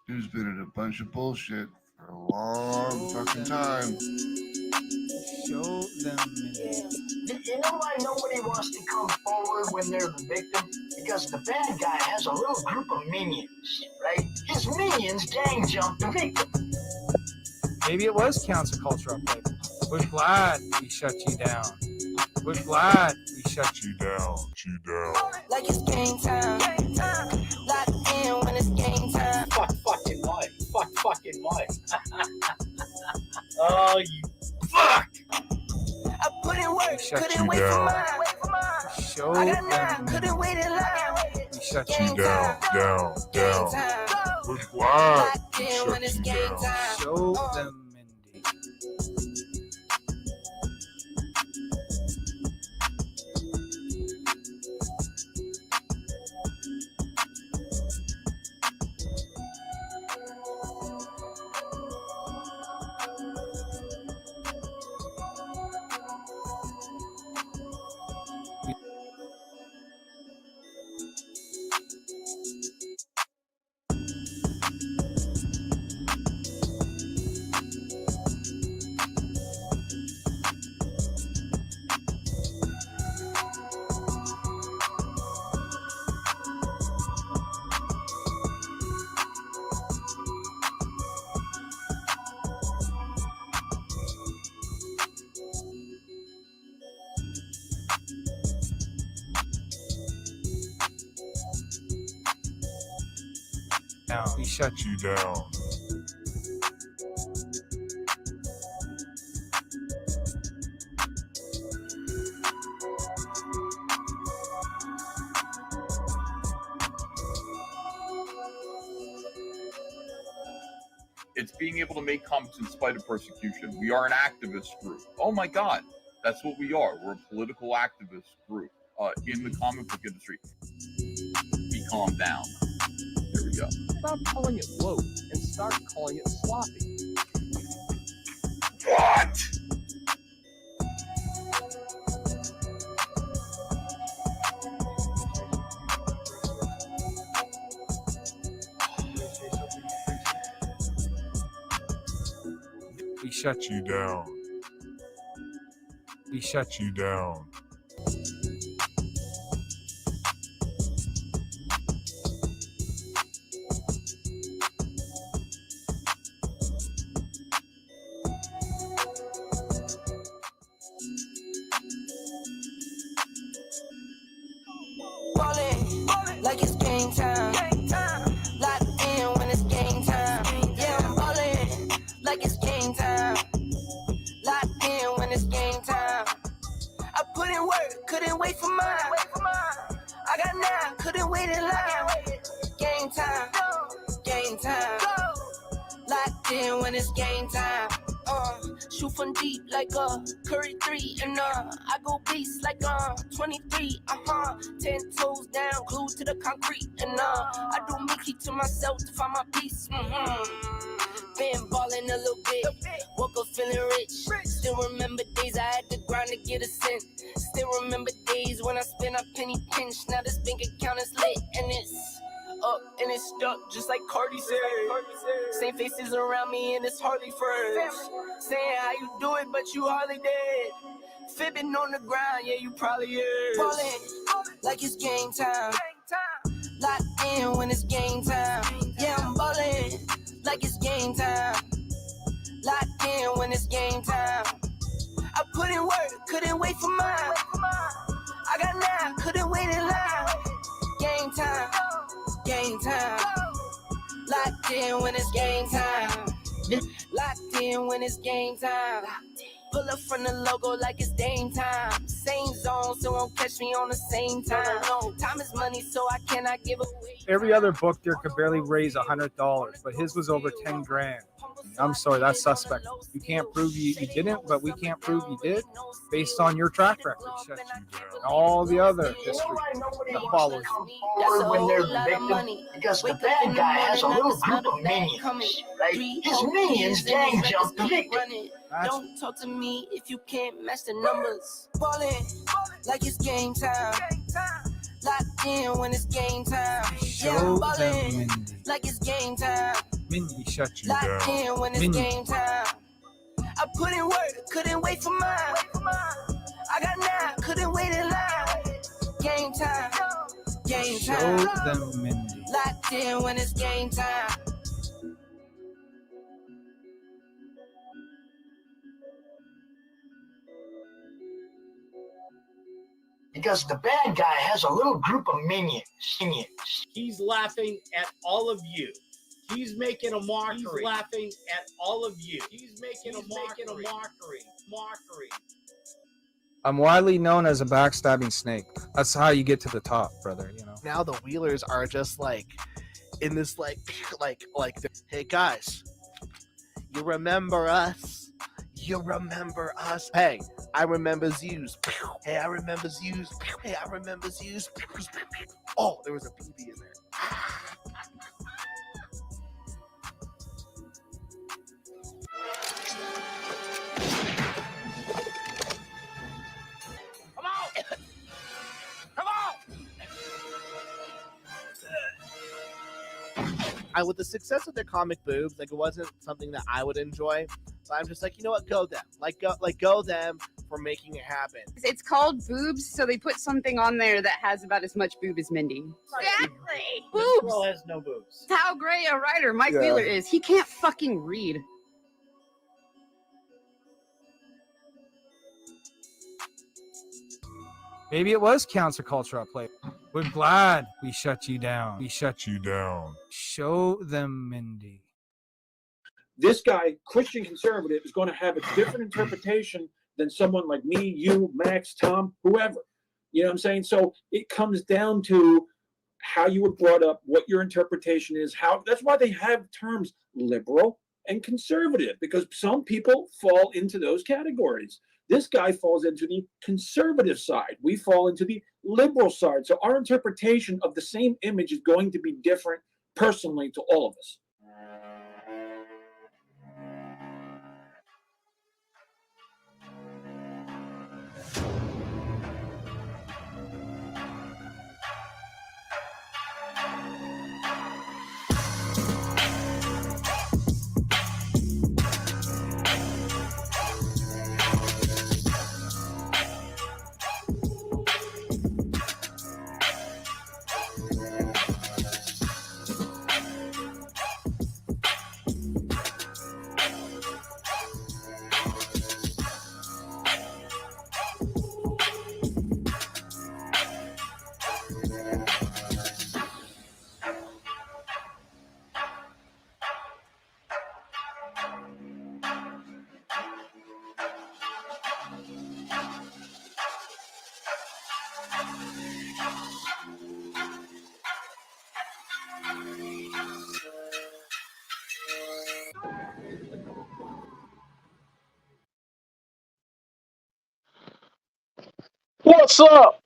Dude's been in a bunch of bullshit for a long fucking time. Show them. You know why nobody wants to come forward when they're the victim? Because the bad guy has a little group of minions, right? His minions gang jump the victim. Maybe it was council culture up there. We're glad we shut you down. We're glad we shut you down. Like it's game time. Locked in when it's game time. Fuck fucking what? Fuck fucking what? Oh, you fuck! I put in work, shut couldn't you wait down. for mine. Show I got them. 9, couldn't wait in line. We shut Game you down. time. Game time. We're glad Locked in when it's game time. Show them, Mindy. Now we shut you down. It's being able to make comments in spite of persecution. We are an activist group. Oh my God, that's what we are. We're a political activist group in the comic book industry. Be calm down. Here we go. Stop calling it woke and start calling it sloppy. What? We shut you down. We shut you down. Ballin' like it's game time. Locked in when it's game time. Yeah, I'm ballin' like it's game time. Locked in when it's game time. I put in work, couldn't wait for mine. I got 9, couldn't wait in line. Game time, game time. Locked in when it's game time. Shoot from deep like Curry 3, and I go beast like 23. 10 toes down, glued to the concrete, and I do Mickey to myself to find my peace. Been ballin' a little bit, woke up feeling rich. Still remember days I had to grind to get a cent. Still remember days when I spent a penny pinch. Now this bank account is lit and it's up and it's stuck, just like Cardi said. Same faces around me and it's hardly first. Saying how you do it, but you hardly did. Fibbing on the ground, yeah, you probably is. Ballin' like it's game time. Locked in when it's game time. Yeah, I'm ballin' like it's game time. Locked in when it's game time. I put in work, couldn't wait for mine. I got 9, couldn't wait in line. Game time. Game time. Locked in when it's game time. Locked in when it's game time. Pull up from the logo like it's Dame time. Same zone, so won't catch me on the same time. Time is money, so I cannot give away. Every other book there could barely raise $100, but his was over 10 grand. I'm sorry, that's suspect. You can't prove you didn't, but we can't prove you did based on your track record. Shut you down. And all the other history that follows. Forward when they're the victim, because the bad guy has a little group of minions, right? His minions gang jump the victim. Don't talk to me if you can't match the numbers. Ballin' like it's game time. Locked in when it's game time. Yeah, I'm ballin' like it's game time. Mindy, shut you Locked down. in when it's Mindy. game time. I put in work, couldn't wait for mine. I got 9, couldn't wait in line. Game time, game Show time. them Mindy. Locked in when it's game time. Because the bad guy has a little group of minions. He's laughing at all of you. He's making a mockery. He's laughing at all of you. He's making a mockery. I'm widely known as a backstabbing snake. That's how you get to the top, brother, you know. Now the Wheelers are just like in this like hey guys, you remember us? You remember us? Hey, I remember yous. Hey, I remember yous. Hey, I remember yous. Oh, there was a BB in there. Come on! Come on! With the success of their comic boobs, like it wasn't something that I would enjoy. So I'm just like, you know what, go them. Go them for making it happen. It's called boobs, so they put something on there that has about as much boob as Mindy. Exactly. This Boobs. girl has no boobs. That's how great a writer Mike Wheeler is. He can't fucking read. Maybe it was counter culture at play. We're glad we shut you down. We shut you down. Show them Mindy. This guy, Christian conservative, is going to have a different interpretation than someone like me, you, Max, Tom, whoever. You know what I'm saying? So it comes down to how you were brought up, what your interpretation is. That's why they have terms liberal and conservative, because some people fall into those categories. This guy falls into the conservative side. We fall into the liberal side. So our interpretation of the same image is going to be different personally to all of us. What's up,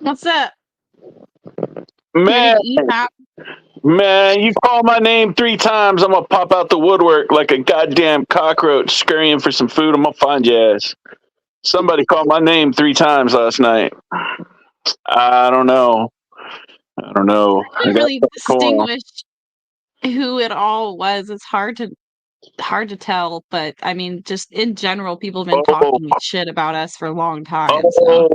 What's up? man? Efap. Man, you call my name 3 times, I'm gonna pop out the woodwork like a goddamn cockroach scurrying for some food. I'm gonna find your ass. Somebody called my name 3 times last night. I don't know. I I couldn't got really a call. distinguish who it all was. It's hard to tell, but I mean, just in general, people have been talking shit about us for a long time. So.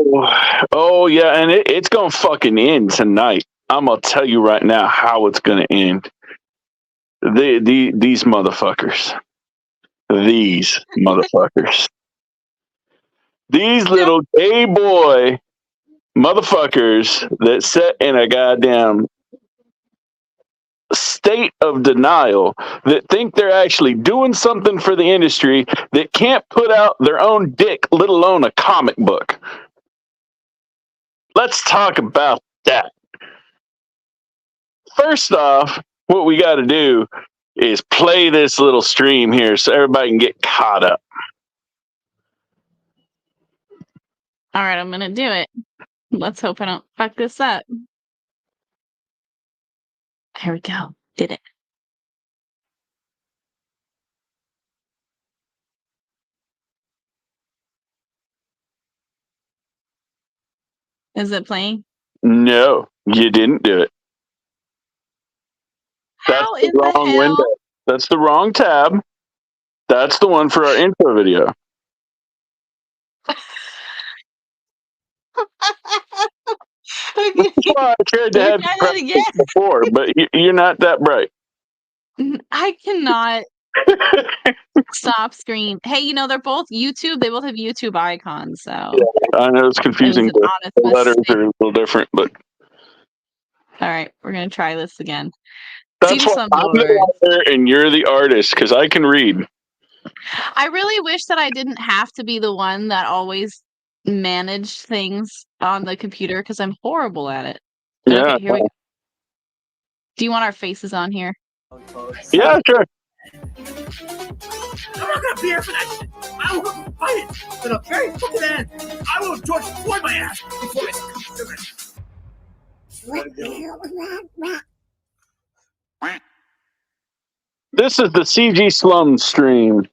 Oh, yeah, and it's gonna fucking end tonight. I'm gonna tell you right now how it's gonna end. These motherfuckers. These motherfuckers. These little gay boy motherfuckers that sit in a goddamn state of denial, that think they're actually doing something for the industry, that can't put out their own dick, let alone a comic book. Let's talk about that. First off, what we got to do is play this little stream here so everybody can get caught up. All right, I'm gonna do it. Let's hope I don't fuck this up. Here we go. Did it. Is it playing? No, you didn't do it. How in the wrong hell? window. That's the wrong tab. That's the one for our intro video. Okay. Well, I tried to Let me have try you that practice again. before, but you're not that bright. I cannot stop screen. Hey, you know, they're both YouTube. They both have YouTube icons, so I know it's it was confusing. an The honest letters mistake. are a little different, but All right, we're gonna try this again. that's Team why I'm Slumlord. the writer and you're the artist because I can read. I really wish that I didn't have to be the one that always managed things on the computer because I'm horrible at it. But Yeah. okay, here we go. Do you want our faces on here? Yeah, sure. I'm not gonna be here for that shit. I will fight it to the very fucking end. I will George Floyd my ass before I succumb to it. This is the CG Slum stream.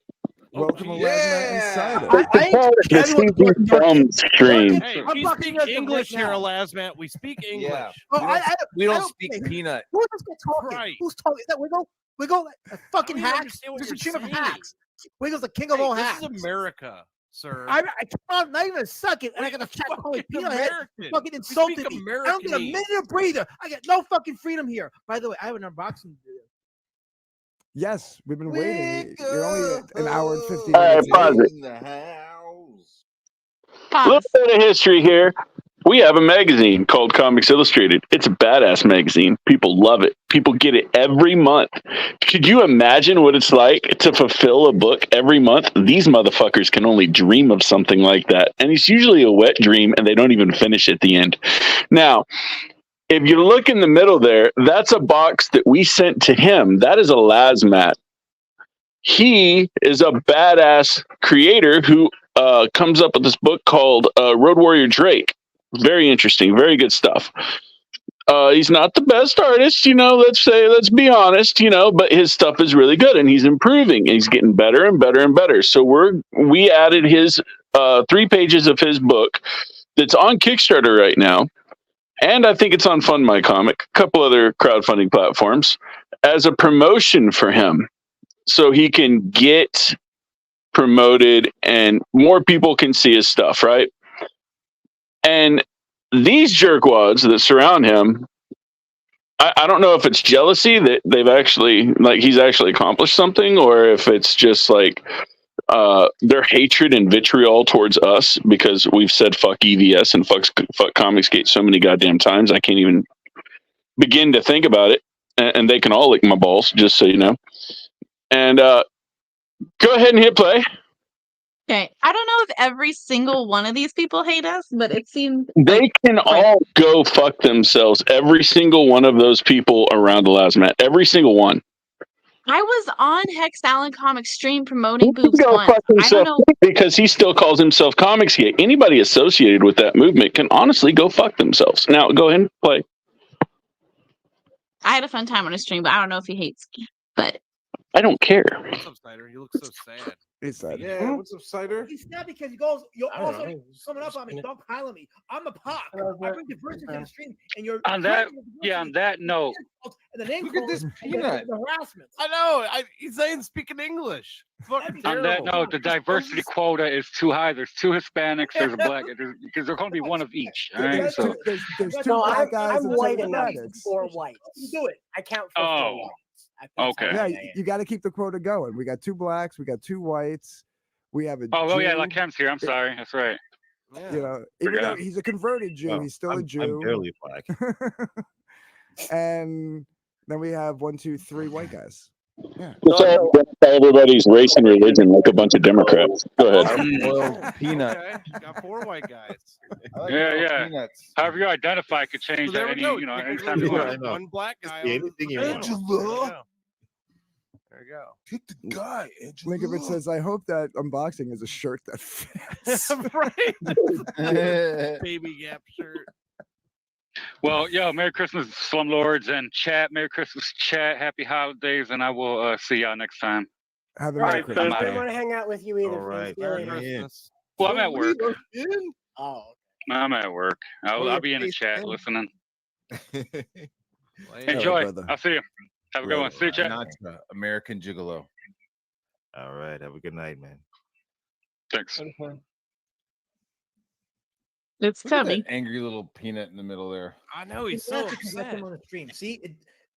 Welcome to Last Insider. They call it the CG Slum stream. Hey, we speak English here, Lazmat. We speak English. Yeah. Oh, We don't speak peanut. Who's talking? Right. Who's talking? Is that Wiggle? Wiggle? A fucking I don't even hacks? understand what Just a you're stream of saying. hacks. Wiggle's the king of all This hacks. is America, sir. I can't not even a second, and I got a chat calling peanut head. American. Fucking We insulted speak me. I don't get a Americanese. minute of breather. I get no fucking freedom here. By the way, I have an unboxing video. Yes, we've been waiting. You're only an hour and 50 All right, minutes pause late. it. In the house. A little bit of history here. We have a magazine called Comics Illustrated. It's a badass magazine. People love it. People get it every month. Could you imagine what it's like to fulfill a book every month? These motherfuckers can only dream of something like that. And it's usually a wet dream, and they don't even finish at the end. Now, if you look in the middle there, that's a box that we sent to him. That is a Lazmat. He is a badass creator who comes up with this book called Road Warrior Drake. Very interesting, very good stuff. He's not the best artist, let's be honest, but his stuff is really good and he's improving and he's getting better and better and better. So we added his 3 pages of his book that's on Kickstarter right now. And I think it's on Fund My Comic, a couple other crowdfunding platforms, as a promotion for him. So he can get promoted and more people can see his stuff, right? And these jerkwads that surround him, I don't know if it's jealousy that he's actually accomplished something, or if it's just like their hatred and vitriol towards us because we've said fuck EVS and fuck Comicsgate so many goddamn times I can't even begin to think about it, and they can all lick my balls, just so you know. And go ahead and hit play. Okay, I don't know if every single one of these people hate us, but it seems They can all go fuck themselves. Every single one of those people around the Lazmat. Every single one. I was on Hex Allen Comics stream promoting He can boobs go once. fuck I don't himself know. because he still calls himself Comicsgate. Anybody associated with that movement can honestly go fuck themselves. Now, go ahead and play. I had a fun time on a stream, but I don't know if he hates me. But I don't care. What's up, Snyder? You look so sad. It's sad. Yeah, what's up, Cider? He's not because he goes, you're I don't also know. coming up on me. Don't pile on me. I'm a pop. I bring diversity to the stream, and you're On that note, and the name Look at this peanut. peanut. The harassment. I know. He's saying speaking English. Fucking on that terrible. note, the diversity quota is too high. There's 2 Hispanics, there's a black, because there's going to be one of each. All right, so There's 2 No, black guys I'm and white 2 enough Hispanics. for white. You do it. I count for Oh, 4 whites. That's okay. how I Yeah, am. you got to keep the quota going. We got 2 blacks, we got 2 whites, we have a Oh, yeah, Jew. like Ken's here. I'm sorry. That's right. You know, even though he's a converted Jew, he's still a Jew. I'm barely black. And then we have 1, 2, 3 white guys. Yeah. Let's all identify everybody's race and religion like a bunch of Democrats. Go ahead. Peanut. Okay. You got 4 white guys. Yeah. However you identify could change So there at we any, go. anytime you There's want. know. one black guy. Be on the anything you want. panel. There you go. Pick the guy, Angela. Lincoln says, I hope that unboxing is a shirt that fits. Right. Baby Gap shirt. Well, yo, Merry Christmas, Slumlords and chat. Merry Christmas, chat. Happy holidays, and I will see y'all next time. Have a All Merry right, Christmas. I don't want to hang out with you either. All right. Feeling. Yeah. Well, I'm at work. Oh, I'm at work. I'll be in the chat listening. Enjoy. brother. I'll see you. Have a good one. See you, chat. Sinatra, American Gigolo. All right. Have a good night, man. Thanks. It's Look at Tubby. that angry little peanut in the middle there. I know he's so upset on the stream. See,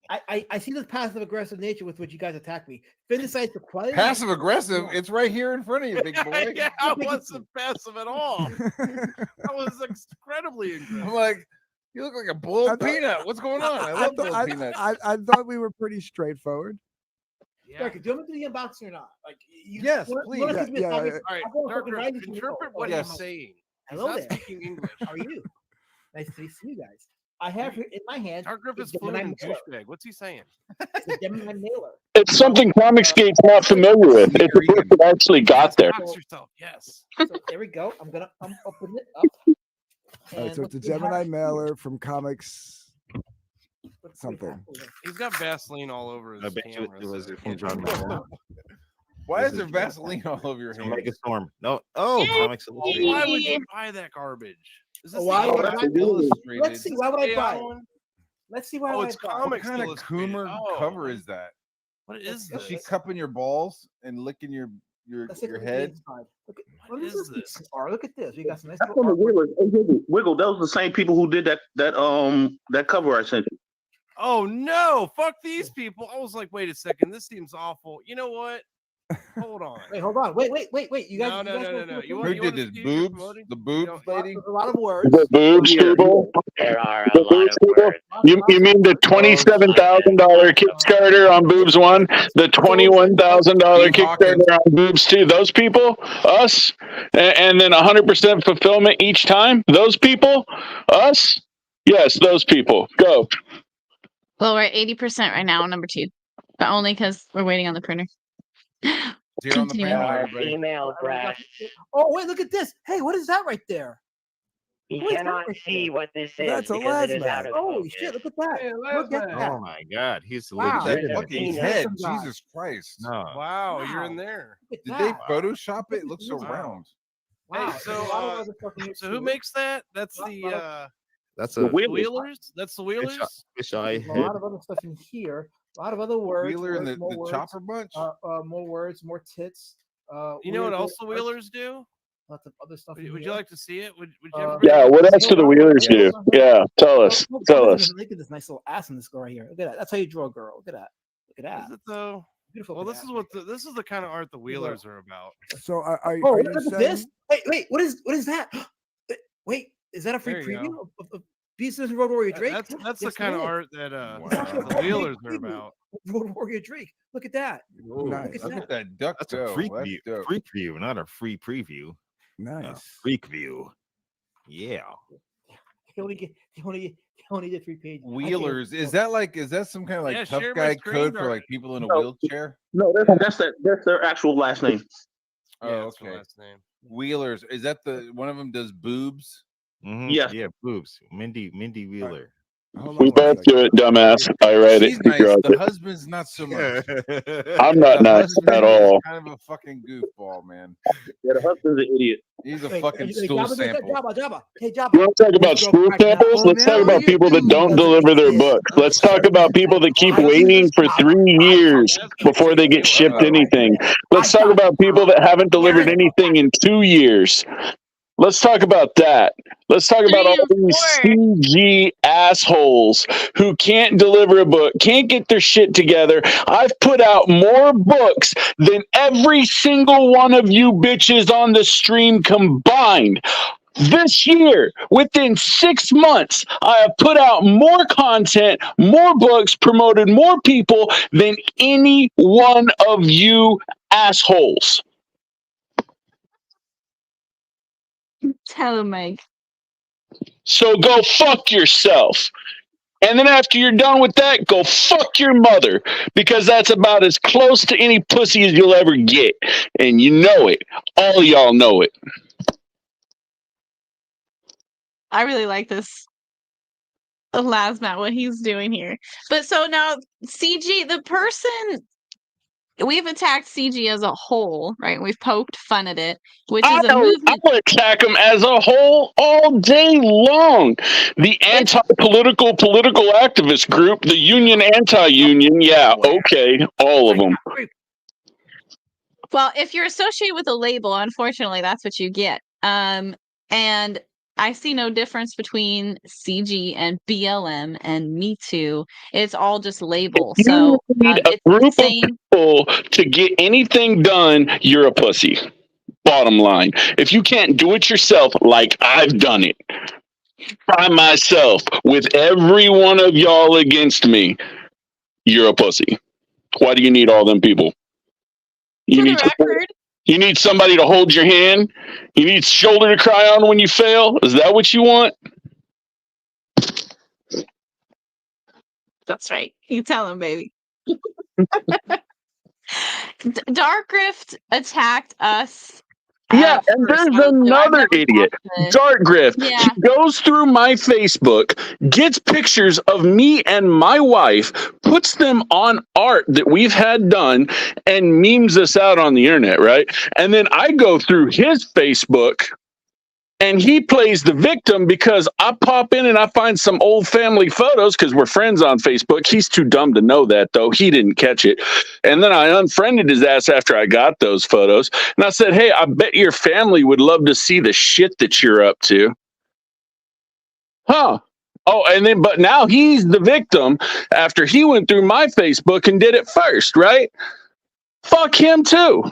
I see this passive aggressive nature with which you guys attack me. Finn decides to quiet. Passive aggressive. It's right here in front of you, big boy. Yeah, I wasn't passive at all. I was incredibly aggressive. I'm like, you look like a boiled peanut. What's going on? I love boiled peanuts. I thought we were pretty straightforward. Yeah. Do you want me to do the unboxing or not? Like, Yes, please. All right, interpret what he's saying. Hello He's there. not speaking English. How are you? Nice to see you guys. I have here in my hand. Dark Grip is fluent in douchebag. What's he saying? The Gemini mailer. It's something Comicsgate's not familiar with. It's a book that actually got there. Box yourself. Yes. So there we go. I'm open it up. All right, so it's a Gemini mailer from Comics something. He's got Vaseline all over his camera. it was from John Why is there Vaseline all over your hands? Make a storm. No. Oh, Comics Illustrated. Why would you buy that garbage? Is this why would I Illustrated? Let's see. Why would I Stay buy on. it? Let's see why Oh, would it's I buy it. What Comics kind of Illustrated. Coomer Oh. cover is that? What is Is she this? cupping your balls and licking your Let's take a your look at the head? inside. Look at what is this? Look at this. We got some nice That's from the little Wiggle. Wiggle. That was the same people who did that cover I sent you. Oh no! Fuck these people. I was like, wait a second. This seems awful. You know what? Hold on. Wait, hold on. Wait. You guys. No. You Who did this? Boobs? The boobs lady? A lot of words. The boobs people. There are The boobs people. You mean the $27,000 Kickstarter on Boobs 1, the $21,000 Kickstarter on Boobs 2? Those people, us, and then 100% fulfillment each time. Those people, us, yes, those people. Go. Well, we're at 80% right now on number 2, but only because we're waiting on the printer. Zero on the Continue. panel, everybody. Female breast. Oh wait, look at this. Hey, what is that right there? You What is that cannot right see there? what this is That's a because it is lesbian. out of Holy focus. shit! Look at that. Look at that. Oh my God, he's Wow. legitimate. Fucking Yeah. head. Some guy. Jesus Christ. No. Wow, you're in there. Look at Did that. they Photoshop it? It looks so Wow. round. Wow. Hey, There's a lot of other stuff in here so who too. makes that? That's Lot the of- that's The the Wheelers. Wheelers. That's the Wheelers. Fish eye There's a lot of other stuff in here. A lot of other words. Wheeler and words, more the words, Chopper Bunch? more words, more tits. You know what weird else the words, Wheelers do? Lots of other stuff. Would you like to see it? Would you Uh, ever? Yeah, what else do the Wheelers do? Yeah, tell us. Tell us. Look at this nice little ass in this girl right here. Look at that. That's how you draw a girl. Look at that. Look at that. Is it though? Beautiful. Well, look this at is what this is the kind of art the Wheelers are about. So are Oh, you look at saying this. Wait. What is that? Wait, is that a free There you preview of Beast and Road Warrior Drake? That's the Yes, kind it of is. art that Exactly. the Wheelers are about. Road Warrior Drake. Look at that. Nice. Look at that duck That's go. a freak That's view. dope. Freak view, not a free preview. Nice. Freak view. Yeah. They only did 3 pages. Wheelers. Is that some kind of like Yeah, tough share my guy screen, code for Dark. like people in a No. wheelchair? No, that's their actual last name. Oh, Yeah, that's my okay. last name. Wheelers. Is that the one of them does boobs? Yes. Yeah, boobs. Mindy Wheeler. Hold We on one both second. do it, dumbass. I write it. She's You nice. draw The it. husband's not so much. I'm not The nice husband at is all. kind of a fucking goofball, man. Yeah, the husband's an idiot. He's a Wait, fucking hey, stool Jabba, sample. Jabba. Hey, Jabba. You want to talk about school samples? Let's talk about people that don't deliver their books. Let's talk about people that keep waiting for 3 years before they get shipped anything. Let's talk about people that haven't delivered anything in 2 years. Let's talk about that. Let's talk about all these CG assholes who can't deliver a book, can't get their shit together. I've put out more books than every single one of you bitches on the stream combined. This year, within 6 months, I have put out more content, more books, promoted more people than any one of you assholes. Tell him, Mike. So go fuck yourself. And then after you're done with that, go fuck your mother. Because that's about as close to any pussy as you'll ever get. And you know it. All y'all know it. I really like this Lasmat, what he's doing here. But so now, CG, the person we've attacked CG as a whole, right? We've poked fun at it, which I is a movement. will attack them as a whole all day long. The anti-political political activist group, the union anti-union, yeah, okay, all of them. Well, if you're associated with a label, unfortunately, that's what you get. And I see no difference between CG and BLM and Me Too. It's all just labels. So You need a it's the group of same. people to get anything done, you're a pussy. Bottom line. If you can't do it yourself, like I've done it by myself with every one of y'all against me, you're a pussy. Why do you need all them people? You need somebody to hold your hand. You need shoulder to cry on when you fail. Is that what you want? That's right. You tell him, baby. Dark Rift attacked us. Yeah, and there's another idiot, Dark Griff. Yeah. He goes through my Facebook, gets pictures of me and my wife, puts them on art that we've had done, and memes us out on the internet, right? And then I go through his Facebook, and he plays the victim because I pop in and I find some old family photos because we're friends on Facebook. He's too dumb to know that, though. He didn't catch it. And then I unfriended his ass after I got those photos. And I said, hey, I bet your family would love to see the shit that you're up to. Huh. Oh, and then, but now he's the victim after he went through my Facebook and did it first, right? Fuck him, too.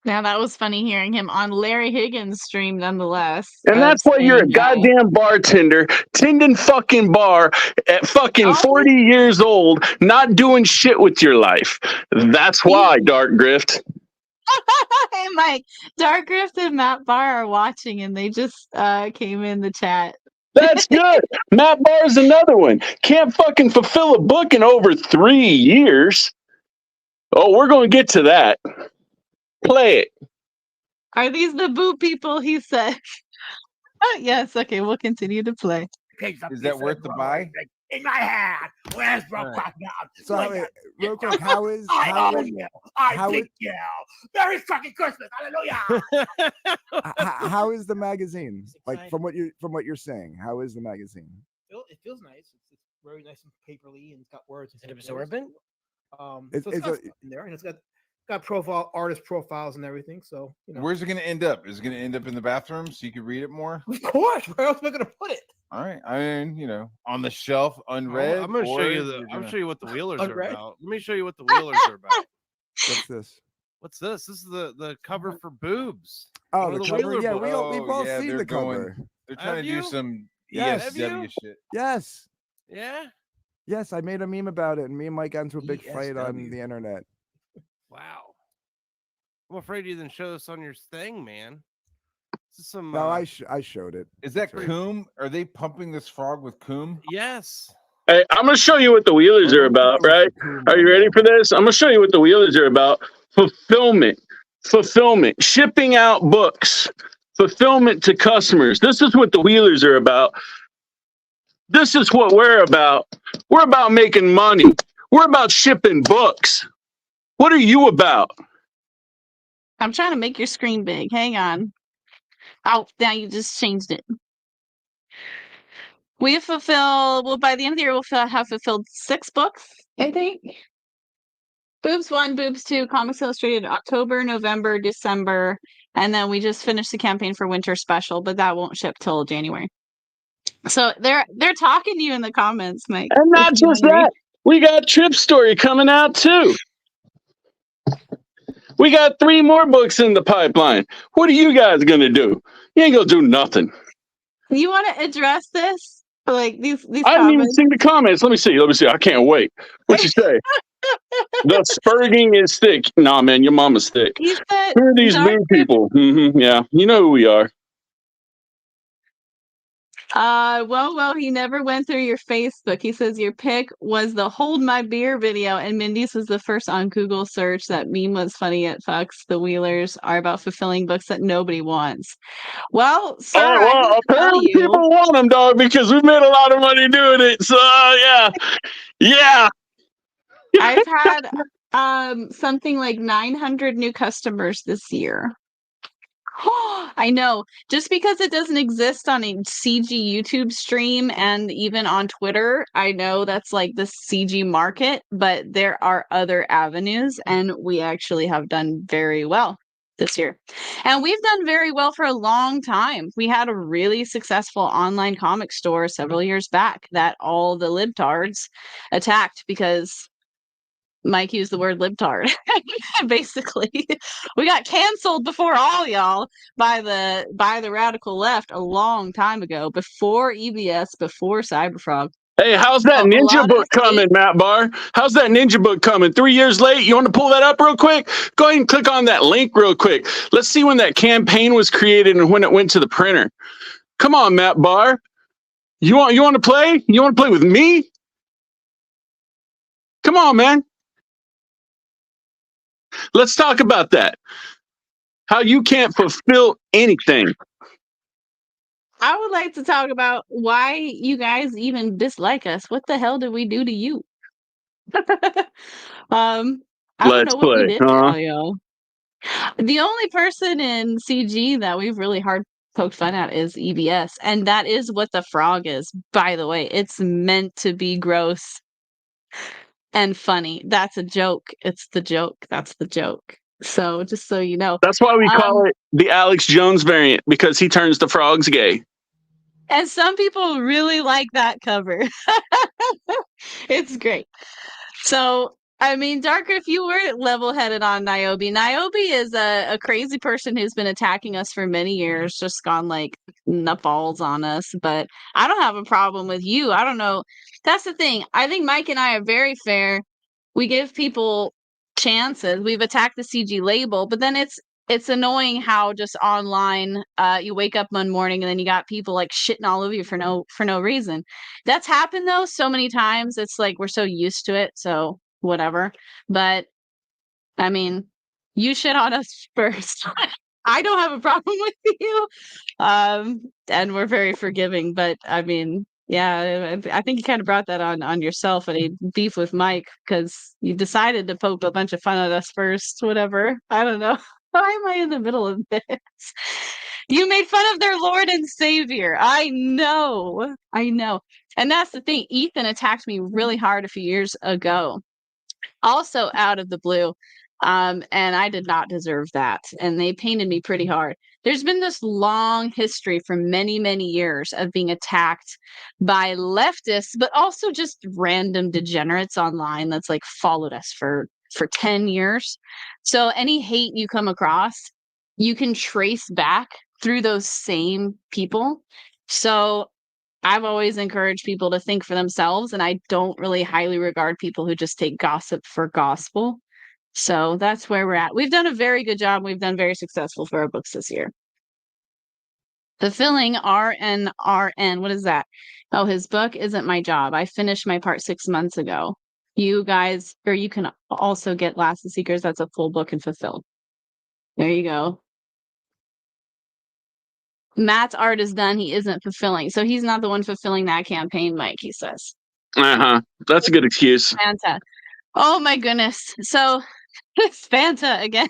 Now that was funny hearing him on Larry Higgins' stream, nonetheless. And that's why you're a goddamn bartender, tending fucking bar at fucking 40 years old, not doing shit with your life. That's why, Dark Grift. Hey, Mike, Dark Rift and Matt Barr are watching, and they just came in the chat. That's good. Matt Barr's another one. Can't fucking fulfill a book in over 3 years. Oh, we're going to get to that. Play it. Are these the boo people? He said. Yes. Okay, we'll continue to play. Is that worth the buy? In my hand, where's Brokeback Mountain? So, real quick, how is Merry fucking Christmas, hallelujah! how is the magazine? Like from what you're saying, how is the magazine? It feels nice. It's very nice and paperly, and it's got words. Is it absorbent? So it's got stuff in there, and it's got artist profiles and everything. So Where's it going to end up? Is it going to end up in the bathroom so you can read it more? Of course. Where else am I going to put it? All right. I mean, on the shelf, unread. I'm going to show you I'll show you what the Wheelers are about. Let me show you what the Wheelers are about. What's this? What's this? This is the cover for Boobs. Oh, One the of cover. Yeah, books. we've all seen the cover. They're trying to do some Yes. ESW shit. Yes. Yeah. Yes, I made a meme about it, and me and Mike got into a big fight on the internet. Wow. I'm afraid you didn't show this on your thing, man. This is some. No, I showed it. Is that coom? Are they pumping this frog with coom? Yes. Hey, I'm going to show you what the Wheelers are about, right? Are you ready for this? I'm going to show you what the Wheelers are about. Fulfillment, shipping out books, fulfillment to customers. This is what the Wheelers are about. This is what we're about. We're about making money. We're about shipping books. What are you about? I'm trying to make your screen big. Hang on. Oh, now you just changed it. By the end of the year, we'll have fulfilled 6 books, I think. Boobs 1, Boobs 2, Comics Illustrated, October, November, December, and then we just finished the campaign for Winter Special, but that won't ship till January. So they're talking to you in the comments, Mike. And not just that, we got Trip Story coming out too. We got 3 more books in the pipeline. What are you guys gonna do? You ain't gonna do nothing. You want to address this? Like these I haven't even comments? seen the comments. Let me see. I can't wait. What you say? The spurging is thick. Nah, man, your mama's thick. He said, who are these boo people? Yeah, you know who we are. Well, he never went through your Facebook. He says your pick was the Hold My Beer video, and Mindy's was the first on Google search. That meme was funny at fucks. The Wheelers are about fulfilling books that nobody wants. Well, sir, apparently people want them, dog, because we've made a lot of money doing it. So, yeah. I've had something like 900 new customers this year. I know. Just because it doesn't exist on a CG YouTube stream and even on Twitter, I know that's like the CG market, but there are other avenues, and we actually have done very well this year. And we've done very well for a long time. We had a really successful online comic store several years back that all the libtards attacked because Mike used the word libtard. Basically, we got canceled before all y'all by the radical left a long time ago, before EBS, before Cyberfrog. Hey, how's that So a ninja lot of book us coming, hate- Matt Barr? How's that ninja book coming? 3 years late? You want to pull that up real quick? Go ahead and click on that link real quick. Let's see when that campaign was created and when it went to the printer. Come on, Matt Barr. You want to play? You want to play with me? Come on, man. Let's talk about that. How you can't fulfill anything. I would like to talk about why you guys even dislike us. What the hell did we do to you? I don't Let's know what we play, did to huh? all y'all. The only person in CG that we've really hard poked fun at is EBS, and that is what the frog is, by the way. It's meant to be gross and funny. That's a joke. It's the joke. That's the joke. So just so you know. That's why we call it the Alex Jones variant, because he turns the frogs gay. And some people really like that cover. It's great. So, I mean, Darker, if you were level-headed on Niobe is a crazy person who's been attacking us for many years, just gone like nutballs on us. But I don't have a problem with you. I don't know. That's the thing. I think Mike and I are very fair. We give people chances. We've attacked the CG label, but then it's annoying how just online you wake up one morning and then you got people like shitting all over you for no reason. That's happened though so many times. It's like we're so used to it, so whatever. But I mean, you shit on us first. I don't have a problem with you. And we're very forgiving, but I mean, yeah, I think you kind of brought that on yourself and a beef with Mike because you decided to poke a bunch of fun at us first, whatever. I don't know. Why am I in the middle of this? You made fun of their Lord and Savior. I know. I know. And that's the thing. Ethan attacked me really hard a few years ago, also out of the blue. And I did not deserve that. And they painted me pretty hard. There's been this long history for many, many years of being attacked by leftists, but also just random degenerates online that's like followed us for 10 years. So any hate you come across, you can trace back through those same people. So I've always encouraged people to think for themselves, and I don't really highly regard people who just take gossip for gospel. So that's where we're at. We've done a very good job. We've done very successful for our books this year. Fulfilling RNRN. What is that? Oh, his book Isn't My Job. I finished my part 6 months ago. You guys, or you can also get Last of the Seekers. That's a full book and fulfilled. There you go. Matt's art is done. He isn't fulfilling. So he's not the one fulfilling that campaign, Mike, he says. Uh-huh. That's a good excuse. Fanta. Oh my goodness. So it's Fanta again.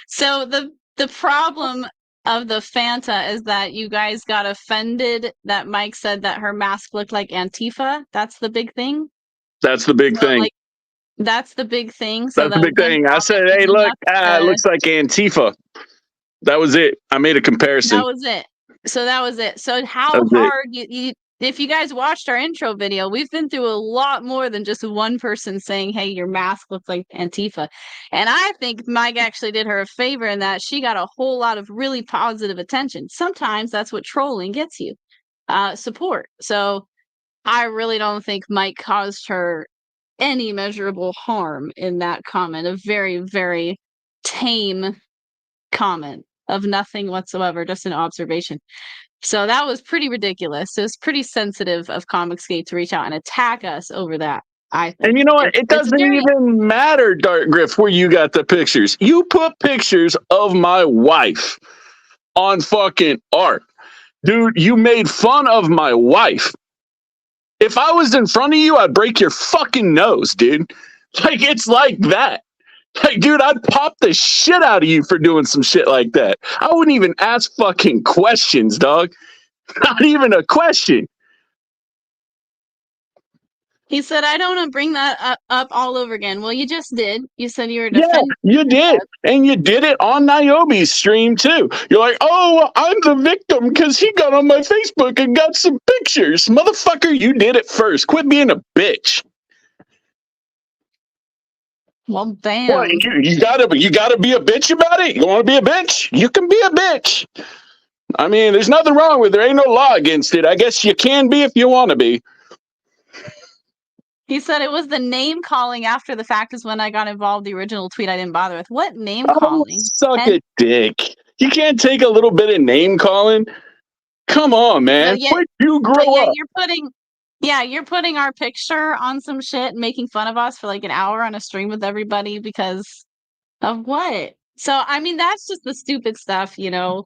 So the problem of the Fanta is that you guys got offended that Mike said that her mask looked like Antifa. That's the big thing. That's the big thing. Like, that's the big thing. So That's the big thing. I said, hey, look, it looks like Antifa. That was it. I made a comparison. That was it. So that was it. So how hard you if you guys watched our intro video, we've been through a lot more than just one person saying, hey, your mask looks like Antifa. And I think Mike actually did her a favor in that she got a whole lot of really positive attention. Sometimes that's what trolling gets you, support. So I really don't think Mike caused her any measurable harm in that comment. A very, very tame comment of nothing whatsoever, just an observation. So that was pretty ridiculous. It was pretty sensitive of Comicsgate to reach out and attack us over that. I think. And you know what? It doesn't even matter, Dark Griff, where you got the pictures. You put pictures of my wife on fucking art. Dude, you made fun of my wife. If I was in front of you, I'd break your fucking nose, dude. Like, it's like that. Like, dude, I'd pop the shit out of you for doing some shit like that. I wouldn't even ask fucking questions, dog. Not even a question. He said, I don't want to bring that up all over again. Well, you just did. You said you were Yeah, defending. you did. And you did it on Niobe's stream, too. You're like, oh, I'm the victim because he got on my Facebook and got some pictures. Motherfucker, you did it first. Quit being a bitch. Well, damn. What, you gotta be a bitch about it? You want to be a bitch? You can be a bitch. I mean, there's nothing wrong with it. There ain't no law against it. I guess you can be if you want to be. He said it was the name calling after the fact is when I got involved. The original tweet I didn't bother with. What name calling? Suck a dick. You can't take a little bit of name calling. Come on, man. Quit, you grow up. You're putting our picture on some shit and making fun of us for like an hour on a stream with everybody because of what? So, I mean, that's just the stupid stuff, you know,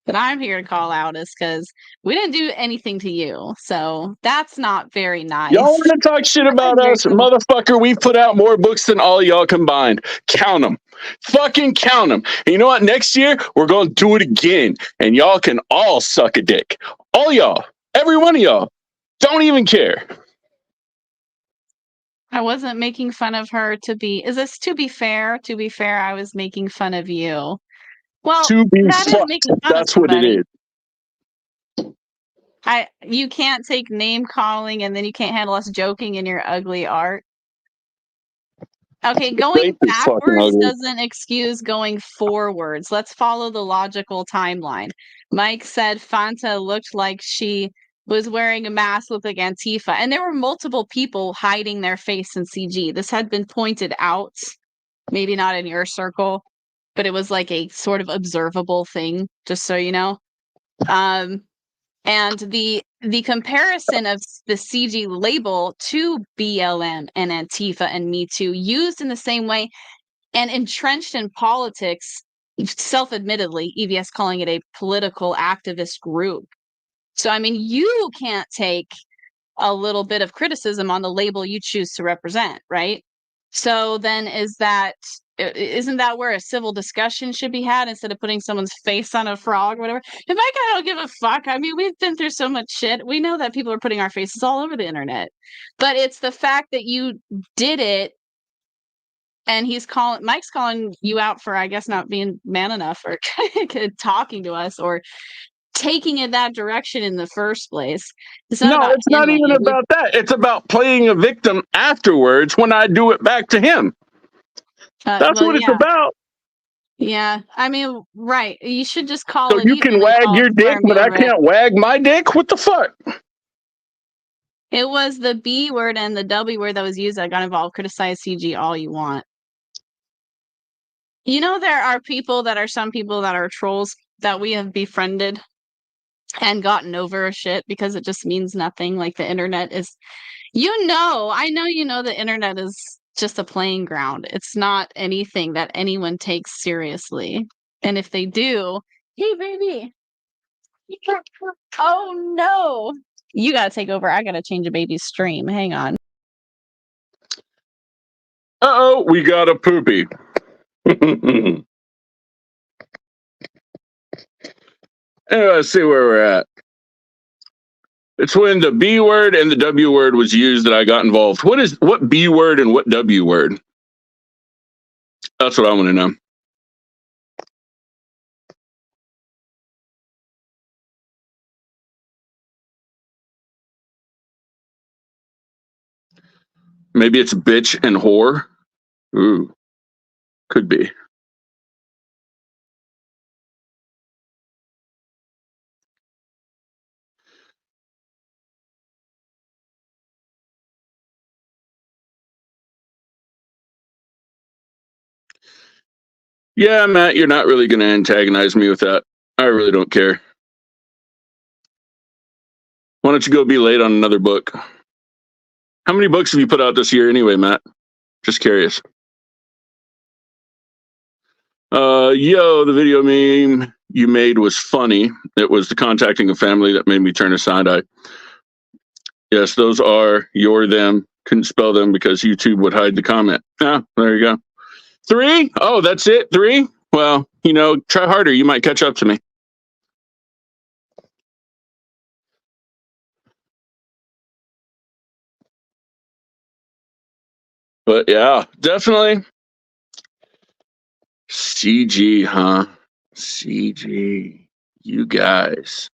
that I'm here to call out is because we didn't do anything to you. So that's not very nice. Y'all want to talk shit about us? Motherfucker, we've put out more books than all y'all combined. Count them. Fucking count them. And you know what? Next year, we're going to do it again. And y'all can all suck a dick. All y'all. Every one of y'all. Don't even care. I wasn't making fun of her to be be fair? To be fair, I was making fun of you. Well, To be that is fucked. making fun That's of what it somebody. is. You can't take name calling and then you can't handle us joking in your ugly art. Okay, going Rape is fucking backwards ugly. doesn't excuse going forwards. Let's follow the logical timeline. Mike said Fanta looked like she was wearing a mask, looked like Antifa, and there were multiple people hiding their face in CG. This had been pointed out, maybe not in your circle, but it was like a sort of observable thing, just so you know. And the comparison of the CG label to BLM and Antifa and Me Too used in the same way and entrenched in politics, self-admittedly, EVS calling it a political activist group. So, I mean, you can't take a little bit of criticism on the label you choose to represent, right? So then isn't that where a civil discussion should be had instead of putting someone's face on a frog or whatever? And Mike, I don't give a fuck. I mean, we've been through so much shit. We know that people are putting our faces all over the internet. But it's the fact that you did it and Mike's calling you out for, I guess, not being man enough or talking to us or taking it that direction in the first place. It's not It's not even about that. It's about playing a victim afterwards when I do it back to him. That's what it's about. Yeah, I mean, right. You should just call So it you even can and wag call your it dick, square but I move, can't wag my dick? What the fuck? It was the B word and the W word that was used that got involved. Criticize CG all you want. You know, there are some people that are trolls that we have befriended and gotten over shit because it just means nothing. Like the internet is, I know the internet is just a playing ground. It's not anything that anyone takes seriously. And if they do, hey, baby. Oh, no. You got to take over. I got to change a baby's stream. Hang on. Uh-oh, we got a poopy. Let's see where we're at. It's when the B word and the W word was used that I got involved. What B word and what W word? That's what I want to know. Maybe it's bitch and whore. Ooh, could be. Yeah, Matt, you're not really going to antagonize me with that. I really don't care. Why don't you go be late on another book? How many books have you put out this year anyway, Matt? Just curious. The video meme you made was funny. It was the contacting a family that made me turn a side eye. Yes, those are your them. Couldn't spell them because YouTube would hide the comment. Yeah, there you go. 3? Oh, that's it? 3? Well, try harder. You might catch up to me. But yeah, definitely. CG, huh? CG. You guys.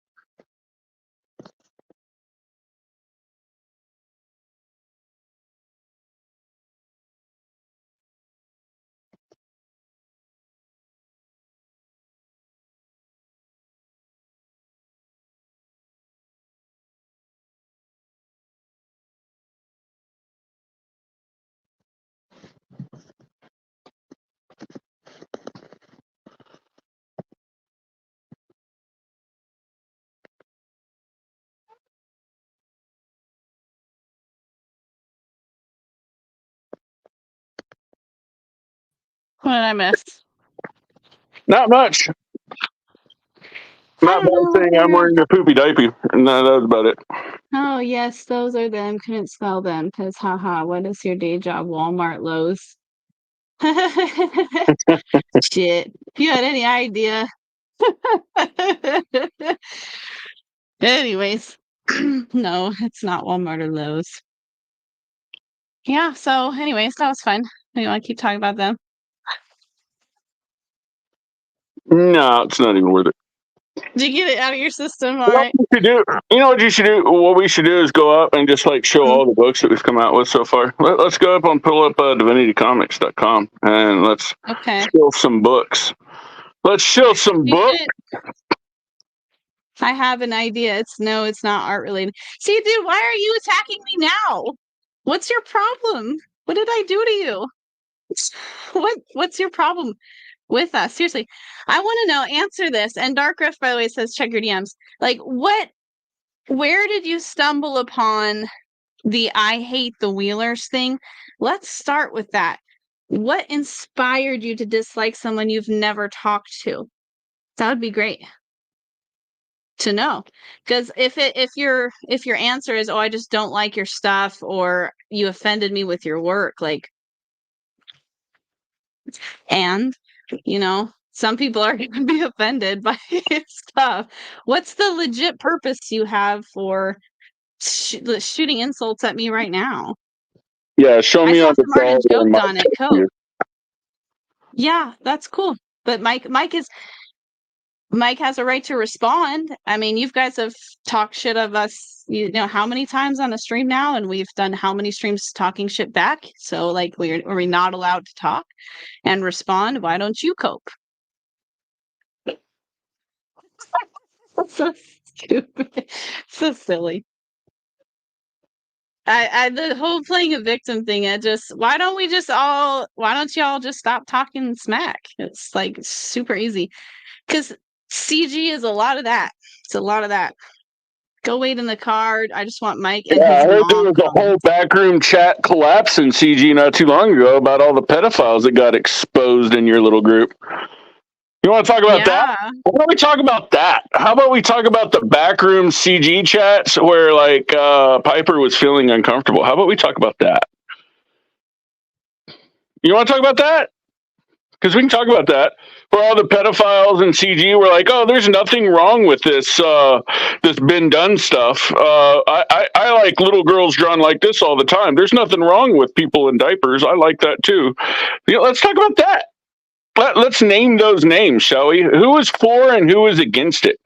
What did I miss? Not much. Not bad saying I'm wearing a poopy diaper. No, that was about it. Oh, yes, those are them. Couldn't spell them because, haha, what is your day job? Walmart, Lowe's. Shit. If you had any idea. Anyways, no, it's not Walmart or Lowe's. Yeah, so, anyways, that was fun. You want to keep talking about them? No, it's not even worth it. Did you get it out of your system? All What right. you should do, what you should do? What we should do is go up and just show all the books that we've come out with so far. Let's go up and pull up divinitycomics.com and let's show some books. Let's show some books. I have an idea. It's not art related. See, dude, why are you attacking me now? What's your problem? What did I do to you? What's your problem with us? Seriously. I want to know, answer this. And Dark Rift, by the way, says check your DMs. Where did you stumble upon the I hate the Wheelers thing? Let's start with that. What inspired you to dislike someone you've never talked to? That would be great to know, because if your answer is, oh, I just don't like your stuff, or you offended me with your work, and some people are going to be offended by stuff. What's the legit purpose you have for shooting insults at me right now? Yeah, show me on the Martin joked on it. Cool. Yeah, that's cool. But Mike has a right to respond. I mean, you guys have talked shit of us, how many times on a stream now, and we've done how many streams talking shit back. So, are we not allowed to talk and respond? Why don't you cope? So stupid, so silly. The whole playing a victim thing. Why don't y'all just stop talking smack? It's super easy, because CG is a lot of that. It's a lot of that. Go wait in the car. I just want Mike and Yeah, his I heard mom. there was a whole backroom chat collapse in CG not too long ago about all the pedophiles that got exposed in your little group. You want to talk about that? Why don't we talk about that? How about we talk about the backroom CG chats where Piper was feeling uncomfortable? How about we talk about that? You want to talk about that? Because we can talk about that. Where all the pedophiles in CG were like, "Oh, there's nothing wrong with this this been done stuff. I like little girls drawn like this all the time. There's nothing wrong with people in diapers. I like that too." Let's talk about that. Let's name those names, shall we? Who was for and who was against it?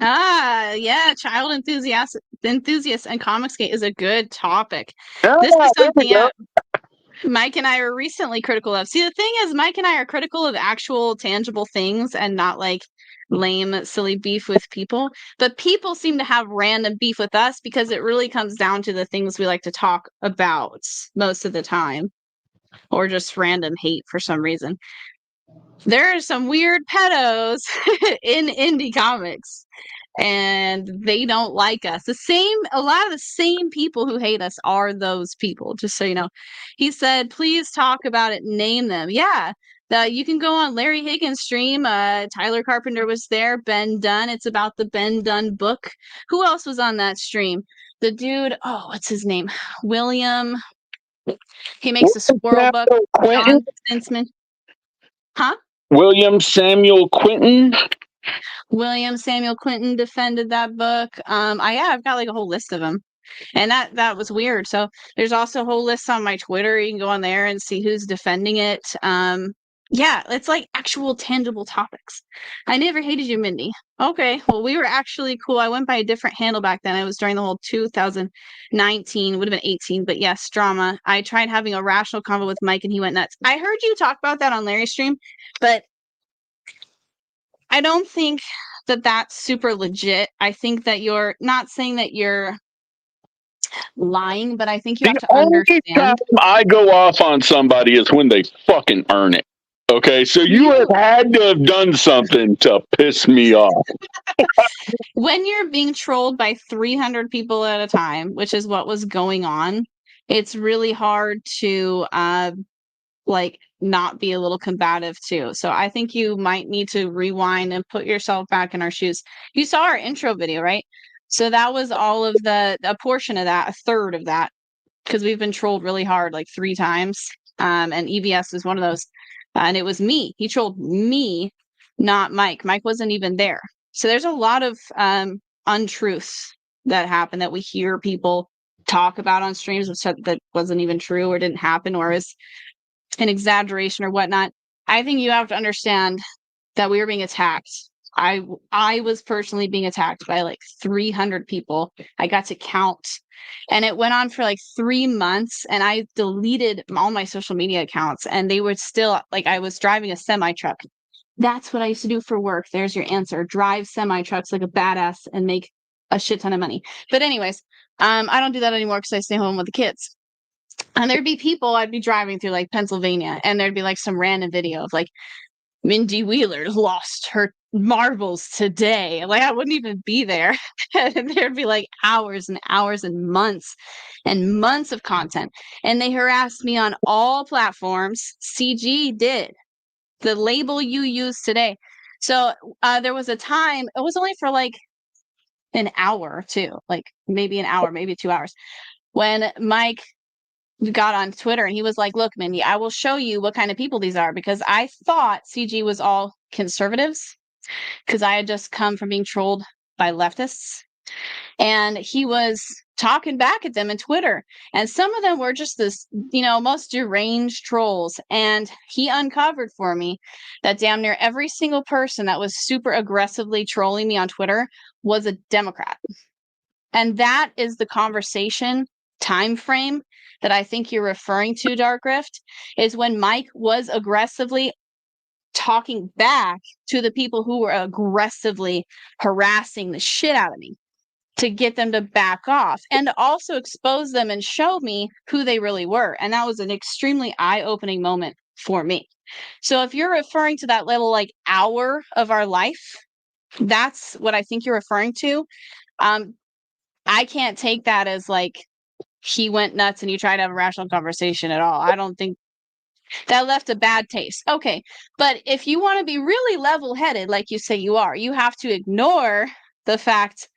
Yeah, child enthusiast and Comicsgate is a good topic. This is something Mike and I are recently critical of. See, the thing is, Mike and I are critical of actual tangible things and not lame, silly beef with people. But people seem to have random beef with us because it really comes down to the things we like to talk about most of the time, or just random hate for some reason. There are some weird pedos in indie comics, and they don't like us. A lot of the same people who hate us are those people, just so you know. He said, please talk about it, name them. Yeah. You can go on Larry Higgins' stream. Tyler Carpenter was there. Ben Dunn. It's about the Ben Dunn book. Who else was on that stream? The dude, oh, what's his name? William. He makes a squirrel book. Quentin? John Zinsman. Huh? William Samuel Quinton. William Samuel Clinton defended that book. I've got like a whole list of them, and that was weird. So there's also a whole list on my Twitter. You can go on there and see who's defending it. Yeah, it's like actual tangible topics. I never hated you, Mindy. Okay, well, we were actually cool. I went by a different handle back then. It was during the whole 2019, would have been 18, but yes, drama. I tried having a rational convo with Mike, and he went nuts. I heard you talk about that on Larry's stream, but I don't think that that's super legit. I think that you're not saying that you're lying, but I think you have to Only time understand. I go off on somebody is when they fucking earn it. Okay, so you have had to have done something to piss me off. When you're being trolled by 300 people at a time, which is what was going on, it's really hard to like not be a little combative too. So I think you might need to rewind and put yourself back in our shoes. You saw our intro video, right? So that was all of a portion of that, a third of that, because we've been trolled really hard like 3 times. And EVS was one of those. And it was me. He trolled me, not Mike. Mike wasn't even there. So there's a lot of untruths that happen that we hear people talk about on streams, which that wasn't even true or didn't happen or is an exaggeration or whatnot. I think you have to understand that we were being attacked. I was personally being attacked by like 300 people. I got to count, and it went on for like 3 months, and I deleted all my social media accounts, and they were still like, I was driving a semi truck. That's what I used to do for work. There's your answer. Drive semi trucks like a badass and make a shit ton of money. But anyways, I don't do that anymore because I stay home with the kids. And there'd be people, I'd be driving through like Pennsylvania, and there'd be like some random video of like Mindy Wheeler lost her marbles today. Like I wouldn't even be there. And there'd be like hours and hours and months of content. And they harassed me on all platforms. CG did. The label you use today. So there was a time, it was only for like an hour or two, like maybe an hour, maybe 2 hours, when Mike got on Twitter and he was like, look, Mindy, I will show you what kind of people these are, because I thought CG was all conservatives because I had just come from being trolled by leftists. And he was talking back at them in Twitter. And some of them were just this, most deranged trolls. And he uncovered for me that damn near every single person that was super aggressively trolling me on Twitter was a Democrat. And that is the conversation time frame that I think you're referring to, Dark Rift, is when Mike was aggressively talking back to the people who were aggressively harassing the shit out of me to get them to back off and to also expose them and show me who they really were. And that was an extremely eye-opening moment for me. So if you're referring to that little like hour of our life, that's what I think you're referring to. I can't take that as like he went nuts and you tried to have a rational conversation at all. I don't think that left a bad taste. Okay, but if you want to be really level-headed, like you say you are, you have to ignore the fact,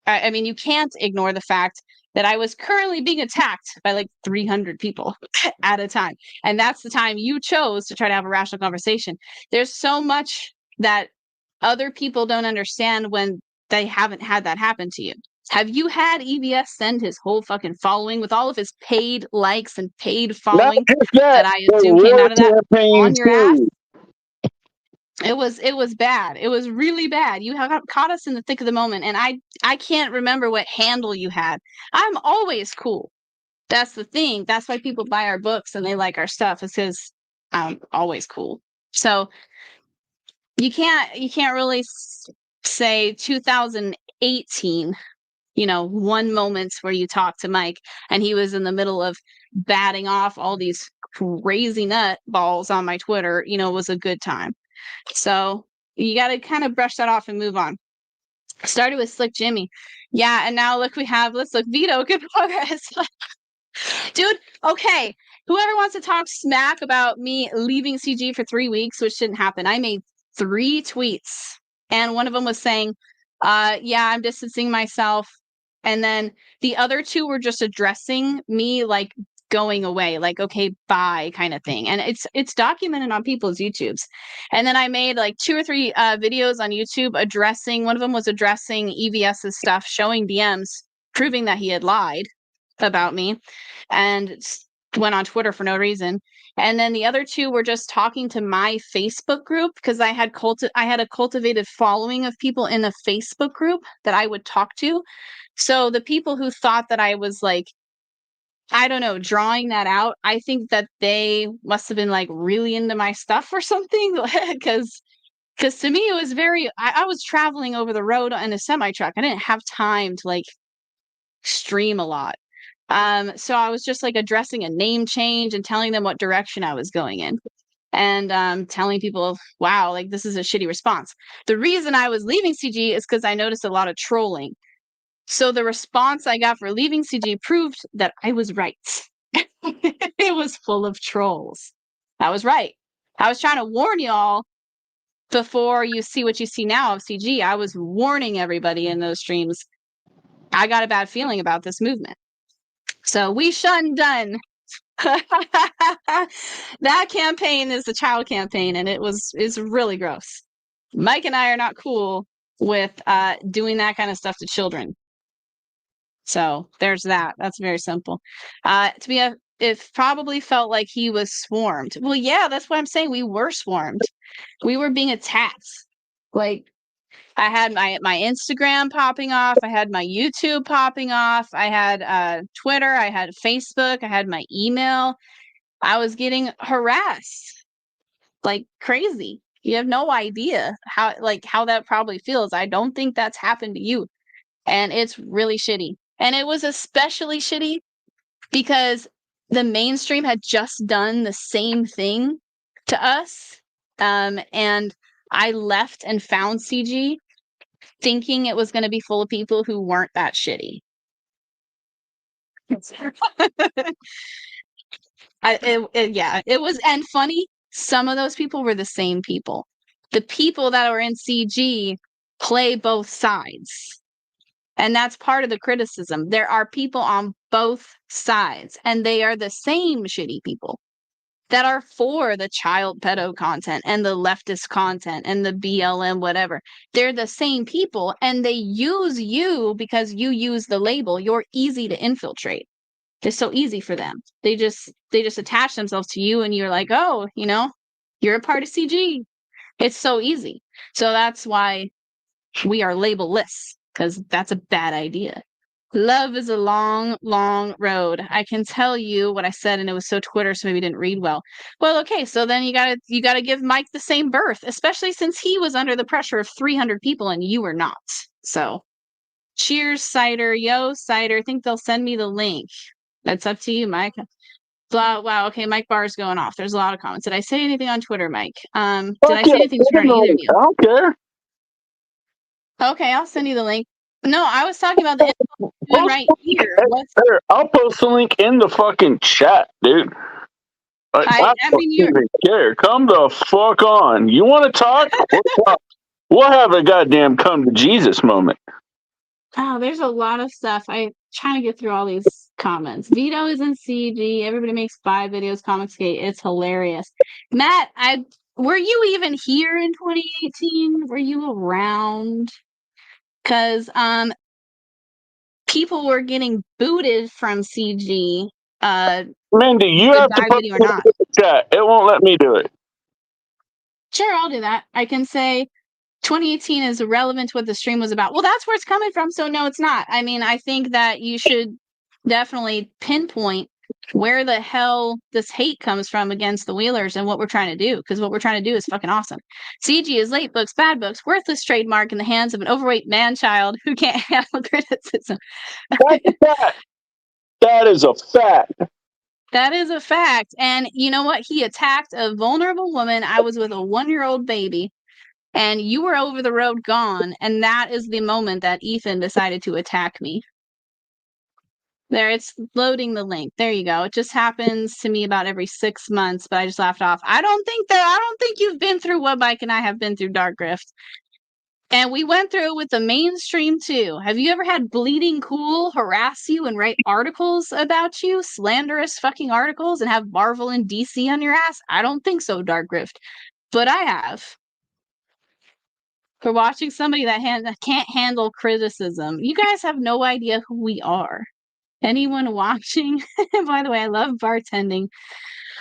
I mean, you can't ignore the fact that I was currently being attacked by like 300 people at a time. And that's the time you chose to try to have a rational conversation. There's so much that other people don't understand when they haven't had that happen to you. Have you had EVS send his whole fucking following with all of his paid likes and paid following that I assume came out of that on your ass? It was bad. It was really bad. You have caught us in the thick of the moment, and I can't remember what handle you had. I'm always cool. That's the thing. That's why people buy our books and they like our stuff, is because I'm always cool. So you can't really say 2018, one moment where you talk to Mike and he was in the middle of batting off all these crazy nut balls on my Twitter, was a good time. So you got to kind of brush that off and move on. Started with Slick Jimmy. Yeah, and now look, let's look, Vito, good progress. Dude, okay. Whoever wants to talk smack about me leaving CG for 3 weeks, which didn't happen. I made 3 tweets, and one of them was saying, yeah, I'm distancing myself And then the other two were just addressing me like going away, like, okay, bye kind of thing. And it's documented on people's YouTubes. And then I made like 2 or 3 videos on YouTube addressing, one of them was addressing EVS's stuff, showing DMs, proving that he had lied about me, and went on Twitter for no reason. And then the other 2 were just talking to my Facebook group, because I had a cultivated following of people in the Facebook group that I would talk to. So the people who thought that I was like, I don't know, drawing that out, I think that they must have been like really into my stuff or something. Because to me, it was I was traveling over the road in a semi truck. I didn't have time to like stream a lot. So I was just like addressing a name change and telling them what direction I was going in. And telling people, wow, like this is a shitty response. The reason I was leaving CG is because I noticed a lot of trolling. So the response I got for leaving CG proved that I was right. It was full of trolls. I was right. I was trying to warn y'all before you see what you see now of CG. I was warning everybody in those streams. I got a bad feeling about this movement. So we shun done. That campaign is the child campaign, and it's really gross. Mike and I are not cool with doing that kind of stuff to children. So there's that. That's very simple. It probably felt like he was swarmed. Well, yeah, that's what I'm saying. We were swarmed. We were being attacked. Like I had my Instagram popping off. I had my YouTube popping off. I had Twitter. I had Facebook. I had my email. I was getting harassed like crazy. You have no idea how that probably feels. I don't think that's happened to you. And it's really shitty. And it was especially shitty because the mainstream had just done the same thing to us. And I left and found CG thinking it was going to be full of people who weren't that shitty. It was, and funny, some of those people were the same people. The people that were in CG play both sides. And that's part of the criticism. There are people on both sides, and they are the same shitty people that are for the child pedo content and the leftist content and the BLM, whatever. They're the same people, and they use you because you use the label. You're easy to infiltrate. It's so easy for them. They just attach themselves to you, and you're like, oh, you're a part of CG. It's so easy. So that's why we are labelless, because that's a bad idea. Love is a long, long road. I can tell you what I said, and it was so Twitter, so maybe didn't read well. Well, okay, so then you gotta give Mike the same berth, especially since he was under the pressure of 300 people and you were not. So, cheers, Cider. Yo, Cider. I think they'll send me the link. That's up to you, Mike. Blah, wow, okay, Mike Barr's going off. There's a lot of comments. Did I say anything on Twitter, Mike? Did I say anything to turn either of you? I don't care. Okay, I'll send you the link. No, I was talking about the info right here. Here, I'll post the link in the fucking chat, dude. I don't even care. Come the fuck on. You want to talk? We'll have a goddamn come to Jesus moment. Oh, there's a lot of stuff. I'm trying to get through all these comments. Vito is in CG. Everybody makes 5 videos. Comicsgate. It's hilarious. Matt, were you even here in 2018? Were you around? Because people were getting booted from CG. Mindy, you have to post it in the chat. It won't let me do it. Sure, I'll do that. I can say 2018 is irrelevant to what the stream was about. Well, that's where it's coming from. So no, it's not. I mean, I think that you should definitely pinpoint where the hell this hate comes from against the Wheelers and what we're trying to do. Because what we're trying to do is fucking awesome. CG is late books, bad books, worthless trademark in the hands of an overweight man-child who can't handle criticism. That's a fact. That is a fact. That is a fact. And you know what? He attacked a vulnerable woman. I was with a 1-year-old baby. And you were over the road gone, and that is the moment that Ethan decided to attack me. There, it's loading the link. There you go. It just happens to me about every 6 months, but I just laughed off. I don't think you've been through what Mike and I have been through, Dark Grift. And we went through it with the mainstream too. Have you ever had Bleeding Cool harass you and write articles about you, slanderous fucking articles, and have Marvel and DC on your ass? I don't think so, Dark Rift. But I have. For watching somebody that can't handle criticism. You guys have no idea who we are. Anyone watching? By the way, I love bartending.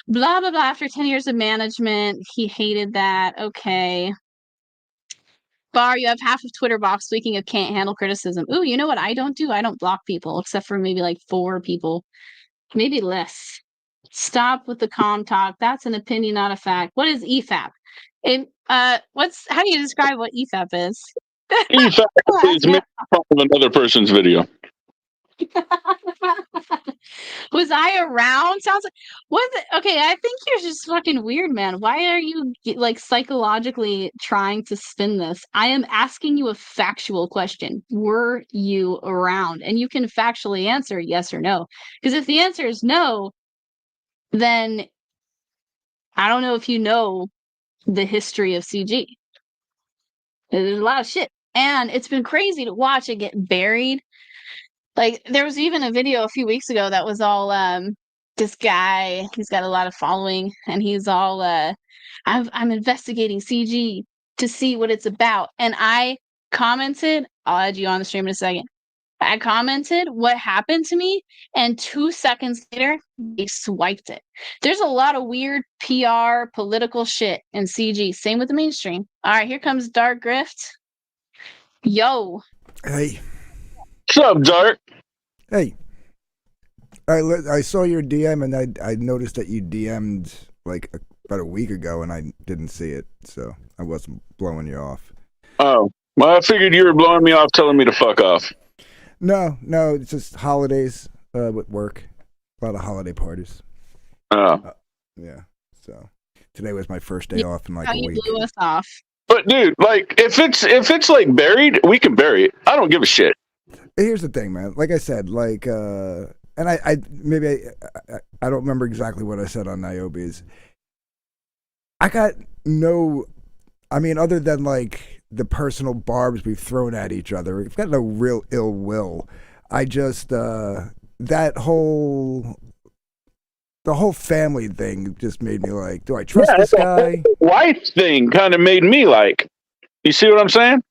Blah, blah, blah. After 10 years of management, he hated that. Okay. Bar, you have half of Twitter box. Speaking of can't handle criticism. Ooh, you know what I don't do? I don't block people, except for maybe like 4 people. Maybe less. Stop with the calm talk. That's an opinion, not a fact. What is Efap? How do you describe what Efap is? Efap is making fun of another person's video. Was I around? Sounds like okay. I think you're just fucking weird, man. Why are you like psychologically trying to spin this? I am asking you a factual question. Were you around? And you can factually answer yes or no. Because if the answer is no, then I don't know if you know the history of CG. There's a lot of shit, and it's been crazy to watch it get buried. Like, there was even a video a few weeks ago that was all, this guy, he's got a lot of following, and he's all, I'm investigating CG to see what it's about. And I commented, I'll add you on the stream in a second. I commented what happened to me, and 2 seconds later, they swiped it. There's a lot of weird PR, political shit in CG. Same with the mainstream. All right, here comes Dark Grift. Yo. Hey. What's up, Dark? Hey. I saw your DM, and I noticed that you DM'd like about a week ago, and I didn't see it, so I wasn't blowing you off. Oh, well, I figured you were blowing me off, telling me to fuck off. No, it's just holidays with work. A lot of holiday parties. Oh. Yeah, so today was my first day off in like a week. You blew us off. But dude, like if it's like buried, we can bury it. I don't give a shit. Here's the thing, man. Like I said, like and I don't remember exactly what I said on Niobe's. I got no, I mean, other than like the personal barbs we've thrown at each other, we've got no real ill will. I just the whole family thing just made me like, do I trust this guy? The wife thing kind of made me like, you see what I'm saying?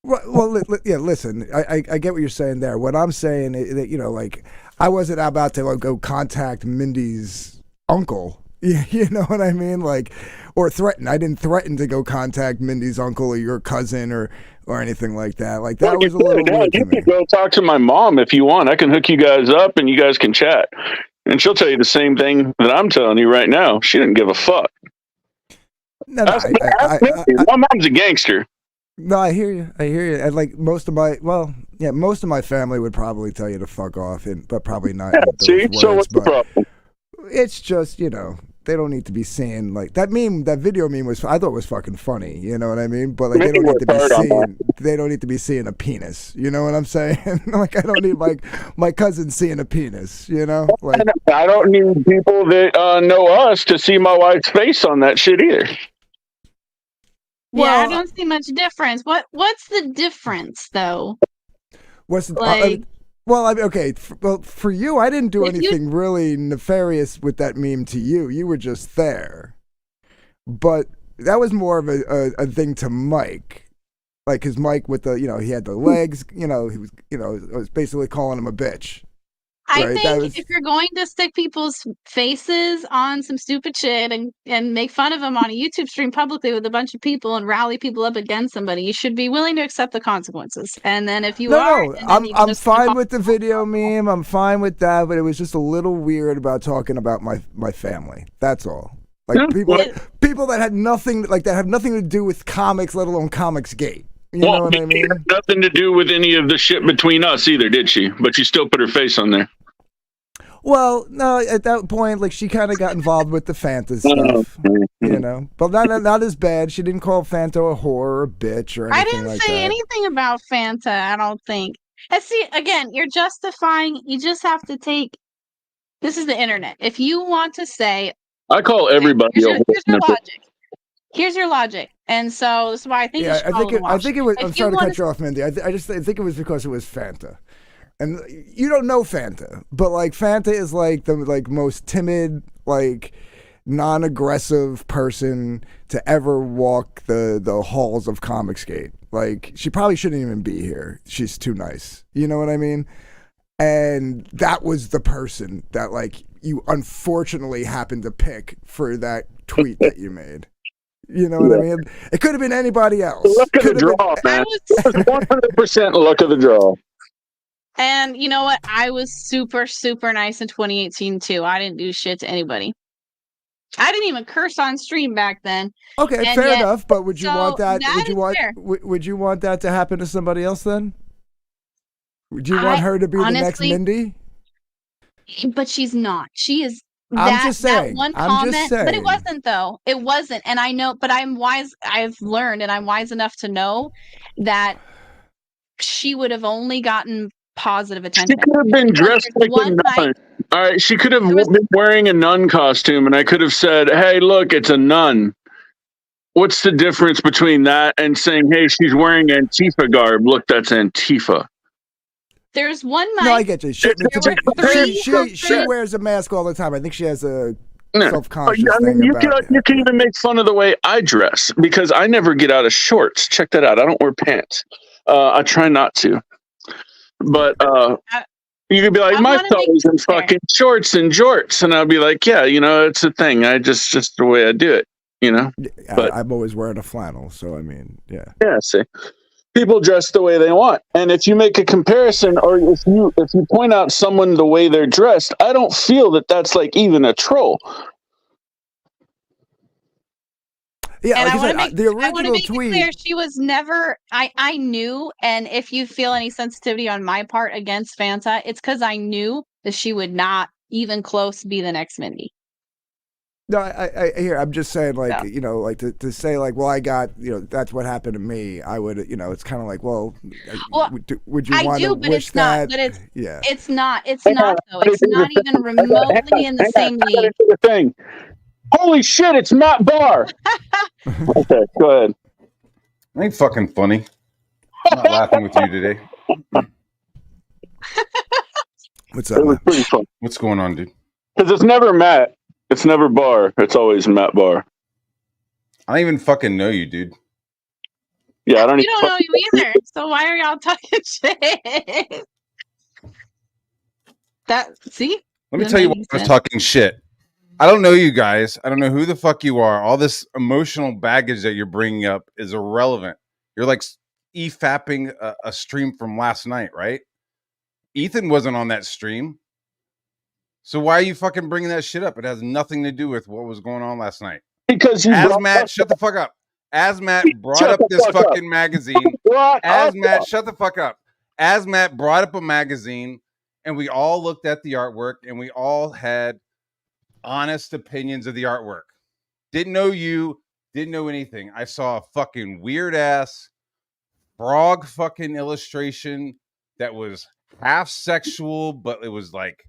Well, yeah. Listen, I get what you're saying there. What I'm saying is that, you know, like, I wasn't about to like, go contact Mindy's uncle. You know what I mean? Like, or threaten. I didn't threaten to go contact Mindy's uncle or your cousin or anything like that. Like, that was a little weird to you me. can go talk to my mom if you want. I can hook you guys up and you guys can chat. And she'll tell you the same thing that I'm telling you right now. She didn't give a fuck. No, my mom's a gangster. No, I hear you. And like most of my family would probably tell you to fuck off, but probably not. Yeah, in those see, so words, what's the problem? It's just, you know, they don't need to be seeing like that meme. That video meme I thought was fucking funny. You know what I mean? But like they don't need to be seeing a penis. You know what I'm saying? Like I don't need my cousin seeing a penis. You know? Like I don't need people that know us to see my wife's face on that shit either. Yeah, I don't see much difference. What's the difference, though? What's the, like? Okay. Well, for you, I didn't do anything really nefarious with that meme to you. You were just there. But that was more of a thing to Mike. Like his Mike with the, you know, he had the legs, you know, he was, you know, I was basically calling him a bitch. I think if you're going to stick people's faces on some stupid shit and make fun of them on a YouTube stream publicly with a bunch of people and rally people up against somebody, you should be willing to accept the consequences. And then if you I'm fine with the video meme. I'm fine with that, but it was just a little weird about talking about my family. That's all. Like people that had nothing, like that have nothing to do with comics, let alone Comics Gate. You know what I mean? It had nothing to do with any of the shit between us either, did she? But she still put her face on there. Well, no, at that point, like she kind of got involved with the Fanta stuff, you know. But not as bad. She didn't call Fanta a whore or a bitch or anything like that. I didn't say anything about Fanta, I don't think. And see, again, you're justifying, you just have to take, this is the internet. If you want to say, I call everybody a whore. Here's your logic. here's your logic, and so this is why I think you Yeah, should follow the I wash. think it was. If I'm you sorry to wanna- cut you off, Mindy. I think it was because it was Fanta, and you don't know Fanta, but like Fanta is like the most timid, like non-aggressive person to ever walk the halls of Comicsgate. Like she probably shouldn't even be here. She's too nice. You know what I mean? And that was the person that like you unfortunately happened to pick for that tweet that you made. You know what I mean? It could have been anybody else. Luck of the draw, man. It was 100% luck of the draw. And you know what? I was super, super nice in 2018 too. I didn't do shit to anybody. I didn't even curse on stream back then. Okay, And fair yet- enough. But would you so want that? that Would you is want? fair. Would you want that to happen to somebody else then? Would you want her to be the next honestly- Mindy? But she's not. She is. I'm That, just that saying. one I'm just comment, but it saying. wasn't though. It wasn't, and I know. But I'm wise. I've learned, and I'm wise enough to know that she would have only gotten positive She attention. could have been Because dressed there's like a one nun. night- All right, she could have been wearing a nun costume, and I could have said, "Hey, look, it's a nun." What's the difference between that and saying, "Hey, she's wearing Antifa garb. Look, that's Antifa." There's one night. No, I get you. She three- she wears a mask all the time. I think she has a Yeah. self-conscious I mean, thing you about can, it. you can even make fun of the way I dress because I never get out of shorts. Check that out. I don't wear pants. I try not to. But you could be like, my fellas in fucking shorts and jorts. And I'll be like, yeah, you know, it's a thing. I just the way I do it, you know? But I'm always wearing a flannel, so I mean, yeah. yeah, see. People dress the way they want. And if you make a comparison or if you point out someone the way they're dressed, I don't feel that that's like even a troll. Yeah, And like I I want said, to make, the I want to original make tweet. it clear she was never. I knew, and if you feel any sensitivity on my part against Fanta, it's because I knew that she would not even close be the next Mindy. No, I hear. I'm just saying, like, you know, like to say, like, well, I got, you know, that's what happened to me. I would, you know, it's kind of like, well, would you I want do, to but wish it's not. that? But it's Yeah. it's not. It's not though. It's not even remotely in the same league. Thing. Holy shit, it's Matt Barr. Okay, go ahead. Ain't fucking funny. I'm not laughing with you today. What's It was pretty fun. What's going on, dude? Because it's never Matt. It's never Barr. It's always Matt Barr. I don't even fucking know you, dude. Yeah, I don't We don't know you either. So why are y'all talking shit? That see? Let me Doesn't tell you make why any I was sense. talking shit. I don't know you guys. I don't know who the fuck you are. All this emotional baggage that you're bringing up is irrelevant. You're like Efapping a stream from last night, right? Ethan wasn't on that stream. So why are you fucking bringing that shit up? It has nothing to do with what was going on last night. Because you brought Asmat, up- shut the fuck up. Asmat brought Shut up the this fuck up. fucking magazine. Asmat, shut the fuck up. Asmat brought up a magazine, and we all looked at the artwork, and we all had honest opinions of the artwork. Didn't know you, didn't know anything. I saw a fucking weird ass frog fucking illustration that was half sexual, but it was like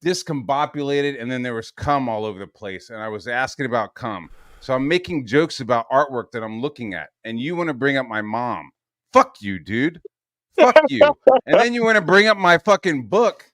discombobulated, and then there was cum all over the place. And I was asking about cum. So I'm making jokes about artwork that I'm looking at, and you want to bring up my mom. Fuck you, dude. Fuck you. And then you want to bring up my fucking book.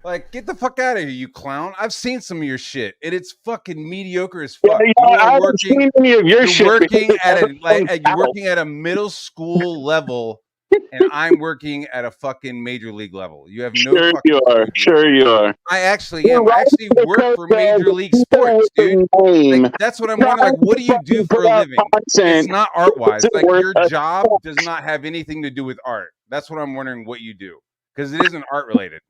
Like, get the fuck out of here, you clown. I've seen some of your shit, and it's fucking mediocre as fuck. Yeah, You I are haven't working, seen any of your you're shit working because at a everything's like, you're out. working at a middle school level, and I'm working at a fucking major league level. You have no Sure fucking you are. Sure you are. I actually am. I actually work for Major League Sports, dude. Like, that's what I'm wondering. Like, what do you do for a living? It's not art wise. Like, your job does not have anything to do with art. That's what I'm wondering what you do, because it isn't art related.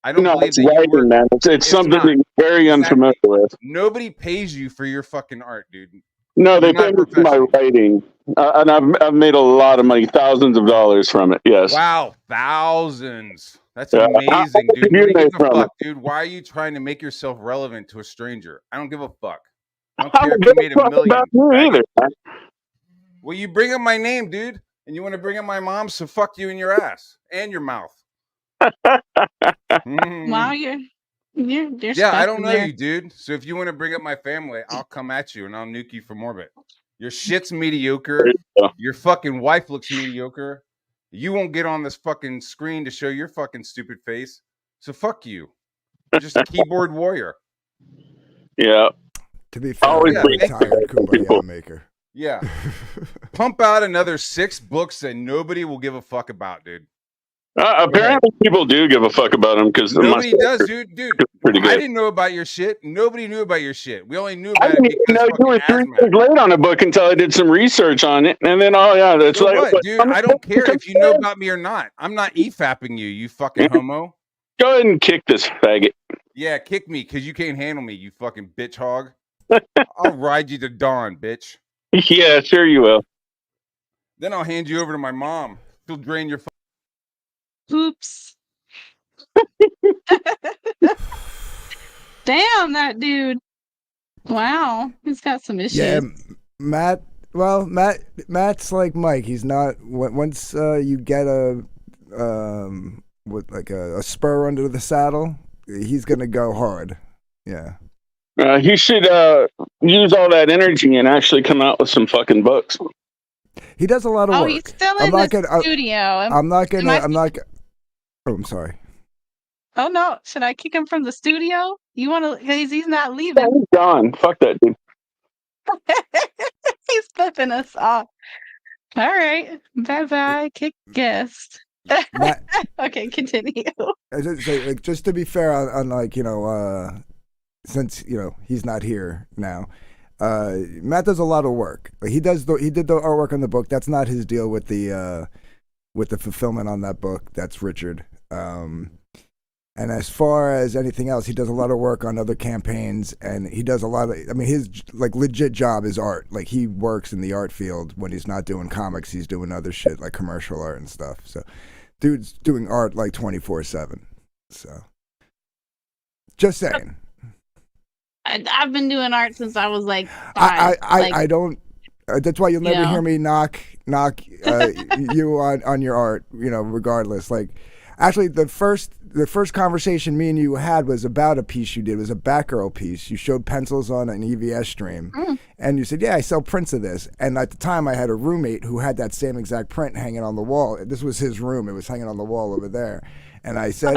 I don't No, believe it's that you writing, work. man. It's something not. that you're very unfamiliar with. Nobody pays you for your fucking art, dude. No, they You're not pay me for my writing, and I've made a lot of money, thousands of dollars from it. Yes. Wow, thousands. That's Yeah. amazing, How dude. much Who did you gives make a from fuck, it? dude? Why are you trying to make yourself relevant to a stranger? I don't give a fuck. I don't I care don't if you give a made a fuck million. about you either, man. Well, you bring up my name, dude, and you want to bring up my mom, so fuck you in your ass and your mouth. Wow, you're You're Yeah, I don't special know there. you, dude. So if you want to bring up my family, I'll come at you and I'll nuke you from orbit. Your shit's mediocre. Your fucking wife looks mediocre. You won't get on this fucking screen to show your fucking stupid face. So fuck you. You're just a keyboard warrior. Yeah. To be fair, Always I'm a bring retired people. kumbaya maker. Yeah. Pump out another 6 books that nobody will give a fuck about, dude. Apparently, people do give a fuck about him because Nobody does, dude. Dude, pretty I good. didn't know about your shit. Nobody knew about your shit. We only knew I about it didn't even because know you were fucking 3 years late on a book until I did some research on it, and then it's So like, what, dude? I don't care if you know about me or not. I'm not Efapping you, you fucking homo. Go ahead and kick this faggot. Yeah, kick me because you can't handle me, you fucking bitch hog. I'll ride you to dawn, bitch. Yeah, sure you will. Then I'll hand you over to my mom. She'll drain your. Oops. Damn, that dude. Wow, he's got some issues. Yeah, Matt. Well, Matt's like Mike. He's not. Once you get a a spur under the saddle, he's gonna go hard. Yeah. He should use all that energy and actually come out with some fucking books. He does a lot of Oh, work. he's still in the studio. I'm not. Oh, I'm sorry. Oh no, should I kick him from the studio? You want to? He's not leaving. He's gone. Fuck that dude. He's flipping us off. All right, bye bye. Kick guest. Okay, continue. Just to be fair on since he's not here now. Matt does a lot of work. He did the artwork on the book. That's not his deal with the fulfillment on that book. That's Richard. And as far as anything else, he does a lot of work on other campaigns, and he does a lot of. I mean, his legit job is art. Like, he works in the art field. When he's not doing comics, he's doing other shit like commercial art and stuff. So, dude's doing art like 24/7. So, just saying. I've been doing art since I was like 5. I don't. That's why you'll never hear me knock you on your art. Regardless. Like, actually, the first conversation me and you had was about a piece you did. It was a Batgirl piece. You showed pencils on an EVS stream, and you said, "Yeah, I sell prints of this." And at the time, I had a roommate who had that same exact print hanging on the wall. This was his room. It was hanging on the wall over there. And I said,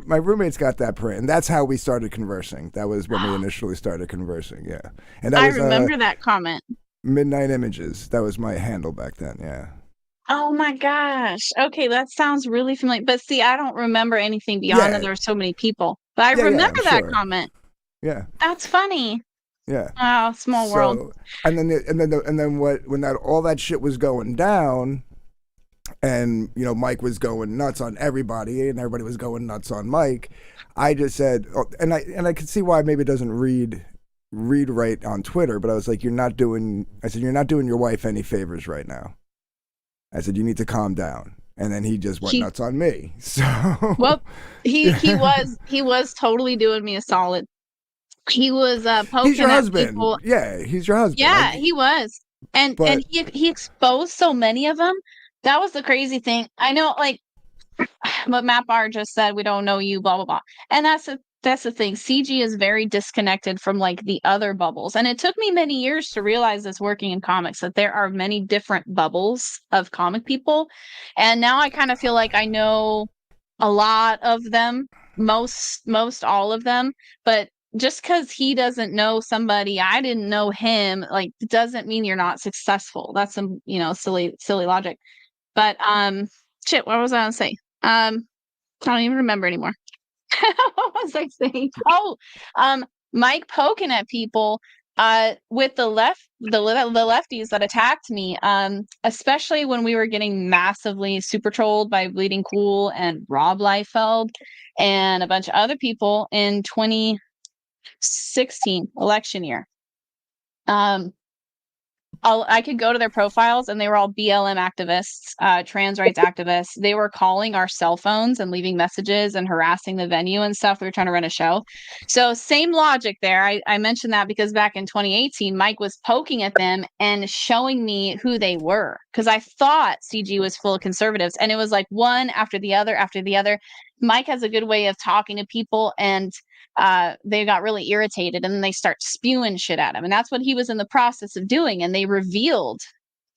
my roommate's got that print. And that's how we started conversing. That was when we initially started conversing, yeah. And that I was, remember that comment. Midnight Images. That was my handle back then, yeah. Oh my gosh. Okay, that sounds really familiar. But see, I don't remember anything beyond that. There were so many people. But I remember that comment. Yeah. That's funny. Yeah. Wow, small world. And then when all that shit was going down, and Mike was going nuts on everybody, and everybody was going nuts on Mike, I just said, and I could see why maybe it doesn't read right on Twitter, but I was like, you're not doing your wife any favors right now. I said, you need to calm down. And then he just went nuts on me. So well, he was totally doing me a solid. He was poking he's your at husband. people. Yeah, he's your husband. Yeah, he was. And he exposed so many of them. That was the crazy thing. I know, like, what Matt Barr just said, we don't know you, blah, blah, blah. And that's the thing. CG is very disconnected from, like, the other bubbles. And it took me many years to realize this working in comics, that there are many different bubbles of comic people. And now I kind of feel like I know a lot of them, most all of them. But just because he doesn't know somebody, I didn't know him, like, doesn't mean you're not successful. That's some, silly logic. But shit, what was I gonna say? I don't even remember anymore. What was I saying? Oh, Mike poking at people with the lefties that attacked me, especially when we were getting massively super trolled by Bleeding Cool and Rob Liefeld and a bunch of other people in 2016 election year. I could go to their profiles and they were all BLM activists, trans rights activists. They were calling our cell phones and leaving messages and harassing the venue and stuff. We were trying to run a show. So same logic there. I mentioned that because back in 2018, Mike was poking at them and showing me who they were, because I thought CG was full of conservatives, and it was like one after the other after the other. Mike has a good way of talking to people, and they got really irritated, and then they start spewing shit at him. And that's what he was in the process of doing. And they revealed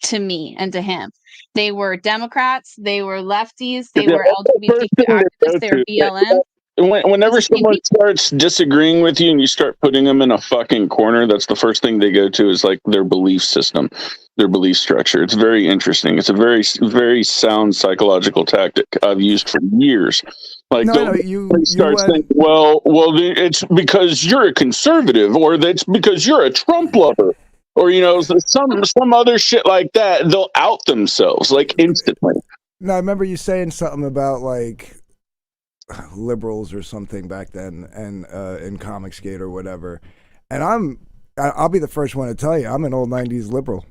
to me and to him, they were Democrats, they were lefties, they were LGBTQ activists, they were BLM. Whenever someone starts disagreeing with you and you start putting them in a fucking corner, that's the first thing they go to is like their belief system, their belief structure. It's very interesting. It's a very, very sound psychological tactic I've used for years. Like, you start saying, well, it's because you're a conservative, or that's because you're a Trump lover, or some other shit like that. They'll out themselves like instantly. No, I remember you saying something about like liberals or something back then, and in Comicsgate or whatever. And I'll be the first one to tell you, I'm an old '90s liberal.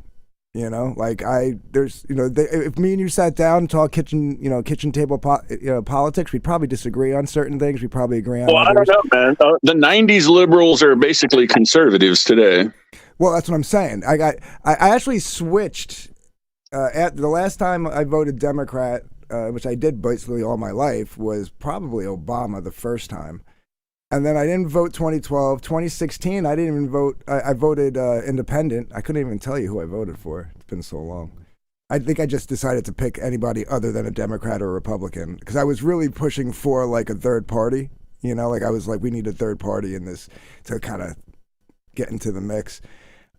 Like if me and you sat down and talk kitchen table politics, we'd probably disagree on certain things. We probably agree on others. I don't know, man. The '90s liberals are basically conservatives today. Well, that's what I'm saying. I actually switched at the last time I voted Democrat, which I did basically all my life, was probably Obama the first time. And then I didn't vote 2012. 2016, I didn't even vote. I voted independent. I couldn't even tell you who I voted for. It's been so long. I think I just decided to pick anybody other than a Democrat or a Republican, because I was really pushing for like a third party. Like I was like, we need a third party in this to kind of get into the mix.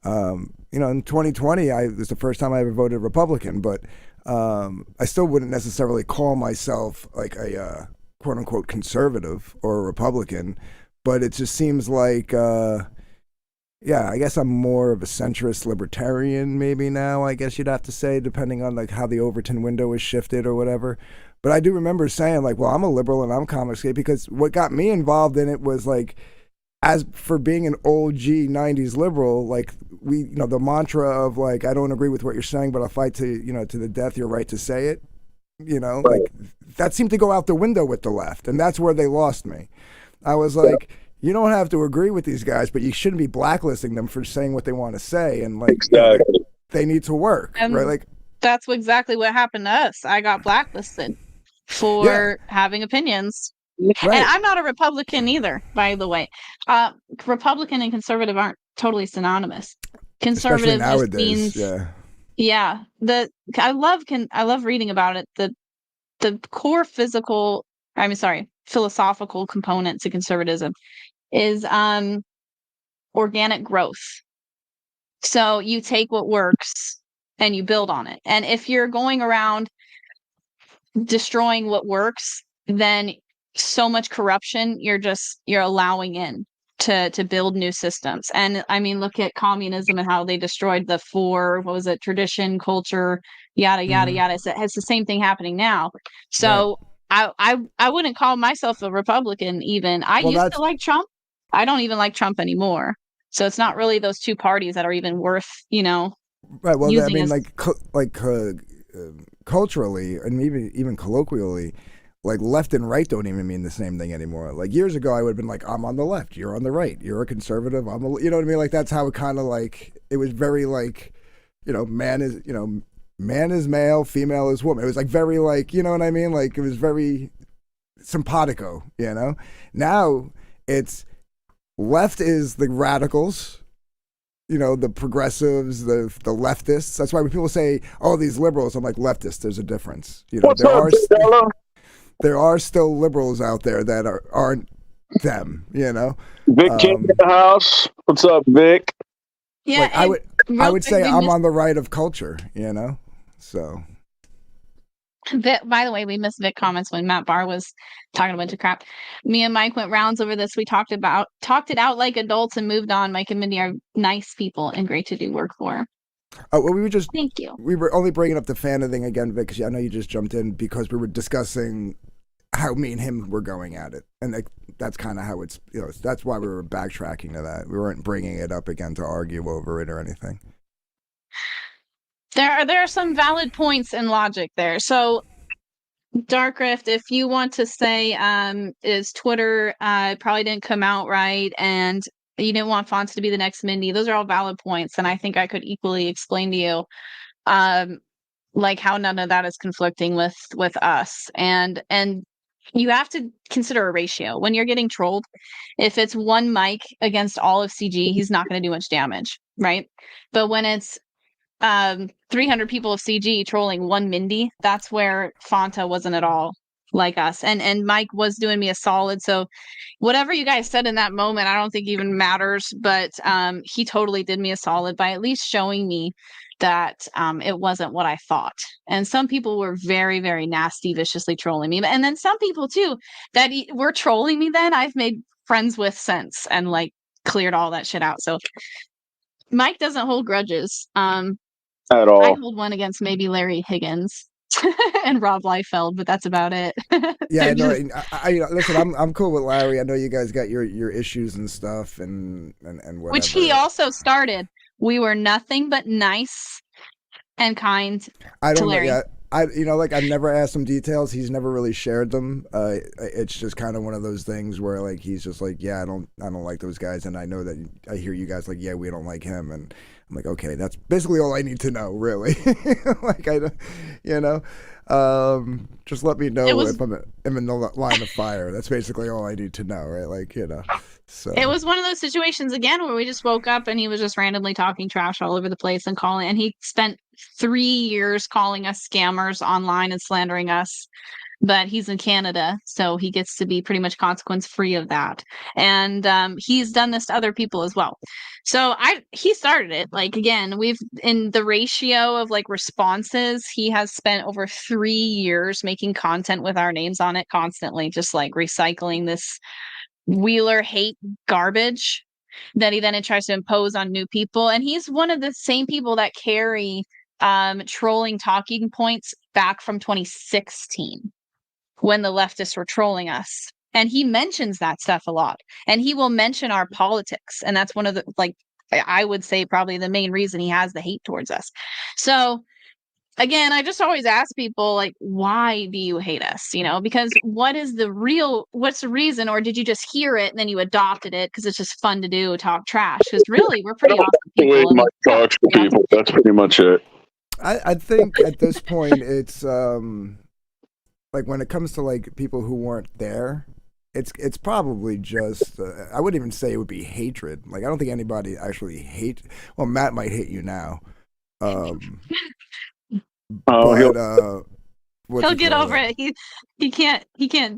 In 2020, it was the first time I ever voted Republican, but I still wouldn't necessarily call myself like a quote unquote conservative or a Republican, but it just seems like, I guess I'm more of a centrist libertarian maybe now, I guess you'd have to say, depending on like how the Overton window is shifted or whatever. But I do remember saying like, well, I'm a liberal and I'm Comicsgate, because what got me involved in it was like, as for being an OG '90s liberal, like the mantra of like, I don't agree with what you're saying, but I'll fight to the death your right to say it. Like that seemed to go out the window with the left, and that's where they lost me. I was like, you don't have to agree with these guys, but you shouldn't be blacklisting them for saying what they want to say, and like they need to work, right? Like that's exactly what happened to us. I got blacklisted for having opinions. Right. And I'm not a Republican either, by the way. Republican and conservative aren't totally synonymous. Conservative just means, I love reading about it. The core philosophical component to conservatism is organic growth. So you take what works and you build on it. And if you're going around destroying what works, then so much corruption you're allowing in to build new systems. And I mean, look at communism and how they destroyed the four, tradition, culture, yada yada yada. It's the same thing happening now. So I wouldn't call myself a Republican even. I used to like Trump. I don't even like Trump anymore. So it's not really those two parties that are even worth, right. Well, I mean, culturally and even colloquially, like left and right don't even mean the same thing anymore. Like years ago, I would have been like, I'm on the left, you're on the right, you're a conservative, you know what I mean? Like that's how it kind of like, it was very like, man is male, female is woman. It was like very like, you know what I mean? Like it was very simpatico, Now it's left is the radicals, the progressives, the leftists. That's why when people say, oh, these liberals, I'm like, leftists, there's a difference. There are still liberals out there that aren't them, Vic came to the house. What's up, Vic? Yeah, like, I would say I'm on the right of culture, So by the way, we missed Vic comments when Matt Barr was talking a bunch of crap. Me and Mike went rounds over this. We talked it out like adults and moved on. Mike and Mindy are nice people and great to do work for. Oh, well, thank you. We were only bringing up the fan thing again, Vic, because I know you just jumped in because we were discussing how me and him were going at it, and that's kind of how it's. That's why we were backtracking to that. We weren't bringing it up again to argue over it or anything. There are some valid points in logic there. So, Dark Rift, if you want to say, is Twitter probably didn't come out right, and you didn't want fonts to be the next Mindy. Those are all valid points, and I think I could equally explain to you, like how none of that is conflicting with us, and you have to consider a ratio when you're getting trolled. If it's one Mike against all of CG, he's not going to do much damage, right? But when it's 300 people of CG trolling one Mindy, that's where Fanta wasn't at all like us. And Mike was doing me a solid. So whatever you guys said in that moment, I don't think even matters. But he totally did me a solid by at least showing me that it wasn't what I thought. And some people were very, very nasty, viciously trolling me. And then some people too that were trolling me then I've made friends with since and like cleared all that shit out. So Mike doesn't hold grudges. At I all. hold one against maybe Larry Higgins and Rob Liefeld, but that's about it. Yeah, They're no, just- listen, I'm cool with Larry. I know you guys got your issues and stuff and whatever. which he also started. We were nothing but nice and kind I to don't know. Larry. Yeah, like I've never asked him details. He's never really shared them. It's just kind of one of those things where like he's just like, yeah, I don't like those guys, and I know that I hear you guys like, yeah, we don't like him, and I'm like, okay, that's basically all I need to know, really. Like I, just let me know if I'm in the line of fire. That's basically all I need to know, right? Like So It was one of those situations again where we just woke up and he was just randomly talking trash all over the place and calling. And he spent 3 years calling us scammers online and slandering us. But he's in Canada, so he gets to be pretty much consequence free of that. And he's done this to other people as well. So he started it. Like again, we've in the ratio of like responses, he has spent over 3 years making content with our names on it constantly, just like recycling this Wheeler hate garbage that he then tries to impose on new people. And he's one of the same people that carry trolling talking points back from 2016 when the leftists were trolling us. And he mentions that stuff a lot. And he will mention our politics. And that's one of the, like, I would say probably the main reason he has the hate towards us. So again, I just always ask people, like, why do you hate us? Because what's the reason? Or did you just hear it and then you adopted it because it's just fun to do, talk trash? Because really, we're pretty awesome The way people. Mike talks to people, that's pretty much it. I think at this point it's like when it comes to like people who weren't there, it's probably just I wouldn't even say it would be hatred. Like I don't think anybody actually well, Matt might hate you now. But He'll get over it. He can't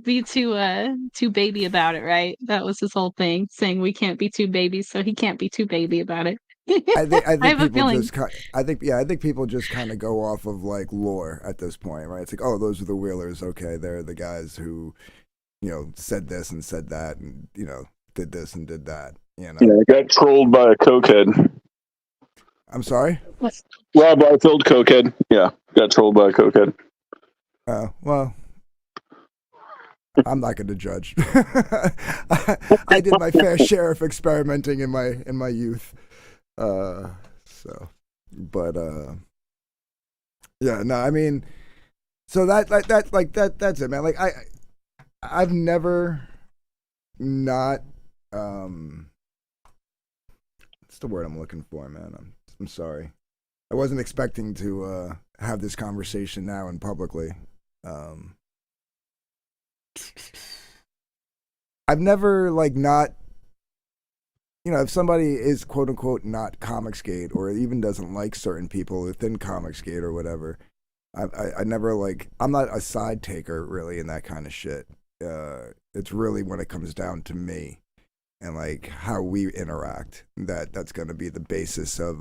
be too baby about it, right? That was his whole thing, saying we can't be two babies, so he can't be too baby about it. I think I have a people feeling. just I think people just kind of go off of like lore at this point, right? It's like, oh, those are the Wheelers. Okay, they're the guys who, said this and said that, and did this and did that. Yeah, I got trolled by a cokehead. I'm sorry. Rob Liefeld, cokehead. Yeah, got trolled by a cokehead. Oh well. I'm not going to judge. I did my fair share of experimenting in my youth. Yeah, no, I mean, so that's it, man. Like I've never not what's the word I'm looking for, man? I'm sorry. I wasn't expecting to have this conversation now and publicly. I've never not, if somebody is quote unquote not Comicsgate or even doesn't like certain people within Comicsgate or whatever, I never I'm not a side taker really in that kind of shit. It's really when it comes down to me and how we interact that's going to be the basis of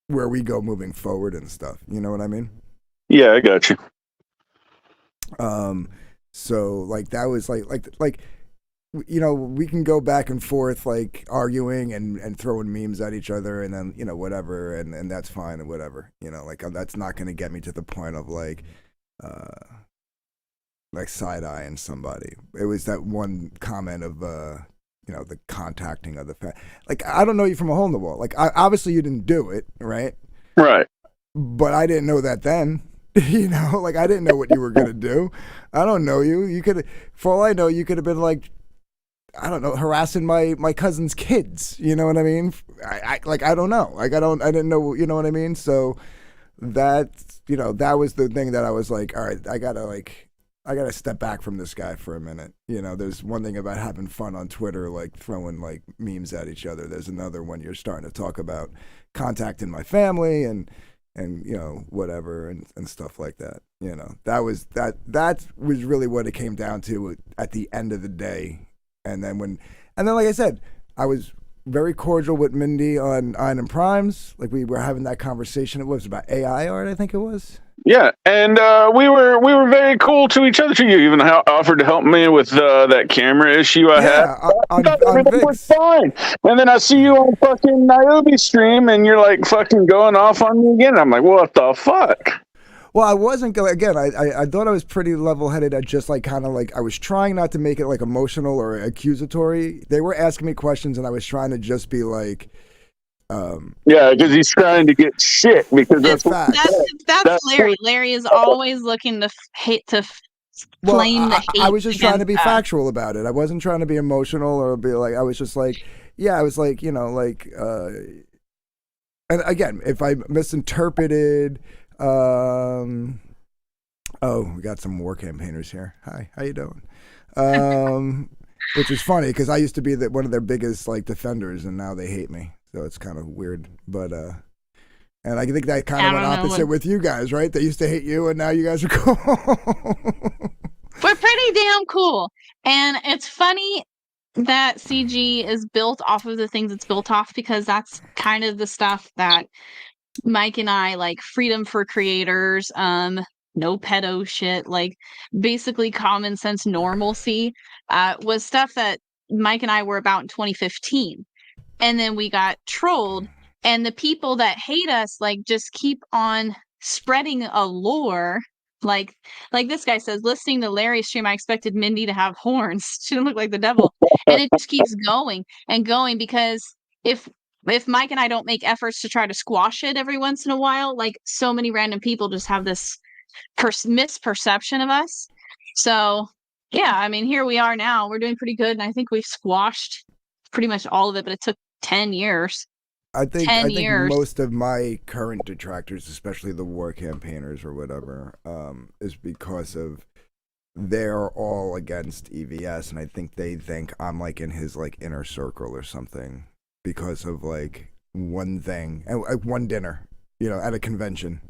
where we go moving forward and stuff. You know what I mean? Yeah, I got you. So that was we can go back and forth arguing and throwing memes at each other and then whatever and that's fine and whatever that's not going to get me to the point of side-eyeing somebody. It was that one comment of the contacting of the I don't know you from a hole in the wall. Obviously you didn't do it, right? Right. But I didn't know that then. I didn't know what you were gonna do. I don't know you. You could, for all I know, you could have been I don't know, harassing my cousin's kids. You know what I mean? I don't know. I didn't know. You know what I mean? So, that was the thing that I was like, all right, I gotta step back from this guy for a minute. There's one thing about having fun on Twitter, like throwing like memes at each other. There's another when you're starting to talk about contacting my family and whatever and stuff like that. That was really what it came down to at the end of the day. And then like I said, I was very cordial with Mindy on Iron Primes. Like we were having that conversation. It was about AI art, I think it was. Yeah, and we were very cool to each other. You even offered to help me with that camera issue I had. I thought everything was fine. And then I see you on fucking Niobe stream, and you're like fucking going off on me again. I'm like, what the fuck? Well, I wasn't going again. I thought I was pretty level-headed at just like kind of like I was trying not to make it like emotional or accusatory. They were asking me questions, and I was trying to just be like. Yeah, because he's trying to get shit because that's Larry. Larry is always looking to flame the hate. I was just trying to be against us. factual about it. I wasn't trying to be emotional or be like. I was just like, yeah, I was like, and again, if I misinterpreted. We got some war campaigners here. Hi, how you doing? Which is funny because I used to be one of their biggest like defenders, and now they hate me. So it's kind of weird, but and I think that kind of went opposite with you guys, right? They used to hate you, and now you guys are cool. We're pretty damn cool, and it's funny that CG is built off of the things it's built off because that's kind of the stuff that Mike and I like. Freedom for creators, no pedo shit, like basically common sense normalcy, was stuff that Mike and I were about in 2015. And then we got trolled, and the people that hate us like just keep on spreading a lore. Like this guy says, listening to Larry's stream, I expected Mindy to have horns. She didn't look like the devil. And it just keeps going and going because if Mike and I don't make efforts to try to squash it every once in a while, like so many random people just have this misperception of us. So yeah, I mean, here we are now. We're doing pretty good, and I think we've squashed pretty much all of it, but it took 10 years. I think most of my current detractors, especially the war campaigners or whatever, is because of they're all against EVS, and I think they think I'm like in his like inner circle or something because of like one thing, one dinner, at a convention.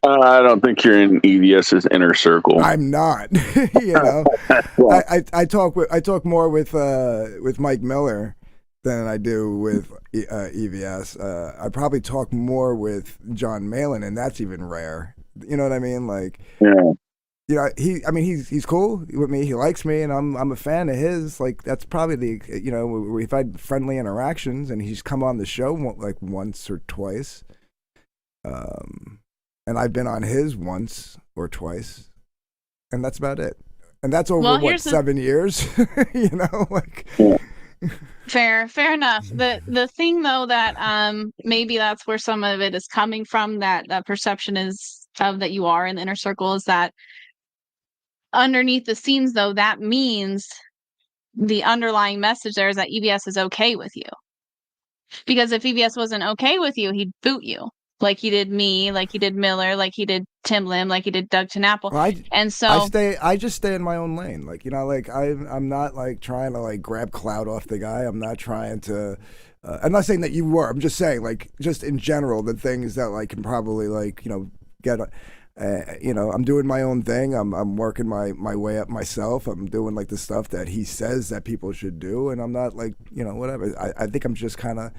I don't think you're in EVS's inner circle. I'm not. I talk more with Mike Miller than I do with EVS. I probably talk more with John Malin, and that's even rare. You know what I mean? Like, yeah. He's cool with me. He likes me, and I'm a fan of his. Like, that's probably we've had friendly interactions, and he's come on the show like once or twice. And I've been on his once or twice, and that's about it. And that's over 7 years, Fair enough. The thing though that maybe that's where some of it is coming from, that perception is of that you are in the inner circle, is that underneath the scenes though, that means the underlying message there is that EVS is okay with you. Because if EVS wasn't okay with you, he'd boot you. Like he did me, like he did Miller, like he did Tim Lim, like he did Doug Tenapple. Well, and so I just stay in my own lane. Like, I'm not like trying to like grab clout off the guy. I'm not trying to, I'm not saying that you were, I'm just saying like, just in general, the things that like can probably like, get, I'm doing my own thing. I'm working my way up myself. I'm doing like the stuff that he says that people should do. And I'm not like, whatever. I think I'm just kind of,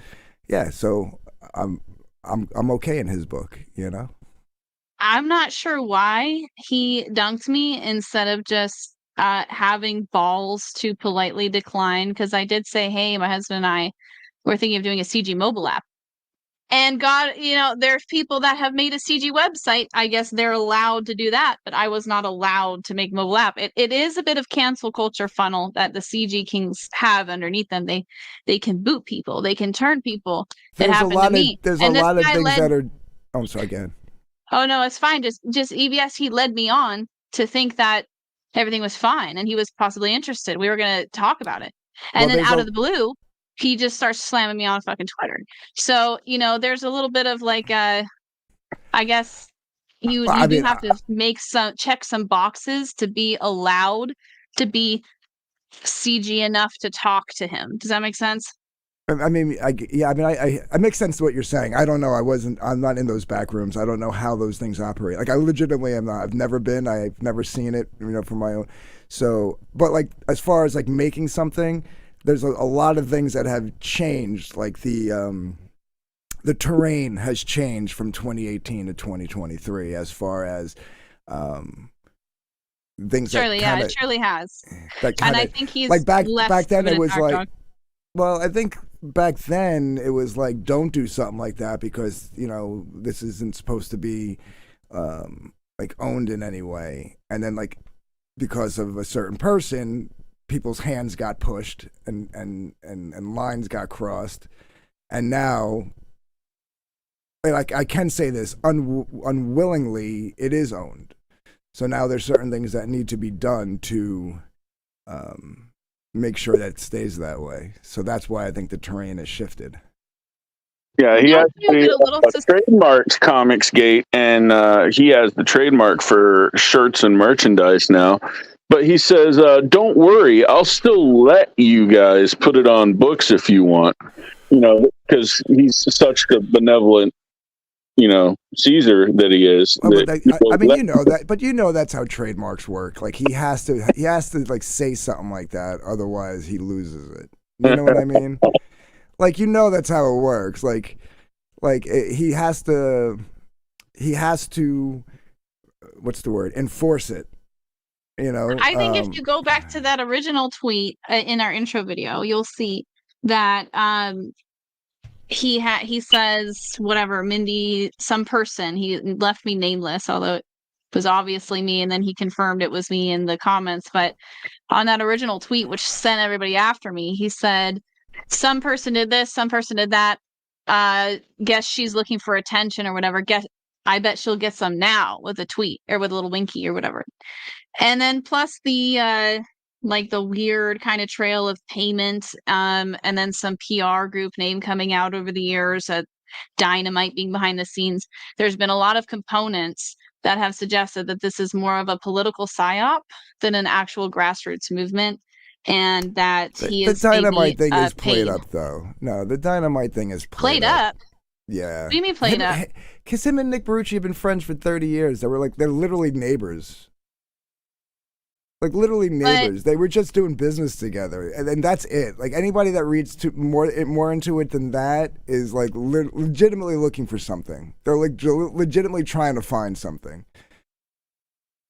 so I'm okay in his book, I'm not sure why he dunked me instead of just having balls to politely decline, because I did say, hey, my husband and I were thinking of doing a CG mobile app. And God, there's people that have made a CG website. I guess they're allowed to do that, but I was not allowed to make a mobile app. It is a bit of cancel culture funnel that the CG kings have underneath them. They can boot people. They can turn people. It happened to me. There's a lot of things that are. Oh, I'm sorry, again. Oh no, it's fine. Just EVS. He led me on to think that everything was fine, and he was possibly interested. We were going to talk about it, and then out of the blue, he just starts slamming me on fucking Twitter. So, there's a little bit of like I guess you I do mean, have to check some boxes to be allowed to be CG enough to talk to him. Does that make sense? I mean, it makes sense to what you're saying. I don't know. I'm not in those back rooms. I don't know how those things operate. Like, I legitimately am not. I've never been. I've never seen it, from my own. So, but like, as far as like making something, there's a lot of things that have changed. Like the terrain has changed from 2018 to 2023 as far as things Surely, that kinda, it surely has. that And kinda, I think he's like back less then of an it was attack like dog. well, I think back then it was like, don't do something like that because this isn't supposed to be like owned in any way. And then like because of a certain person, people's hands got pushed and lines got crossed. And now, like I can say this, unwillingly, it is owned. So now there's certain things that need to be done to make sure that it stays that way. So that's why I think the terrain has shifted. Yeah, he actually trademarks Comicsgate, and he has the trademark for shirts and merchandise now. But he says, "Don't worry, I'll still let you guys put it on books if you want." Because he's such a benevolent, Caesar that he is. But that's how trademarks work. Like he has to like say something like that, otherwise he loses it. You know what I mean? Like that's how it works. Like he has to what's the word? Enforce it. I think if you go back to that original tweet in our intro video, you'll see that he says whatever, Mindy, some person, he left me nameless, although it was obviously me, and then he confirmed it was me in the comments. But on that original tweet, which sent everybody after me, he said some person did this, some person did that, guess she's looking for attention or whatever, I bet she'll get some now, with a tweet or with a little winky or whatever. And then plus the like the weird kind of trail of payment, and then some PR group name coming out over the years, Dynamite being behind the scenes. There's been a lot of components that have suggested that this is more of a political psyop than an actual grassroots movement, and that he is the Dynamite maybe, thing is played paid. up, though. No, the Dynamite thing is Played up. Yeah. What do you mean played up? Because him and Nick Barucci have been friends for 30 years. They're literally neighbors. Like literally neighbors. They were just doing business together, and that's it. Like anybody that reads more into it than that is like legitimately looking for something. They're like legitimately trying to find something.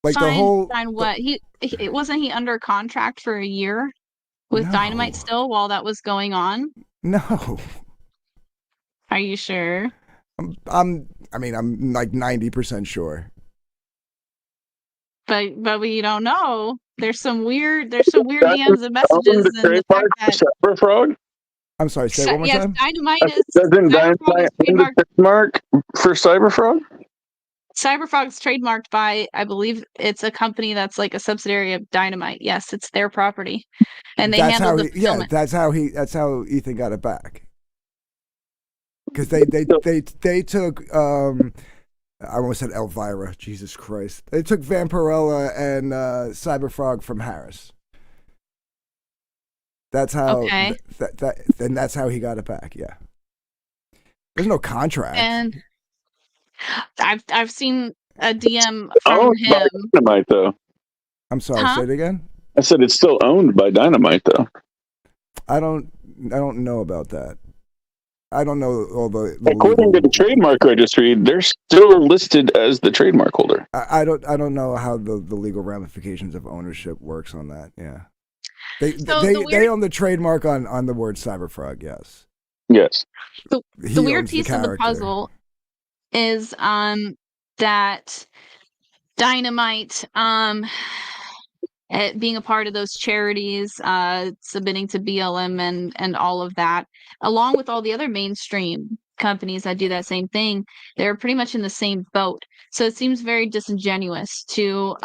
Like find what it wasn't he under contract for a year with Dynamite still while that was going on? No. Are you sure? I'm like 90% sure. But we don't know. There's some weird DMs and messages and the fact that Cyberfrog? I'm sorry, say it one more time. Dynamite is Doesn't Dynamite trademark for Cyberfrog? Cyberfrog's trademarked by, I believe it's a company that's like a subsidiary of Dynamite. Yes, it's their property, and they handle the fulfillment. That's how Ethan got it back. Because they took I almost said Elvira. Jesus Christ! They took Vampirella and Cyberfrog from Harris. That's how. Okay. And that's how he got it back. Yeah. There's no contract. And I've seen a DM from him. By Dynamite, though. I'm sorry. Huh? Say it again. I said it's still owned by Dynamite, though. I don't know about that. I don't know all the according to the trademark registry, they're still listed as the trademark holder. I don't know how the legal ramifications of ownership works on that. Yeah, they own the trademark on the word Cyberfrog. Yes. Yes. The weird piece of the puzzle is that Dynamite being a part of those charities, submitting to BLM and all of that, along with all the other mainstream companies that do that same thing, they're pretty much in the same boat. So it seems very disingenuous to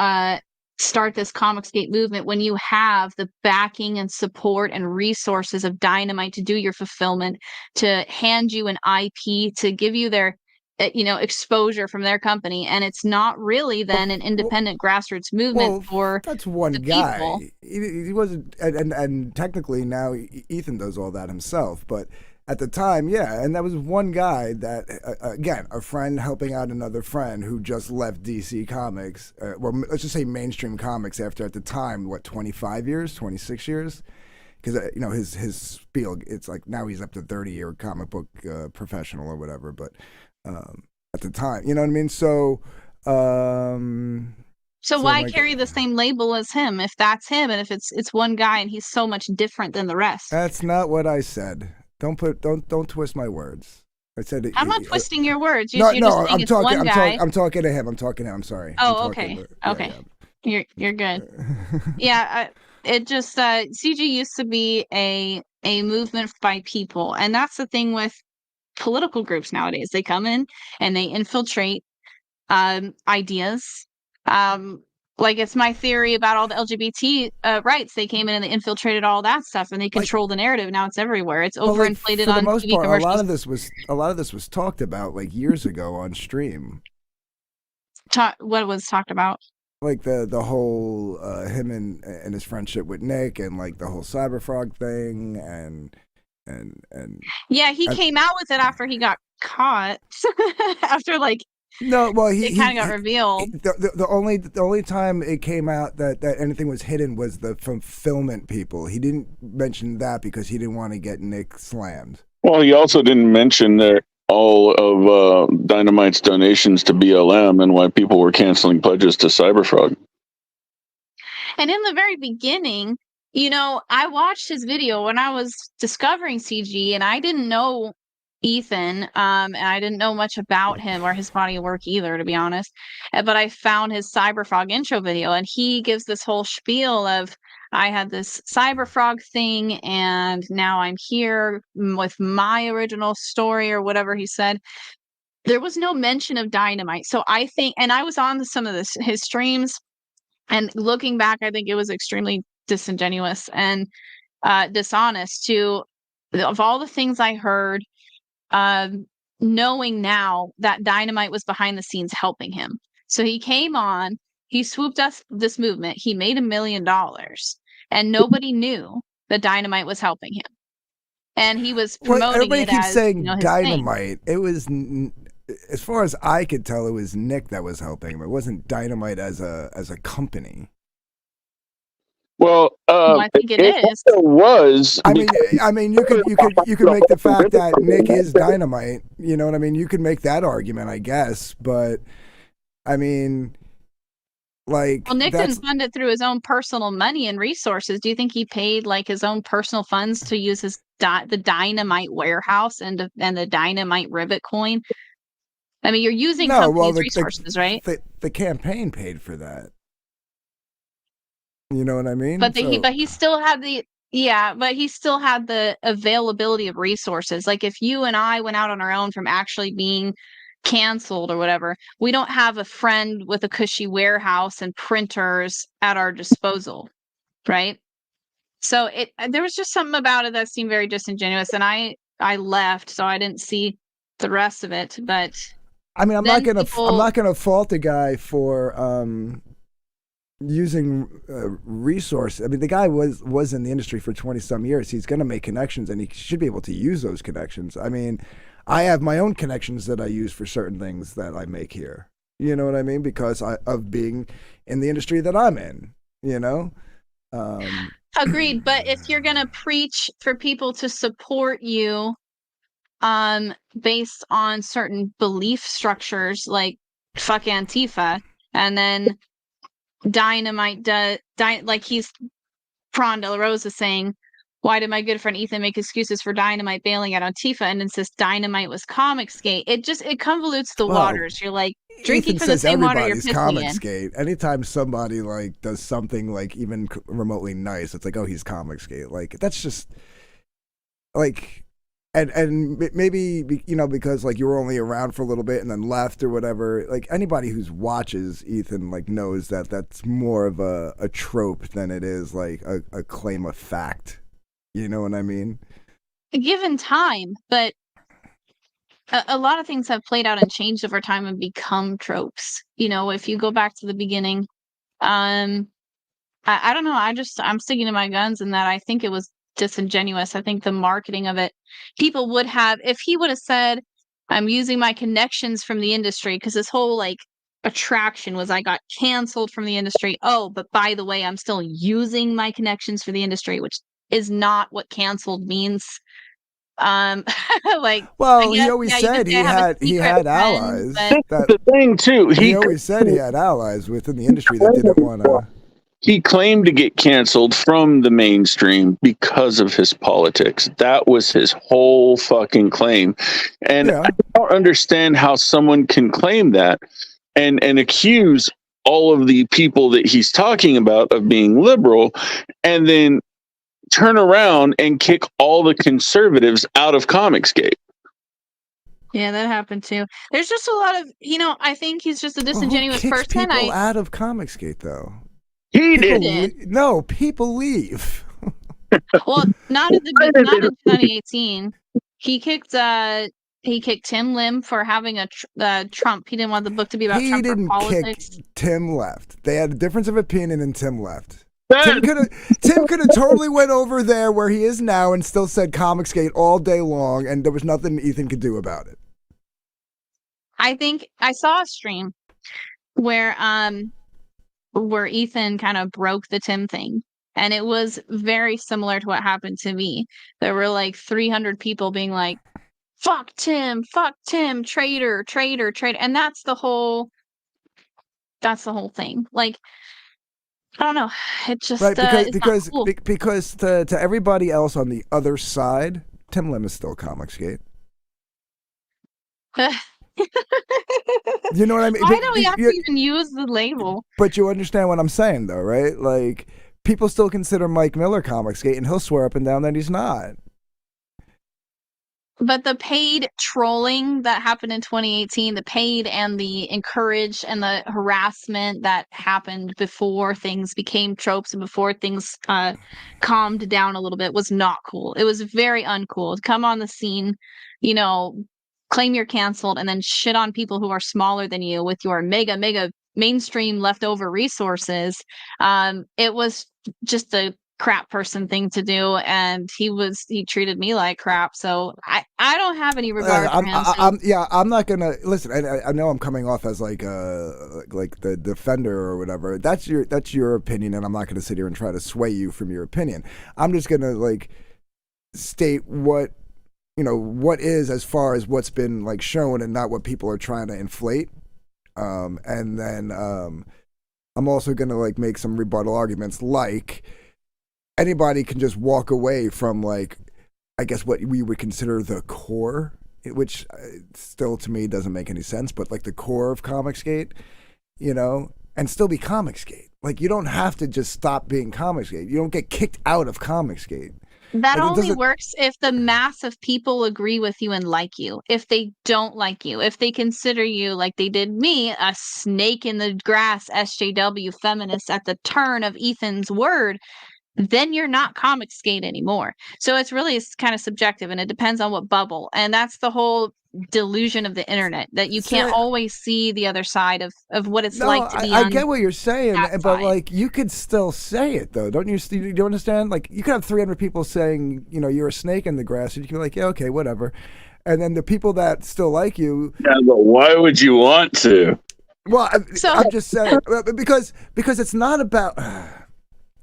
start this Comicsgate movement when you have the backing and support and resources of Dynamite to do your fulfillment, to hand you an IP, to give you their exposure from their company, and it's not really then an independent grassroots movement for that's one the guy. people. He wasn't, and technically now Ethan does all that himself, but at the time, yeah, and that was one guy that, again, a friend helping out another friend who just left DC Comics, well, let's just say mainstream comics after, at the time, 25 years, 26 years? Because, his spiel, it's like now he's up to 30-year comic book professional or whatever, but at the time, you know what I mean? So why carry the same label as him if that's him, and if it's one guy and he's so much different than the rest? That's not what I said. Don't twist my words. I said I'm not twisting your words. No, You're just saying I'm talking. one guy. I'm talking to him. I'm talking to him. I'm sorry. Oh, okay. Okay. Yeah. You're good. Yeah. It just CG used to be a movement by people, and that's the thing with political groups nowadays. They come in and they infiltrate ideas. Like it's my theory about all the LGBT rights. They came in and they infiltrated all that stuff, and they control the narrative. Now it's everywhere. It's overinflated for the on most TV part, commercials. a lot of this was talked about like years ago on stream. What was talked about? Like the whole him and his friendship with Nick, and like the whole Cyberfrog thing, and yeah, he came out with it after he got caught. After no, well, it kind of got revealed. The only time it came out that anything was hidden was the fulfillment people. He didn't mention that because he didn't want to get Nick slammed. Well, he also didn't mention that all of Dynamite's donations to BLM and why people were canceling pledges to Cyberfrog. And in the very beginning, I watched his video when I was discovering CG, and I didn't know Ethan, and I didn't know much about him or his body of work either, to be honest. But I found his Cyberfrog intro video, and he gives this whole spiel of, I had this Cyberfrog thing, and now I'm here with my original story, or whatever he said. There was no mention of Dynamite. So I think, and I was on some of his streams, and looking back, I think it was extremely disingenuous and dishonest of all the things I heard, knowing now that Dynamite was behind the scenes helping him. So he came on, he swooped us this movement, he made $1 million, and nobody knew that Dynamite was helping him. And he was promoting everybody it keeps as saying his Dynamite. It was, as far as I could tell, it was Nick that was helping him. It wasn't Dynamite as a company. Well, I think it is. Was. I mean, you could make the fact that Nick is Dynamite. You know what I mean? You could make that argument, I guess. But I mean, well, Nick didn't fund it through his own personal money and resources. Do you think he paid his own personal funds to use his the Dynamite warehouse and the Dynamite Ribbit coin? I mean, you're using companies' resources, right? The campaign paid for that. You know what I mean? But he still had the availability of resources. Like if you and I went out on our own from actually being canceled or whatever, we don't have a friend with a cushy warehouse and printers at our disposal, right? So there was just something about it that seemed very disingenuous, and I left, so I didn't see the rest of it. But I mean, I'm not gonna fault a guy for using resource. I mean, the guy was in the industry for 20-some years. He's going to make connections, and he should be able to use those connections. I mean, I have my own connections that I use for certain things that I make here. You know what I mean? Because of being in the industry that I'm in, Agreed. But if you're going to preach for people to support you based on certain belief structures, like fuck Antifa, and then Dynamite like he's Prawn De La Rosa saying, why did my good friend Ethan make excuses for Dynamite bailing out Antifa, and insists Dynamite was Comicsgate? It convolutes the waters. You're like drinking from the same water you're pissing in. Comicsgate. Anytime somebody does something even remotely nice, it's like, oh, he's Comicsgate. Like that's just and maybe because you were only around for a little bit and then left or whatever. Like anybody who watches Ethan knows that that's more of a trope than it is a claim of fact. You know what I mean? Given time, but a lot of things have played out and changed over time and become tropes. You know, if you go back to the beginning, I don't know. I'm sticking to my guns in that I think it was disingenuous. I think the marketing of it, people would have, if he would have said, I'm using my connections from the industry, because this whole like attraction was I got canceled from the industry. Oh, but by the way, I'm still using my connections for the industry, which is not what canceled means. Like, Well, I he guess, always yeah, you could said say I have a he secret had friend, allies. but That The thing too, he always said he had allies within the industry that didn't want to. he claimed to get canceled from the mainstream because of his politics. That was his whole fucking claim. And Yeah. I don't understand how someone can claim that and accuse all of the people that he's talking about of being liberal and then turn around and kick all the conservatives out of Comicsgate. yeah, that happened too. There's just a lot of, I think he's just a Well, who disingenuous kicks person. people out of Comicsgate though? He People did. No, people leave. Well, not in 2018. He kicked Tim Lim for having a Trump. He didn't want the book to be about He Trump or didn't politics. kick Tim left. They had a difference of opinion and Tim left. Tim could have totally went over there where he is now and still said Comicsgate all day long, and there was nothing Ethan could do about it. I think I saw a stream where Ethan kind of broke the Tim thing. And it was very similar to what happened to me. There were like 300 people being like, fuck Tim, traitor, traitor, traitor. And that's the whole thing. Like, I don't know. It just Right, it's not cool. because to everybody else on the other side, Tim Lim is still Comicsgate. You know what I mean? Why do we have to even use the label? But you understand what I'm saying, though, right? Like, people still consider Mike Miller Comicsgate, and he'll swear up and down that he's not. But the paid trolling that happened in 2018, the paid and the encouraged and the harassment that happened before things became tropes and before things calmed down a little bit was not cool. It was very uncool to come on the scene, claim you're canceled and then shit on people who are smaller than you with your mega mainstream leftover resources. It was just a crap person thing to do, and he treated me like crap, so I don't have any regard for him. I'm not gonna listen. I know I'm coming off as like the defender or whatever. That's your opinion, and I'm not gonna sit here and try to sway you from your opinion. I'm just gonna like state what is as far as what's been like shown and not what people are trying to inflate. And then I'm also gonna like make some rebuttal arguments, like anybody can just walk away from like, I guess what we would consider the core, which still to me doesn't make any sense, but like the core of Comicsgate, and still be Comicsgate. Like, you don't have to just stop being Comicsgate. You don't get kicked out of Comicsgate. That only works if the mass of people agree with you and like you. If they don't like you, if they consider you, like they did me, a snake in the grass SJW feminist at the turn of Ethan's word, then you're not Comicsgate anymore. So it's kind of subjective, and it depends on what bubble. And that's the whole delusion of the internet, that you can't always see the other side of what it's like to be I get what you're saying, but side. like you could still say it though, don't you? Do you understand? Like, you could have 300 people saying, you're a snake in the grass, and you can be like, yeah, okay, whatever. And then the people that still like you, yeah, but why would you want to? Well, I'm just saying because it's not about.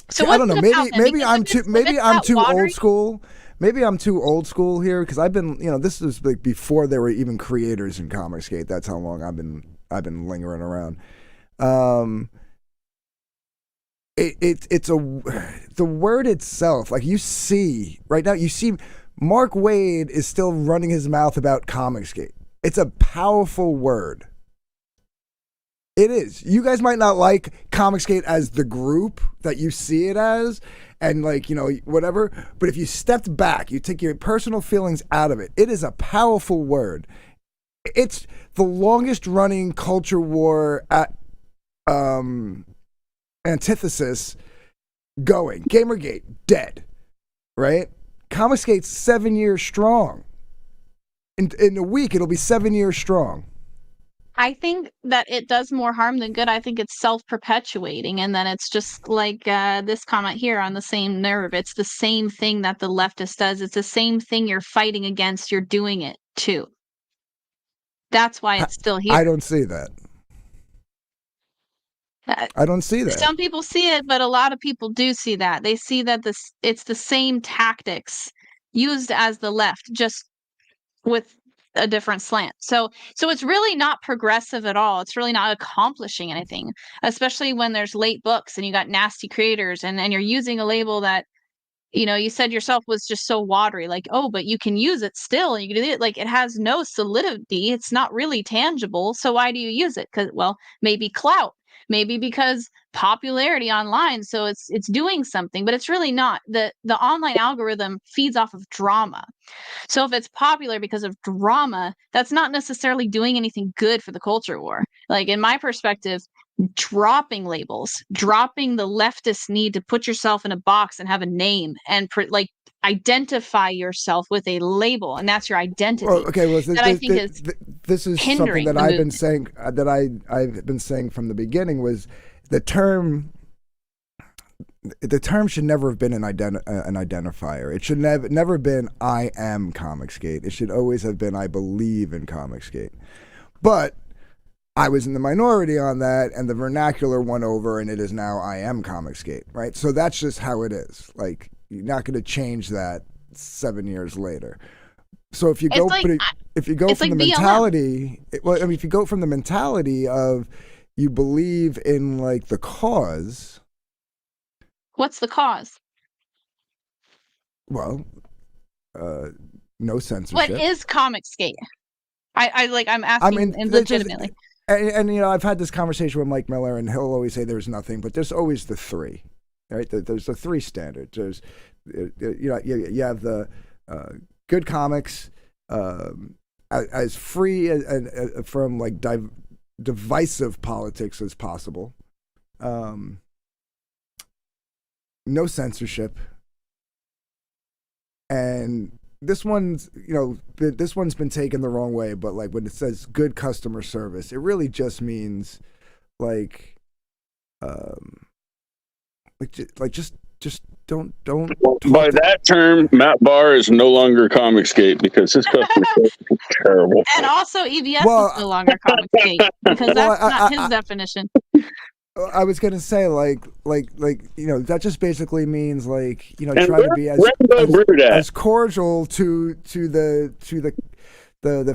So I don't know. Maybe I'm too old school. Maybe I'm too old school here because I've been, this was like before there were even creators in Comicsgate. That's how long I've been lingering around. The word itself, like you see right now, Mark Waid is still running his mouth about Comicsgate. It's a powerful word. It is. You guys might not like Comicsgate as the group that you see it as, and like, whatever. But if you stepped back, you take your personal feelings out of it, it is a powerful word. It's the longest running culture war at antithesis going. Gamergate, dead. Right? Comicsgate's 7 years strong. in a week it'll be 7 years strong. I think that it does more harm than good. I think it's self-perpetuating, and then it's just like this comment here on the same nerve. It's the same thing that the leftist does. It's the same thing you're fighting against. You're doing it too. That's why it's still here. I don't see that. I don't see that. Some people see it, but a lot of people do see that. They see that it's the same tactics used as the left, just with a different slant. So it's really not progressive at all. It's really not accomplishing anything, especially when there's late books and you got nasty creators and you're using a label that, you know, you said yourself was just so watery, like, oh, but you can use it still. And you can do it. Like, it has no solidity. It's not really tangible. So why do you use it? Because, well, maybe clout, maybe because popularity online. So it's doing something, but it's really not. The online algorithm feeds off of drama. So if it's popular because of drama, that's not necessarily doing anything good for the culture war. Like, in my perspective, dropping labels, dropping the leftist need to put yourself in a box and have a name and identify yourself with a label, and that's your identity. Well, okay, well, this is something that I've been saying I've been saying from the beginning was the term should never have been an identifier. It should never been I am Comicsgate. It should always have been I believe in Comicsgate. But I was in the minority on that, and the vernacular won over, and it is now I am Comicsgate, right? So that's just how it is. Like, you're not going to change that 7 years later. So if you go, if you go from the mentality, if you go from the mentality of you believe in like the cause. What's the cause? Well, no censorship. What is Comicsgate? I'm asking legitimately. And you know, I've had this conversation with Mike Miller, and he'll always say there's nothing, but there's always the three, right? There's the three standards. There's, you know, you have the good comics, as free and from like divisive politics as possible. No censorship, and this one's, you know, this one's been taken the wrong way. But like when it says good customer service, it really just means like just don't. By that term, Matt Barr is no longer Comicsgate because his customer service is terrible. And also, EBS is no longer Comicsgate because that's not his definition. I was gonna say like you know, that just basically means like, you know, try to be as cordial to the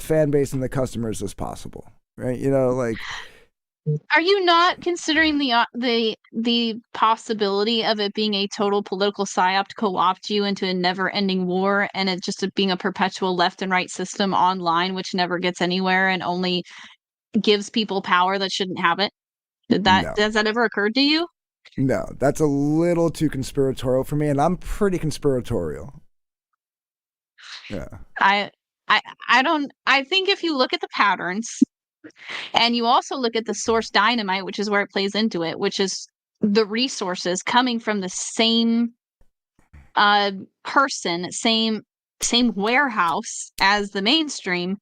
fan base and the customers as possible, right? You know, like. Are you not considering the possibility of it being a total political psyop to co-opt you into a never-ending war, and it just being a perpetual left and right system online, which never gets anywhere and only gives people power that shouldn't have it? Has that ever occurred to you? No, that's a little too conspiratorial for me, and I'm pretty conspiratorial. Yeah. I think if you look at the patterns, and you also look at the source dynamite, which is where it plays into it, which is the resources coming from the same person, same warehouse as the mainstream,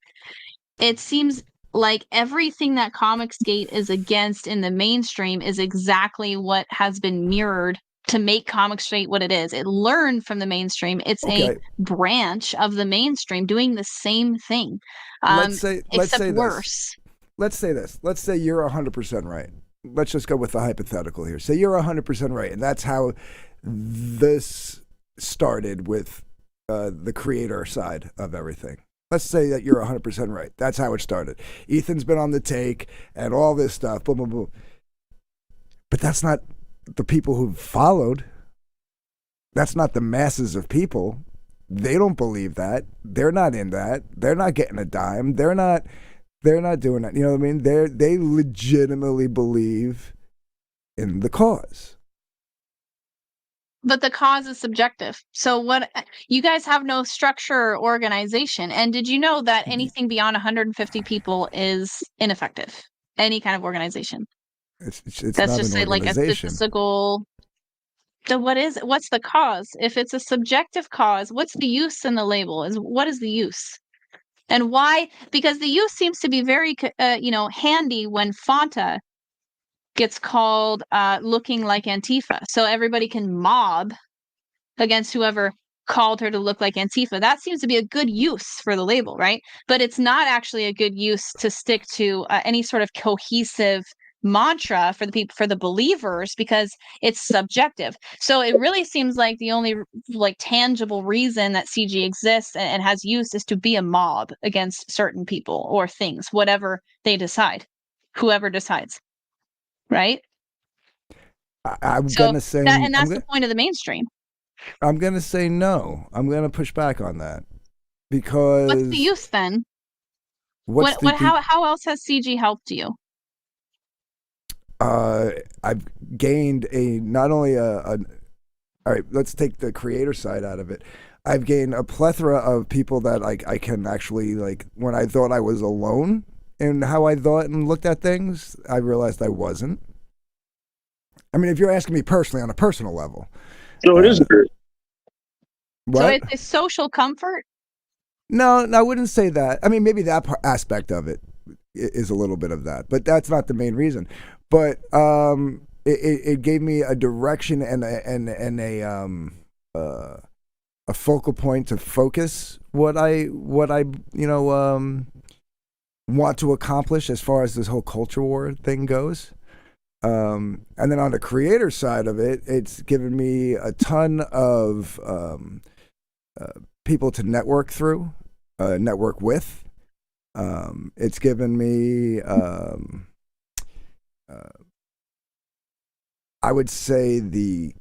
it seems like everything that Comicsgate is against in the mainstream is exactly what has been mirrored to make Comicsgate what it is. It learned from the mainstream. It's a branch of the mainstream doing the same thing, except worse. Let's say this. Let's say you're 100% right. Let's just go with the hypothetical here. Say you're 100% right, and that's how this started with the creator side of everything. Let's say that you're 100% right. That's how it started. Ethan's been on the take and all this stuff, boom, boom, boom. But that's not the people who followed. That's not the masses of people. They don't believe that. They're not in that. They're not getting a dime. They're not doing that. You know what I mean? They legitimately believe in the cause. But the cause is subjective. So what, you guys have no structure or organization. And did you know that anything beyond 150 people is ineffective? Any kind of organization. It's Let's not just an say like a organization. statistical. So what's the cause? If it's a subjective cause, what's the use in the label? What is the use? And why? Because the use seems to be very, handy when Fanta gets called looking like Antifa. So everybody can mob against whoever called her to look like Antifa. That seems to be a good use for the label, right? But it's not actually a good use to stick to any sort of cohesive mantra for the people, for the believers, because it's subjective. So it really seems like the only like tangible reason that CG exists and has use is to be a mob against certain people or things, whatever they decide, whoever decides, right? I'm So gonna say that, and that's the point of the mainstream. I'm gonna say no. I'm gonna push back on that What's the because use then? what's How else has CG helped you? I've gained not only a all right, let's take the creator side out of it. I've gained a plethora of people that I can actually, like, when I thought I was alone in how I thought and looked at things, I realized I wasn't. I mean, if you're asking me personally on a personal level. So it is good. What? So it's a social comfort? No, I wouldn't say that. I mean, maybe that aspect of it is a little bit of that, but that's not the main reason. But it gave me a direction and a focal point to focus what I want to accomplish as far as this whole culture war thing goes. And then on the creator side of it, it's given me a ton of people to network through, network with. It's given me, I would say, the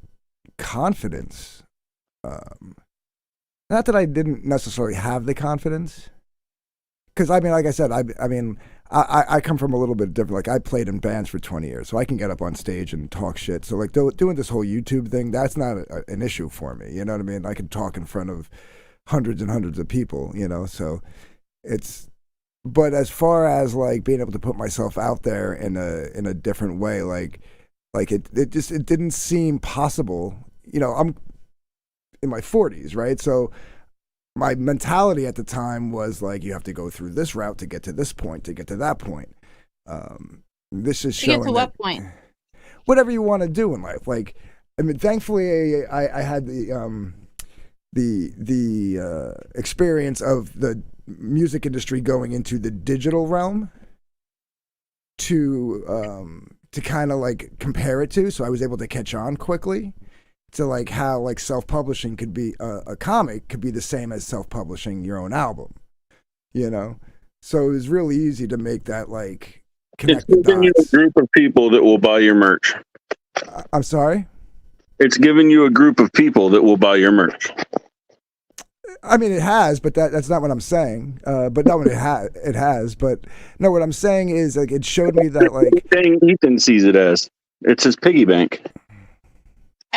confidence. Not that I didn't necessarily have the confidence, because I mean, like I said, I come from a little bit different. Like, I played in bands for 20 years, so I can get up on stage and talk shit. So like doing this whole YouTube thing, that's not an issue for me. You know what I mean? I can talk in front of hundreds and hundreds of people, so it's, but as far as like being able to put myself out there in a different way, like it didn't seem possible. I'm in my 40s, right? So my mentality at the time was like, you have to go through this route to get to this point, to get to that point. This is showing to get to what point? Whatever you want to do in life. Like, I mean, thankfully I had the experience of the music industry going into the digital realm to kind of like compare it to, so I was able to catch on quickly to like how like self-publishing could be a comic could be the same as self-publishing your own album, so it was really easy to make that like connect the giving you a dots. group of people that will buy your merch. I'm sorry? It's giving you a group of people that will buy your merch. I mean, it has, but that's not what I'm saying. But no, it has. But no, what I'm saying is like it showed me that like Ethan sees it as it's his piggy bank.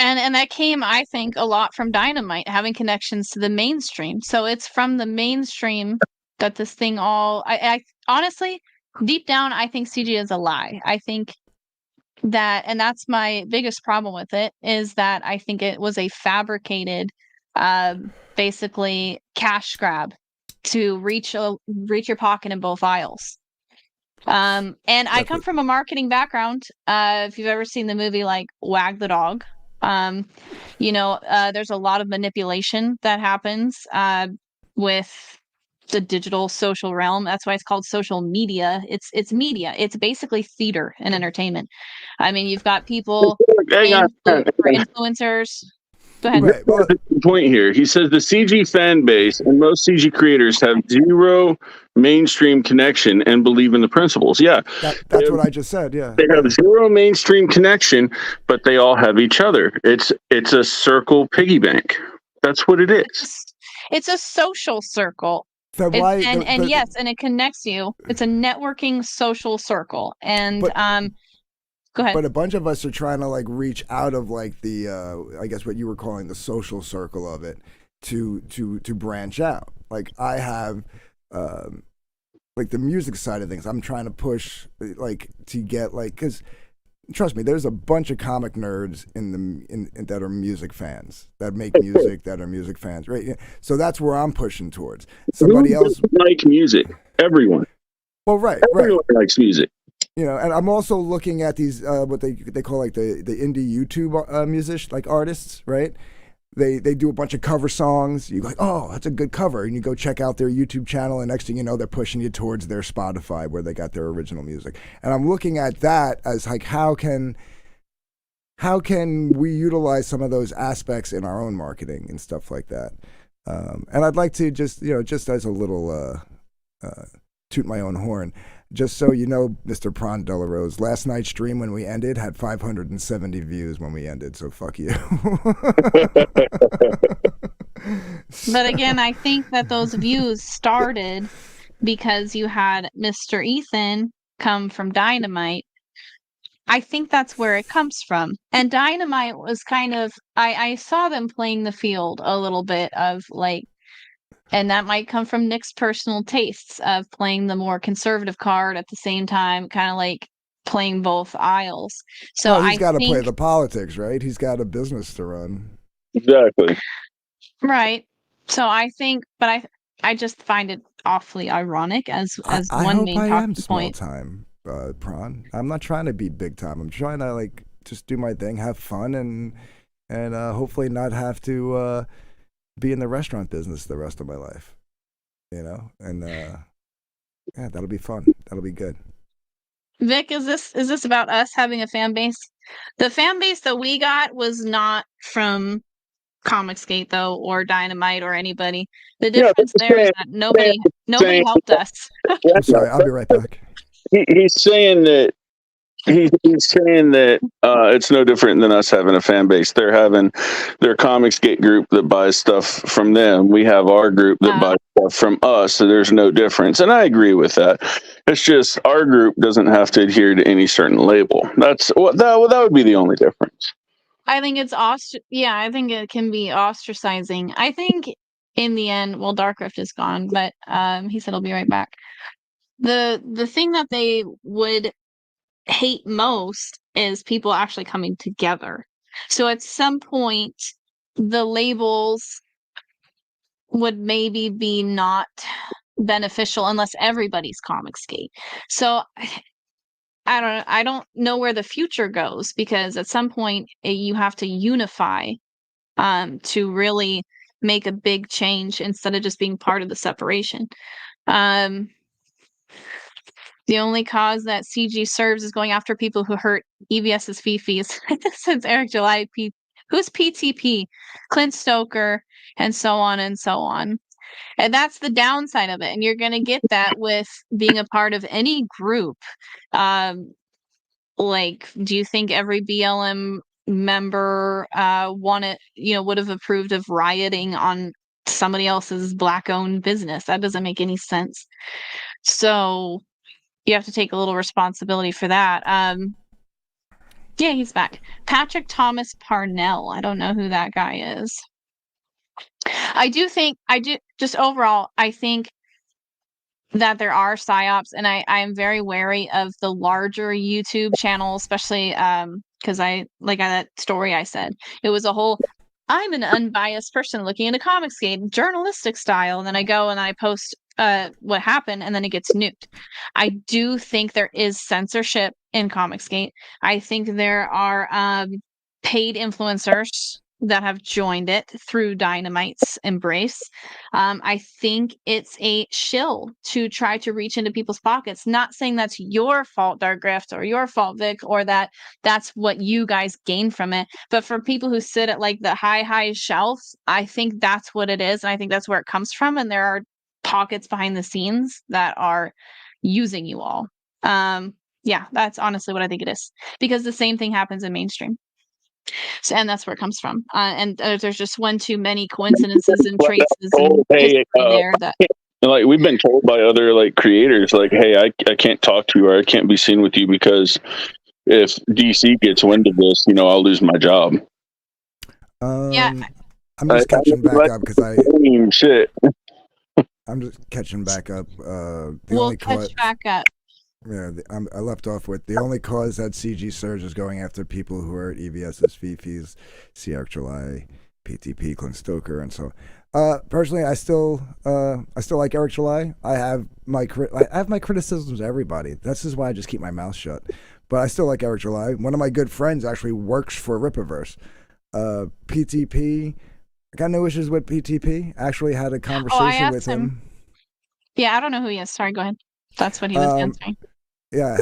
And that came, I think, a lot from Dynamite having connections to the mainstream. So it's from the mainstream that this thing all. I honestly, deep down, I think CG is a lie. I think that, and that's my biggest problem with it, is that I think it was a fabricated, basically cash grab to reach your pocket in both aisles. And I come from a marketing background. If you've ever seen the movie like Wag the Dog, there's a lot of manipulation that happens with the digital social realm. That's why it's called social media. It's media. It's basically theater and entertainment. I mean, you've got people influencers. Go ahead. Right. Well, the point here, he says the CG fan base and most CG creators have zero mainstream connection and believe in the principles. Yeah, that's what I just said. Yeah, they have zero mainstream connection, but they all have each other. It's a circle piggy bank. That's what it is. It's a social circle. So why, and yes, and it connects you. It's a networking social circle, and go ahead. But a bunch of us are trying to like reach out of like the I guess what you were calling the social circle of it to branch out. Like I have like the music side of things. I'm trying to push like to get like, because trust me, there's a bunch of comic nerds in that are music fans, that make music, that are music fans, right? So that's where I'm pushing towards. Somebody Who else doesn't like music. Everyone. Well, right. Everyone likes music. You know, and I'm also looking at these what they call like the indie YouTube musicians, like artists, right? They do a bunch of cover songs. You go like, oh, that's a good cover, and you go check out their YouTube channel, and next thing you know, they're pushing you towards their Spotify where they got their original music. And I'm looking at that as like, how can we utilize some of those aspects in our own marketing and stuff like that? And I'd like to just as a little toot my own horn. Just so you know, Mr. Prawn Delarose, last night's stream when we ended had 570 views when we ended, so fuck you. But again, I think that those views started because you had Mr. Ethan come from Dynamite. I think that's where it comes from. And Dynamite was kind of, I saw them playing the field a little bit of like, and that might come from Nick's personal tastes of playing the more conservative card at the same time, kind of like playing both aisles. So well, he's got to think, play the politics, right? He's got a business to run. Exactly. Right. So I think, but I just find it awfully ironic as I one hope main I talking am small point. time, Prawn. I'm not trying to be big time. I'm trying to like just do my thing, have fun, and hopefully not have to be in the restaurant business the rest of my life, you know, and yeah, that'll be fun. That'll be good. Vic, is this about us having a fan base? The fan base that we got was not from Comicsgate though, or Dynamite, or anybody. The difference there is that nobody helped us. I'm sorry, I'll be right back. He's saying that he's saying that it's no different than us having a fan base. They're having their Comicsgate group that buys stuff from them. We have our group that buys stuff from us, so there's no difference. And I agree with that. It's just our group doesn't have to adhere to any certain label. That's what that would be the only difference. I think it's I think it can be ostracizing. I think in the end, well, Dark Rift is gone, but he said he'll be right back. The thing that they would hate most is people actually coming together. So at some point, the labels would maybe be not beneficial unless everybody's Comicsgate. So I don't know where the future goes, because at some point you have to unify to really make a big change instead of just being part of the separation. The only cause that CG serves is going after people who hurt EBS's fifis. Since Eric July, who's PTP, Clint Stoker, and so on and so on. And that's the downside of it. And you're going to get that with being a part of any group. Like, do you think every BLM member would have approved of rioting on somebody else's Black-owned business? That doesn't make any sense. So you have to take a little responsibility for that. Yeah, he's back. Patrick Thomas Parnell. I don't know who that guy is. I think that there are psyops, and I am very wary of the larger YouTube channels, especially because that story I said, it was a whole, I'm an unbiased person looking into Comicsgate journalistic style, and then I go and I post what happened, and then it gets nuked. I do think there is censorship in Comicsgate. I think there are paid influencers that have joined it through Dynamite's embrace. I think it's a shill to try to reach into people's pockets. Not saying that's your fault, Dark Grift, or your fault, Vic, or that that's what you guys gain from it. But for people who sit at like the high shelf, I think that's what it is. And I think that's where it comes from. And there are pockets behind the scenes that are using you all. Yeah, that's honestly what I think it is. Because the same thing happens in mainstream. So, and that's where it comes from. And there's just one too many coincidences and traces and history there that. Like we've been told by other like creators, like, hey, I can't talk to you or I can't be seen with you because if DC gets wind of this, I'll lose my job. Yeah, I'm just catching back up because shit. I'm just catching back up. We'll catch back up. Yeah, I left off with the only cause that CG surge is going after people who are at EVS's, Fifi's, Sierra July, PTP, Clint Stoker, and so. Personally, I still like Eric July. I have my criticisms of everybody. That's just why I just keep my mouth shut. But I still like Eric July. One of my good friends actually works for Rippaverse. PTP, I got no issues with PTP. Actually had a conversation with him. Yeah, I don't know who he is. Sorry, go ahead. That's what he was answering. Yeah,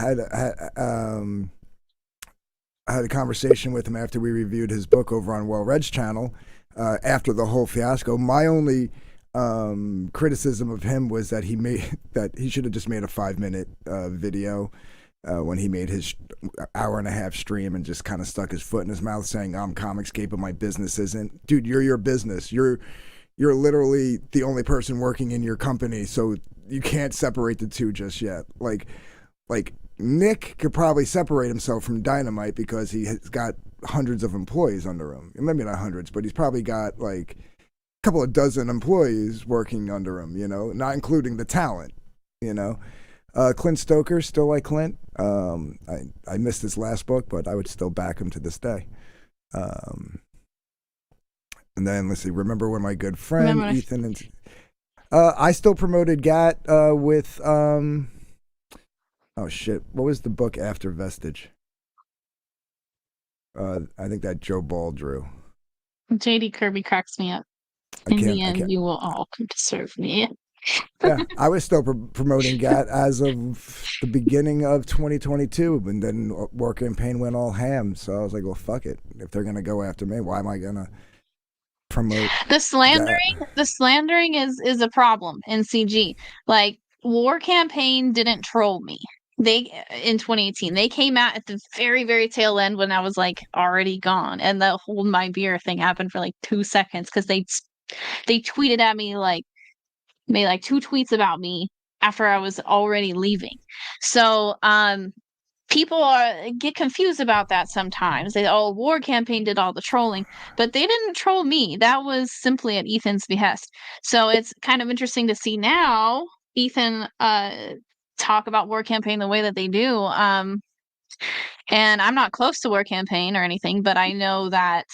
I had a conversation with him after we reviewed his book over on Well Red's channel. After the whole fiasco, my only criticism of him was that he should have just made a 5-minute video when he made his hour-and-a-half stream and just kind of stuck his foot in his mouth saying, I'm Comicscape, but my business isn't. Dude, you're your business. You're literally the only person working in your company, so you can't separate the two just yet. Like Nick could probably separate himself from Dynamite because he has got hundreds of employees under him. Maybe not hundreds, but he's probably got like a couple of dozen employees working under him, not including the talent, Clint Stoker, still like Clint. I missed his last book, but I would still back him to this day. And then let's see, remember when my good friend Ethan and I still promoted Gat with oh shit, what was the book after Vestige? I think that Joe Ball drew. JD Kirby cracks me up. In the end, you will all come to serve me. Yeah, I was still promoting Gat as of the beginning of 2022, and then War Campaign went all ham. So I was like, well, fuck it. If they're gonna go after me, why am I gonna promote the slandering? Gat? The slandering is a problem in CG. Like War Campaign didn't troll me. They in 2018 they came out at the very, very tail end when I was like already gone, and the whole my beer thing happened for like 2 seconds because they tweeted at me like made like 2 tweets about me after I was already leaving. So people get confused about that sometimes. War Campaign did all the trolling, but they didn't troll me. That was simply at Ethan's behest. So it's kind of interesting to see now Ethan talk about War Campaign the way that they do. And I'm not close to War Campaign or anything, but I know that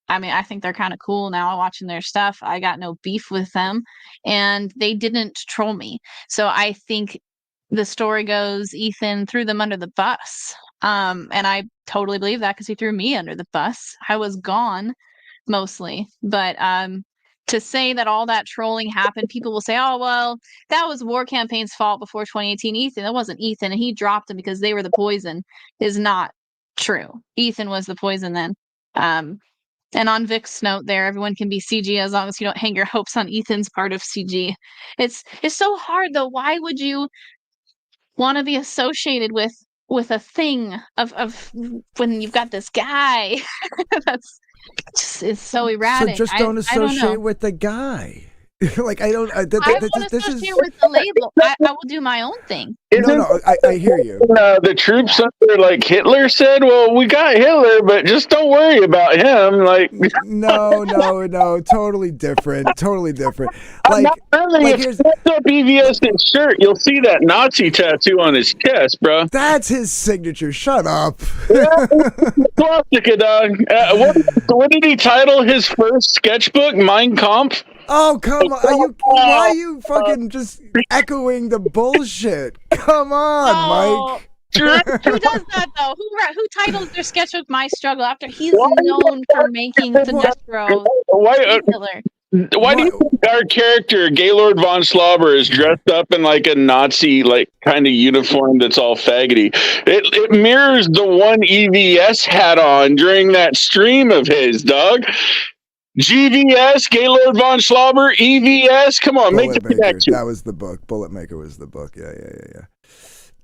I think they're kind of cool now watching their stuff. I got no beef with them, and they didn't troll me. So I think the story goes Ethan threw them under the bus. And I totally believe that because he threw me under the bus. I was gone mostly, but to say that all that trolling happened, people will say, oh, well, that was War Campaign's fault before 2018. Ethan, that wasn't Ethan, and he dropped them because they were the poison, is not true. Ethan was the poison then. And on Vic's note there, everyone can be CG as long as you don't hang your hopes on Ethan's part of CG. It's so hard, though. Why would you want to be associated with a thing of when you've got this guy? That's just is so erratic. So just don't associate with the guy. Like I don't. This is with the label. I will do my own thing. No, I hear you. The troops under like Hitler said, "Well, we got Hitler, but just don't worry about him." Like, no, totally different. Like, not really. If you lift up EVS's shirt, you'll see that Nazi tattoo on his chest, bro. That's his signature. Shut up. Swastika, dog. What did he title his first sketchbook? Mein Kampf. Oh, come on. Why are you fucking just echoing the bullshit? Come on, Mike. Who does that, though? Who titles their sketchbook My Struggle after he's known for making Sinestro? Why do you think our character, Gaylord von Slobber, is dressed up in like a Nazi like kind of uniform that's all faggoty? It mirrors the one EVS had on during that stream of his, dog. GVS, Gaylord von Slobber, EVS. Come on, make the connection. That was the book. Bullet Maker was the book. Yeah.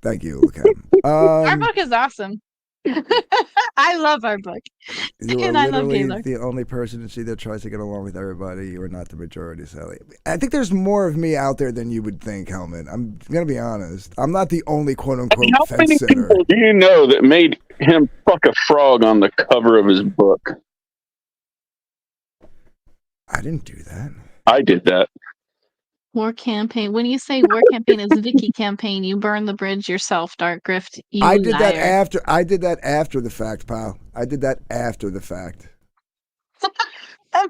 Thank you, Lucam. Our book is awesome. I love our book. You are and I love literally Gaylord. the only person in C that tries to get along with everybody. You are not the majority, Sally. I think there's more of me out there than you would think, Helmet. I'm going to be honest. I'm not the only quote-unquote How many fence sitter. people do you know that made him fuck a frog on the cover of his book? I didn't do that. I did that. War campaign. When you say war campaign is Vicky campaign, you burn the bridge yourself, Dark Grift. You I did that liar. after. I did that after the fact, pal. I did that after the fact.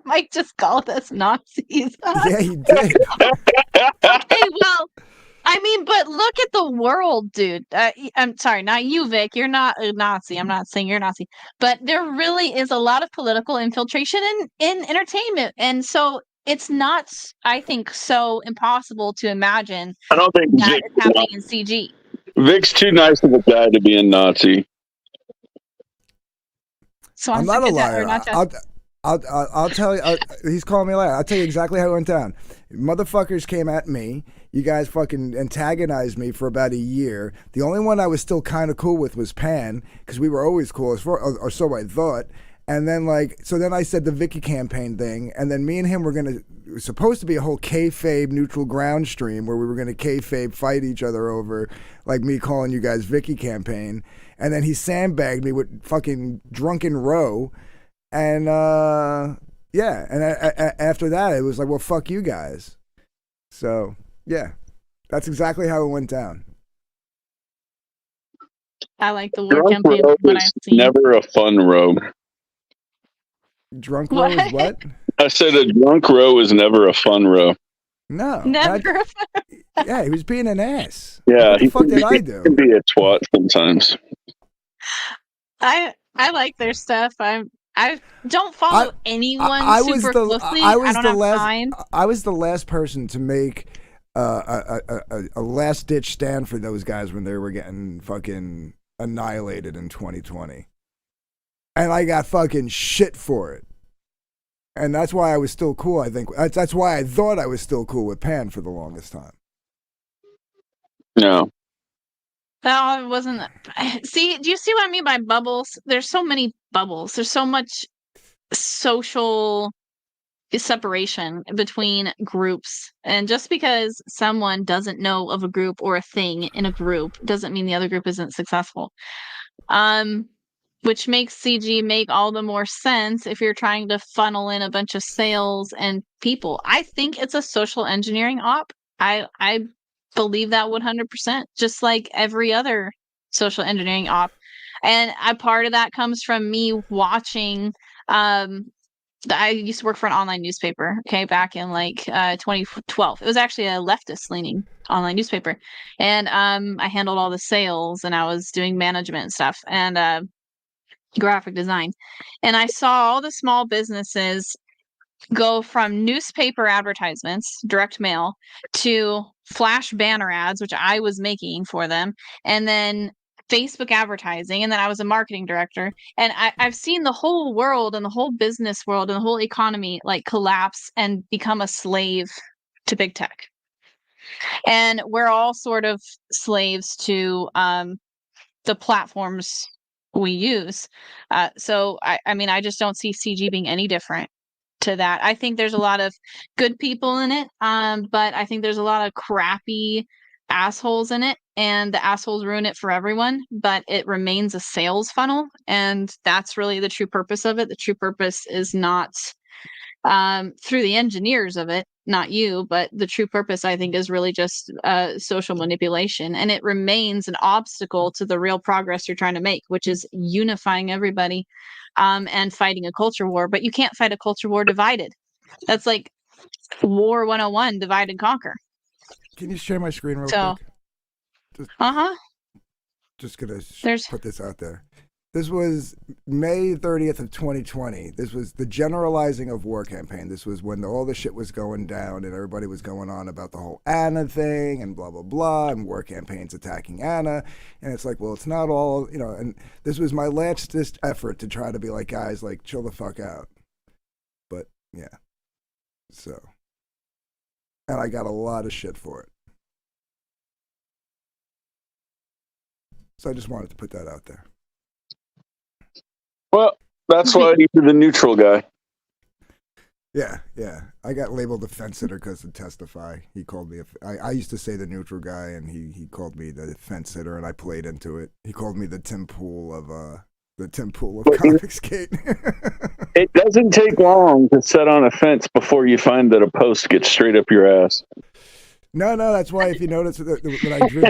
Mike just called us Nazis. Yeah, he did. Okay, well, I mean, but look at the world, dude. I'm sorry, not you, Vic. You're not a Nazi. I'm not saying you're a Nazi, but there really is a lot of political infiltration in entertainment, and so it's not, I think, so impossible to imagine I don't think that Vic, it's happening in CG. Vic's too nice of a guy to be a Nazi. So I'm not a sick of that, liar. or not to- I'll tell you. He's calling me a liar. I'll tell you exactly how it went down. Motherfuckers came at me. You guys fucking antagonized me for about a year. The only one I was still kind of cool with was Pan, because we were always cool, or so I thought. And then then I said the Vicky campaign thing, and then me and him it was supposed to be a whole kayfabe neutral ground stream where we were gonna kayfabe fight each other over, like me calling you guys Vicky campaign, and then he sandbagged me with fucking Drunken Row. And yeah, and after that, it was like, well, fuck you guys. So yeah, that's exactly how it went down. I like the war Drunk campaign. row What I've is seen. never a fun row. Drunk row is what? I said a drunk row is never a fun row. No, never. Yeah, he was being an ass. Yeah, What the fuck did I he do? can be a twat sometimes. I like their stuff. I don't follow anyone super closely. I don't have time. I was the last person to make a last ditch stand for those guys when they were getting fucking annihilated in 2020, and I got fucking shit for it. And that's why I was still cool. I think that's why I thought I was still cool with Pan for the longest time. No. No, it wasn't. See, do you see what I mean by bubbles? There's so many bubbles. There's so much social separation between groups. And just because someone doesn't know of a group or a thing in a group doesn't mean the other group isn't successful. Which makes CG make all the more sense if you're trying to funnel in a bunch of sales and people. I think it's a social engineering op. I believe that 100%, just like every other social engineering op. And part of that comes from me watching. I used to work for an online newspaper, okay, back in 2012. It was actually a leftist leaning online newspaper. And I handled all the sales, and I was doing management and stuff, and graphic design. And I saw all the small businesses go from newspaper advertisements, direct mail, to flash banner ads, which I was making for them, and then Facebook advertising. And then I was a marketing director. And I've seen the whole world and the whole business world and the whole economy collapse and become a slave to big tech. And we're all sort of slaves to the platforms we use. So I mean, I just don't see CG being any different to that. I think there's a lot of good people in it, but I think there's a lot of crappy assholes in it, and the assholes ruin it for everyone. But it remains a sales funnel, and that's really the true purpose of it. The true purpose is not through the engineers of it, not you, but the true purpose, I think, is really just social manipulation, and it remains an obstacle to the real progress you're trying to make, which is unifying everybody and fighting a culture war. But you can't fight a culture war divided. That's like War 101, divide and conquer. Can you share my screen real quick? Just gonna put this out there. This was May 30th of 2020. This was the generalizing of war campaign. This was when all the shit was going down and everybody was going on about the whole Anna thing and blah, blah, blah, and war campaigns attacking Anna. And it's like, well, it's not all, and this was my last effort to try to be like, guys, chill the fuck out. But yeah, so. And I got a lot of shit for it. So I just wanted to put that out there. Well, that's why you're the neutral guy. Yeah. I got labeled a fence sitter because of Testify. He called me I used to say the neutral guy, and he called me the fence sitter, and I played into it. He called me the Tim Pool of Comicsgate. It doesn't take long to set on a fence before you find that a post gets straight up your ass. No, that's why if you notice when I drew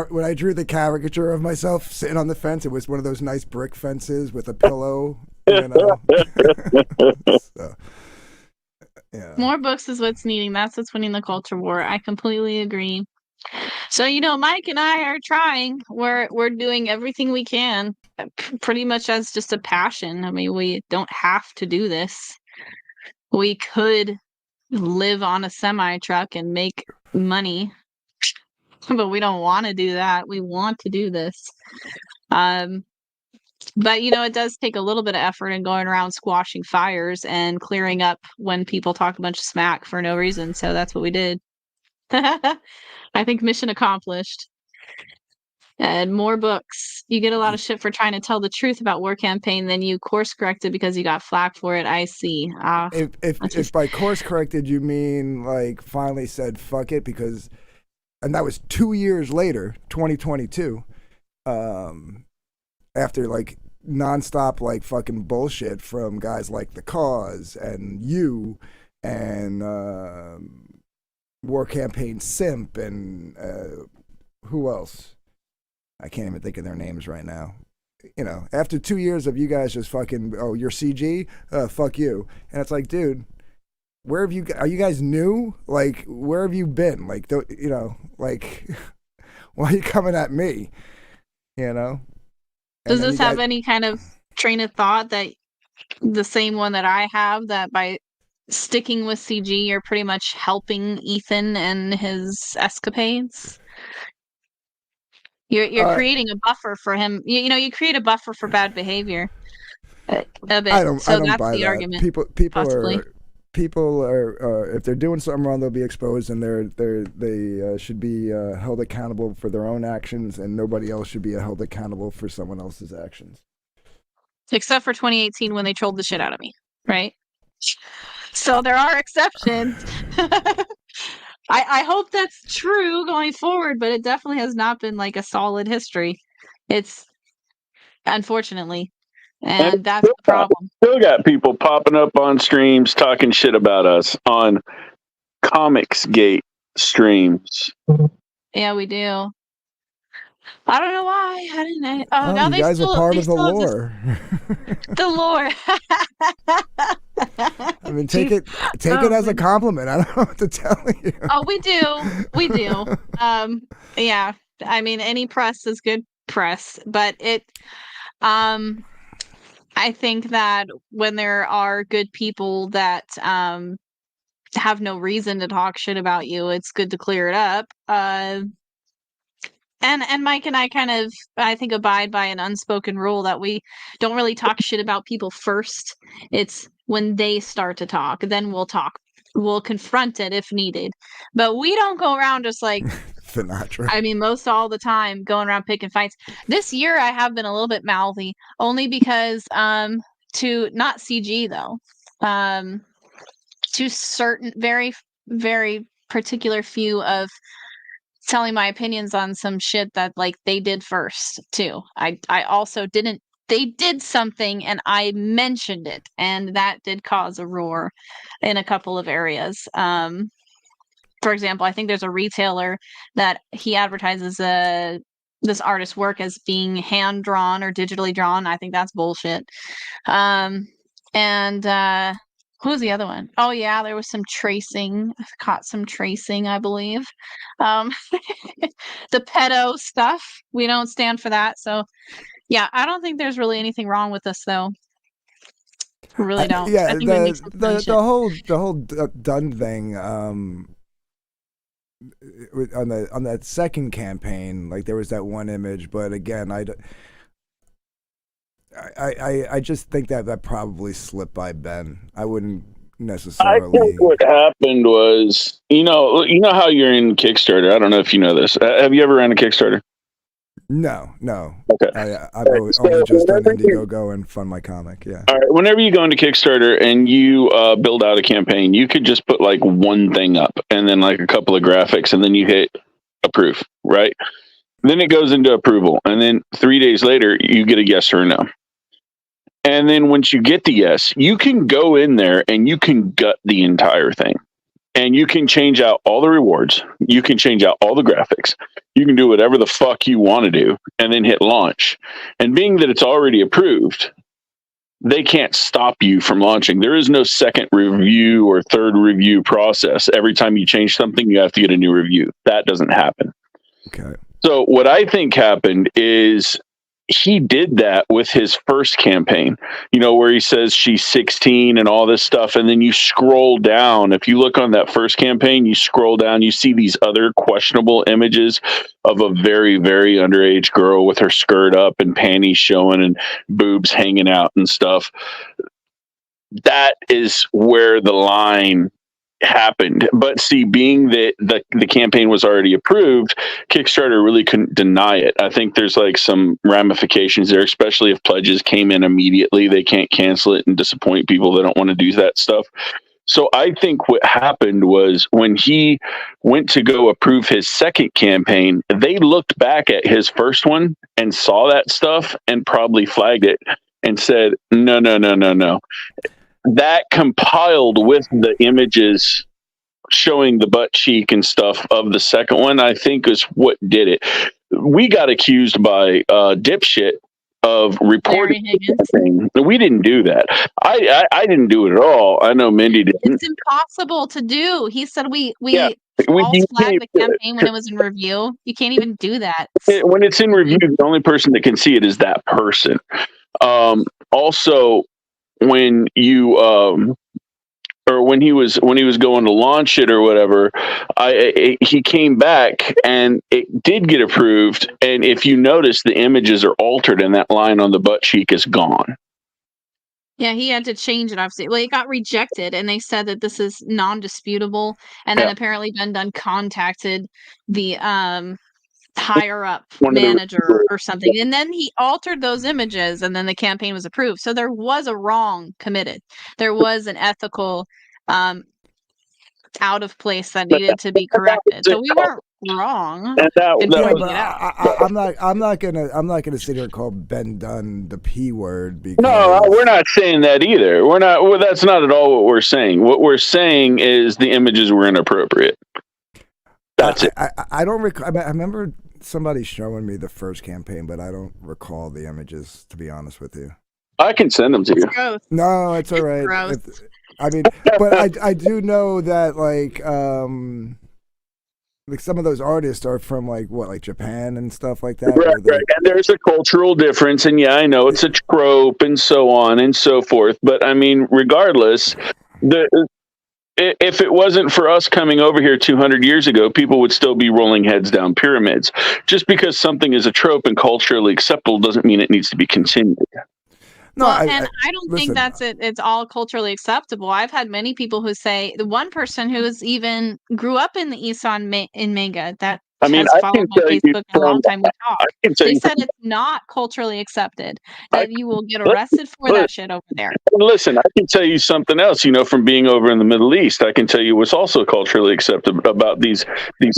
when I drew the caricature of myself sitting on the fence, it was one of those nice brick fences with a pillow, you know. So, yeah. More books is what's needing. That's what's winning the culture war. I completely agree. So, Mike and I are trying. We're doing everything we can, pretty much as just a passion. I mean, we don't have to do this. We could live on a semi truck and make money, but we don't want to do that. We want to do this. But it does take a little bit of effort in going around squashing fires and clearing up when people talk a bunch of smack for no reason. So that's what we did. I think mission accomplished. And more books. You get a lot of shit for trying to tell the truth about war campaign, then you course corrected because you got flack for it. I see. If by course corrected you mean like finally said fuck it, and that was 2 years later, 2022, after like nonstop like fucking bullshit from guys like The Cause and you and War Campaign Simp and who else? I can't even think of their names right now. After 2 years of you guys just fucking, you're CG, fuck you. And it's like, dude, where have you? Are you guys new? Like, where have you been? Like, like, why are you coming at me? Does this have any kind of train of thought that the same one that I have, that by sticking with CG, you're pretty much helping Ethan and his escapades? You're creating a buffer for him. You create a buffer for bad behavior. A bit. I don't that's buy the that. argument. People are if they're doing something wrong, they'll be exposed, and they should be held accountable for their own actions, and nobody else should be held accountable for someone else's actions. Except for 2018 when they trolled the shit out of me, right? So there are exceptions. I hope that's true going forward, but it definitely has not been like a solid history. It's unfortunately, and that's the problem. Still got people popping up on streams talking shit about us on Comicsgate streams. Yeah, we do. I don't know why. I didn't. Oh, now you they guys still, are part they of the still have lore. the lore. I mean, take it as a compliment. I don't know what to tell you. Oh, we do. Yeah. I mean, any press is good press, but I think that when there are good people that have no reason to talk shit about you, it's good to clear it up. And Mike and I kind of, I think, abide by an unspoken rule that we don't really talk shit about people first. It's when they start to talk, then we'll talk. We'll confront it if needed. But we don't go around just like, Sinatra. I mean, most all the time going around picking fights. This year I have been a little bit mouthy, only because to not CG though, to certain very, very particular few of telling my opinions on some shit that like they did first too. I also didn't. They did something and I mentioned it, and that did cause a roar in a couple of areas. For example, I think there's a retailer that he advertises this artist's work as being hand drawn or digitally drawn. I think that's bullshit. And who's the other one? Oh yeah, there was some tracing. I caught some tracing, I believe. The pedo stuff. We don't stand for that. So yeah, I don't think there's really anything wrong with this though. I really don't. Yeah, I think we make some funny shit. the whole done thing. On that second campaign, like there was that one image, but again, I just think that probably slipped by Ben. I wouldn't necessarily. I think what happened was, you know how you're in Kickstarter. I don't know if you know this. Have you ever ran a Kickstarter? No. Okay. I've only just done Indiegogo and Fund My Comic. Yeah. All right. Whenever you go into Kickstarter and you build out a campaign, you could just put like one thing up and then like a couple of graphics, and then you hit approve, right? Then it goes into approval, and then 3 days later you get a yes or a no. And then once you get the yes, you can go in there and you can gut the entire thing. and you can change out all the rewards. You can change out all the graphics. You can do whatever the fuck you want to do and then hit launch. And being that it's already approved, they can't stop you from launching. There is no second review or third review process. Every time you change something, you have to get a new review. That doesn't happen. Okay. So what I think happened is he did that with his first campaign, where he says she's 16 and all this stuff. And then you scroll down. If you look on that first campaign, you scroll down, you see these other questionable images of a very, very underage girl with her skirt up and panties showing and boobs hanging out and stuff. That is where the line happened. But see, being that the campaign was already approved, Kickstarter really couldn't deny it. I think there's like some ramifications there, especially if pledges came in immediately. They can't cancel it and disappoint people that don't want to do that stuff. So I think what happened was when he went to go approve his second campaign, they looked back at his first one and saw that stuff and probably flagged it and said, no. That compiled with the images showing the butt cheek and stuff of the second one, I think is what did it. We got accused by dipshit of reporting something. We didn't do that. I didn't do it at all. I know Mindy didn't. It's impossible to do. He said we false flagged the campaign when it was in review. You can't even do that. When it's in review, the only person that can see it is that person. Also, when you or when he was going to launch it or whatever, he came back and it did get approved. And if you notice, the images are altered and that line on the butt cheek is gone. Yeah, he had to change it, obviously. Well, it got rejected, and they said that this is non-disputable. And then apparently Ben Dunn contacted the higher up manager or something, and then he altered those images, and then the campaign was approved. So there was a wrong committed. There was an ethical out of place that needed to be corrected. So we weren't wrong. I'm not gonna sit here and call Ben Dunn the P word because no, we're not saying that either. We're not. Well, that's not at all what we're saying. What we're saying is the images were inappropriate. That's it. I don't recall. I remember somebody showing me the first campaign, but I don't recall the images, to be honest with you. I can send them to you. Gross. No, it's all right. I mean, but I do know that like some of those artists are from like Japan and stuff like that. Right. And there's a cultural difference, and yeah, I know it's a trope and so on and so forth. But I mean, regardless, if it wasn't for us coming over here 200 years ago, people would still be rolling heads down pyramids. Just because something is a trope and culturally acceptable doesn't mean it needs to be continued. No, I don't think that's it. It's all culturally acceptable. I've had many people who say, the one person who's even grew up in the Isan in manga that has followed my Facebook for a long time. We talked. They said it's not culturally accepted, that you will get arrested for that shit over there. Listen, I can tell you something else. From being over in the Middle East, I can tell you what's also culturally accepted about these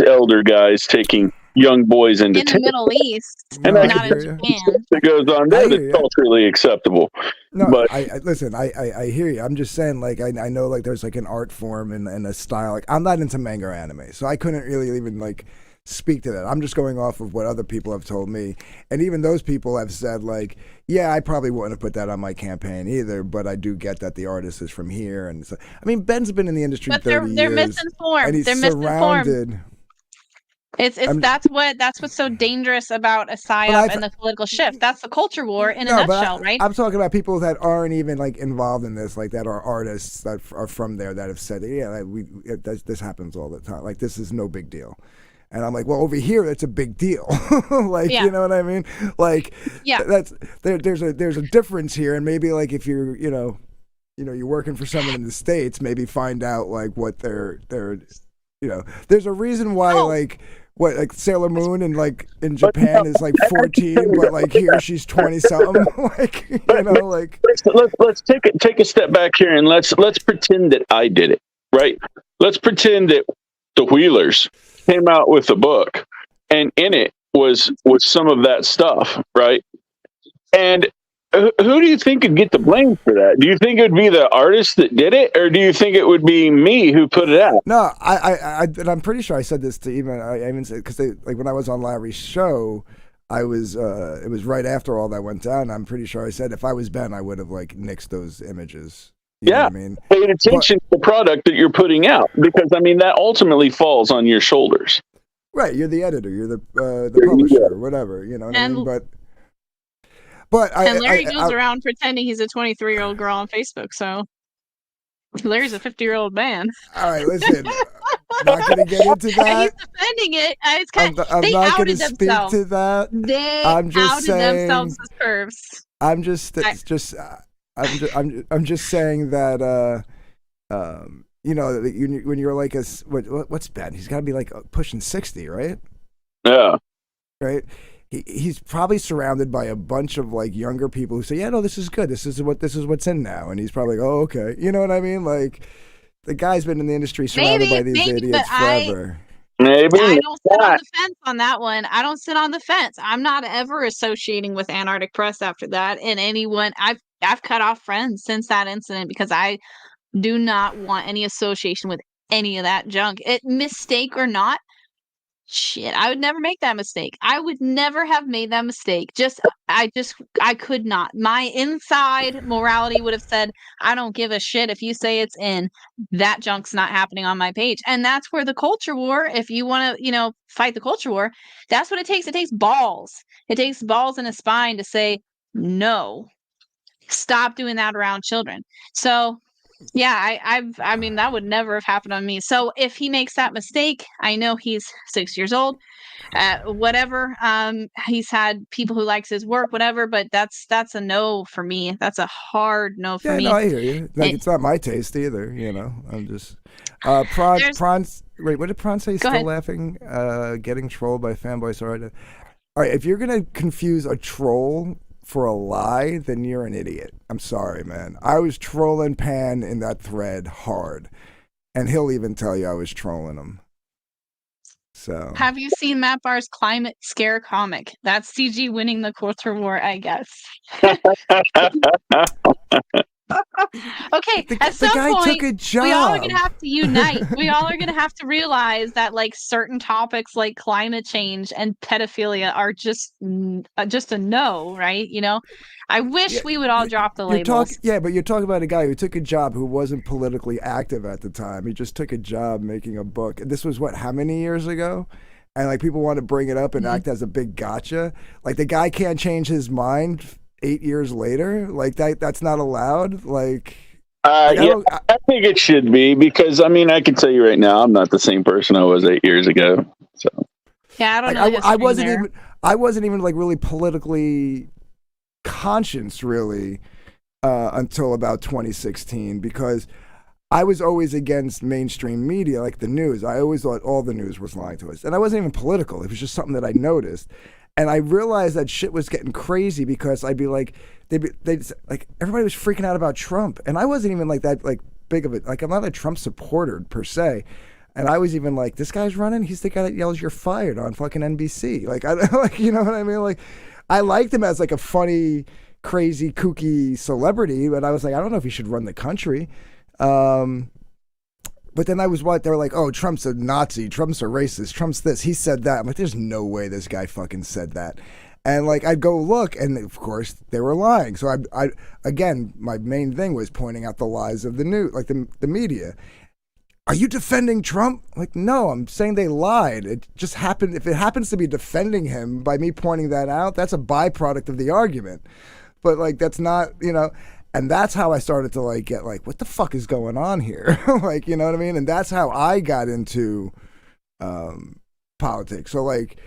elder guys taking young boys into the Middle East, and not in Japan. It goes on there that's culturally acceptable. No, but listen, I hear you. I'm just saying, like, I know, like, there's like an art form and a style. Like, I'm not into manga or anime, so I couldn't really even like speak to that. I'm just going off of what other people have told me, and even those people have said, like, yeah, I probably wouldn't have put that on my campaign either, but I do get that the artist is from here, and so, I mean, Ben's been in the industry 30 they're years, misinformed. and he's they're surrounded. Misinformed. That's what's so dangerous about a psyop and the political shift. That's the culture war in a nutshell, right? I'm talking about people that aren't even like involved in this, like that are artists that are from there that have said, yeah, this happens all the time. Like, this is no big deal. And I'm like, well, over here, it's a big deal. Like, you know what I mean? Like, there's a difference here. And maybe like if you're, you're working for someone in the States, maybe find out like what they're there's a reason why like Sailor Moon and like in Japan is like 14, but like here she's 20 something. Like, like let's take a step back here and let's pretend that I did it, right? Let's pretend that the Wheelers came out with a book and in it was some of that stuff, right? And Who do you think would get the blame for that? Do you think it would be the artist that did it, or do you think it would be me who put it out? No, and I'm pretty sure I said this to I even said, because like when I was on Larry's show, I was it was right after all that went down. I'm pretty sure I said if I was Ben, I would have like nixed those images. You know what I mean, paid attention to the product that you're putting out, because I mean that ultimately falls on your shoulders. Right, you're the editor, you're the publisher, whatever. You know what I mean, but and Larry goes around pretending he's a 23-year-old girl on Facebook. So Larry's a 50-year-old man. All right, listen. Not going to get into that. And he's defending it. It's kind I'm they not going outed to speak themselves. to that. They I'm just outed saying, themselves as pervs. I'm just saying that you know, when you're like what's Ben? He's got to be like pushing 60, right? Yeah. Right. He's probably surrounded by a bunch of like younger people who say, "Yeah, no, this is good. This is what's in now," and he's probably like, "Oh, okay." You know what I mean? Like the guy's been in the industry surrounded by these idiots forever. Maybe I don't sit on the fence on that one. I don't sit on the fence. I'm not ever associating with Antarctic Press after that. And anyone, I've cut off friends since that incident because I do not want any association with any of that junk. Mistake or not, shit, I would never make that mistake. I would never have made that mistake. I could not. My inside morality would have said, I don't give a shit if you say it's in. That junk's not happening on my page. And that's where the culture war, if you want to, fight the culture war, that's what it takes. It takes balls. It takes balls and a spine to say, no, stop doing that around children. So yeah, I mean, that would never have happened on me. So if he makes that mistake, I know he's 6 years old, whatever. He's had people who likes his work, whatever, but that's a no for me. That's a hard no for me. Yeah, no, I hear you. Like, it's not my taste either, you know. I'm just Prawn's. Wait, what did Prawn say? Still laughing? Getting trolled by fanboys. All right, if you're gonna confuse a troll for a lie, then you're an idiot. I'm sorry, man. I was trolling Pan in that thread hard, and he'll even tell you I was trolling him. So, have you seen Matt Barr's climate scare comic? That's CG winning the culture war, I guess. Okay, at some point, took a job. we all are going to have to unite. We all are going to have to realize that, like, certain topics like climate change and pedophilia are just a no, right? You know, I wish we would all drop the labels. But you're talking about a guy who took a job who wasn't politically active at the time. He just took a job making a book. This was how many years ago? And like people want to bring it up and act as a big gotcha. Like the guy can't change his mind 8 years later, like that's not allowed. Like, I think it should be, because I mean, I can tell you right now, I'm not the same person I was 8 years ago. So yeah, I don't know. I wasn't even like really politically conscious really until about 2016, because I was always against mainstream media, like the news. I always thought all the news was lying to us, and I wasn't even political. It was just something that I noticed. And I realized that shit was getting crazy, because I'd be like, they'd like, everybody was freaking out about Trump, and I wasn't even like that, like big of it. Like I'm not a Trump supporter per se, and I was even like, this guy's running. He's the guy that yells "You're fired" on fucking NBC. Like I like, you know what I mean? Like I liked him as like a funny, crazy, kooky celebrity, but I was like, I don't know if he should run the country. But then they were like, oh, Trump's a Nazi, Trump's a racist, Trump's this, he said that. I'm like, there's no way this guy fucking said that. And like, I'd go look, and of course they were lying. So I again, my main thing was pointing out the lies of the news, like the media. Are you defending Trump? Like, no, I'm saying they lied. It just happened. If it happens to be defending him by me pointing that out, that's a byproduct of the argument. But like, that's not, you know. And that's how I started to like get like, what the fuck is going on here? Like, you know what I mean? And that's how I got into politics. So like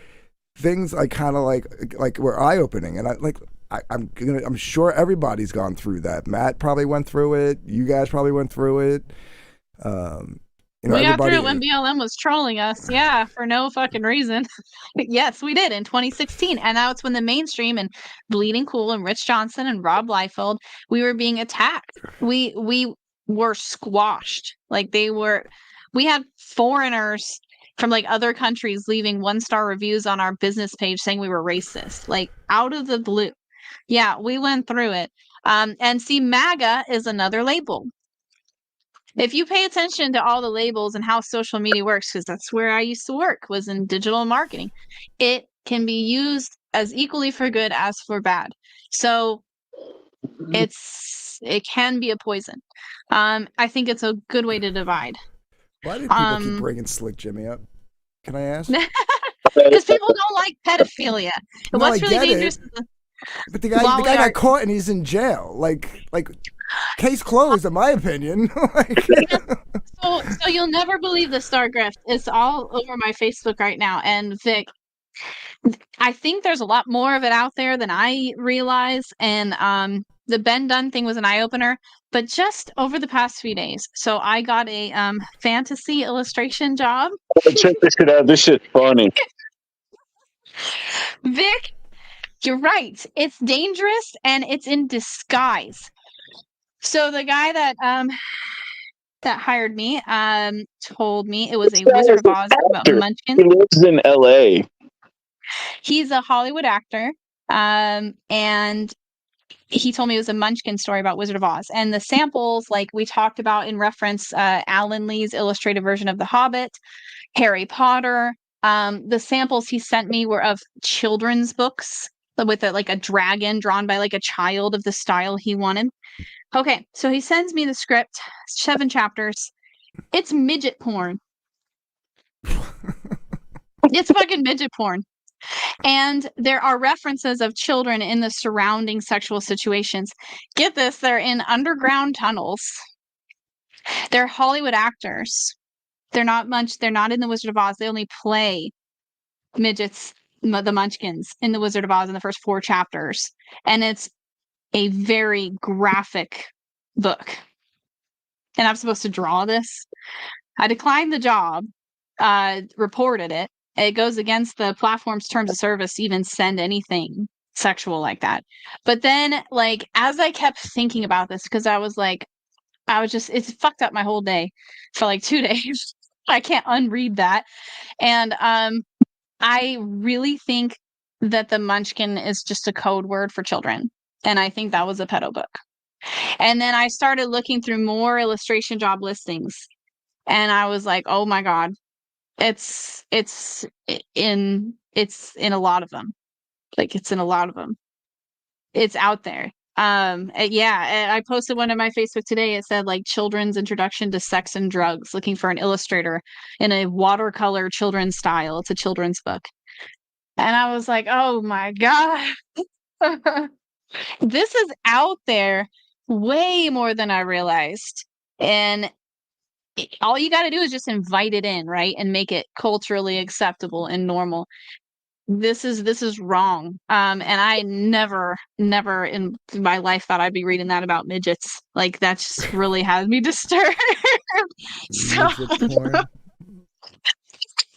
things like kind of like were eye opening, and I'm sure everybody's gone through that. Matt probably went through it. You guys probably went through it. You know, we got through it when BLM was trolling us, yeah, for no fucking reason. Yes, we did in 2016, and that's when the mainstream and Bleeding Cool and Rich Johnson and Rob Liefeld, we were being attacked. We were squashed. Like we had foreigners from like other countries leaving 1-star reviews on our business page saying we were racist, like out of the blue. Yeah, we went through it. And see, MAGA is another label. If you pay attention to all the labels and how social media works, because that's where I used to work, was in digital marketing, it can be used as equally for good as for bad. So it can be a poison. I think it's a good way to divide. Why do people keep bringing Slick Jimmy up? Can I ask? Because people don't like pedophilia. No, What's I really get dangerous it. is the But the guy got caught and he's in jail. Like case closed, in my opinion. So you'll never believe the star grift. It's all over my Facebook right now. And Vic, I think there's a lot more of it out there than I realize. And the Ben Dunn thing was an eye opener. But just over the past few days, so I got a fantasy illustration job. Check this shit out. This shit's funny. Vic, you're right. It's dangerous and it's in disguise. So the guy that hired me told me it was a Wizard of Oz about Munchkins. He lives in LA. He's a Hollywood actor. And he told me it was a Munchkin story about Wizard of Oz. And the samples, like we talked about in reference, Alan Lee's illustrated version of The Hobbit, Harry Potter. The samples he sent me were of children's books with a dragon drawn by like a child of the style he wanted. Okay, so he sends me the script, 7 chapters. It's midget porn. It's fucking midget porn. And there are references of children in the surrounding sexual situations. Get this, they're in underground tunnels. They're Hollywood actors. They're not in the Wizard of Oz. They only play midgets, the Munchkins, in the Wizard of Oz in the first 4 chapters. And it's a very graphic book. And I'm supposed to draw this. I declined the job, reported it. It goes against the platform's terms of service to even send anything sexual like that. But then, like, as I kept thinking about this, because it's fucked up my whole day for like 2 days. I can't unread that. And I really think that the Munchkin is just a code word for children. And I think that was a pedo book. And then I started looking through more illustration job listings. And I was like, oh my God, it's in a lot of them. Like, it's in a lot of them. It's out there. I posted one on my Facebook today. It said like children's introduction to sex and drugs, looking for an illustrator in a watercolor children's style. It's a children's book. And I was like, oh my God. This is out there way more than I realized. And all you got to do is just invite it in, right? And make it culturally acceptable and normal. This is wrong. And I never in my life thought I'd be reading that about midgets. Like, that just really has me disturbed. So,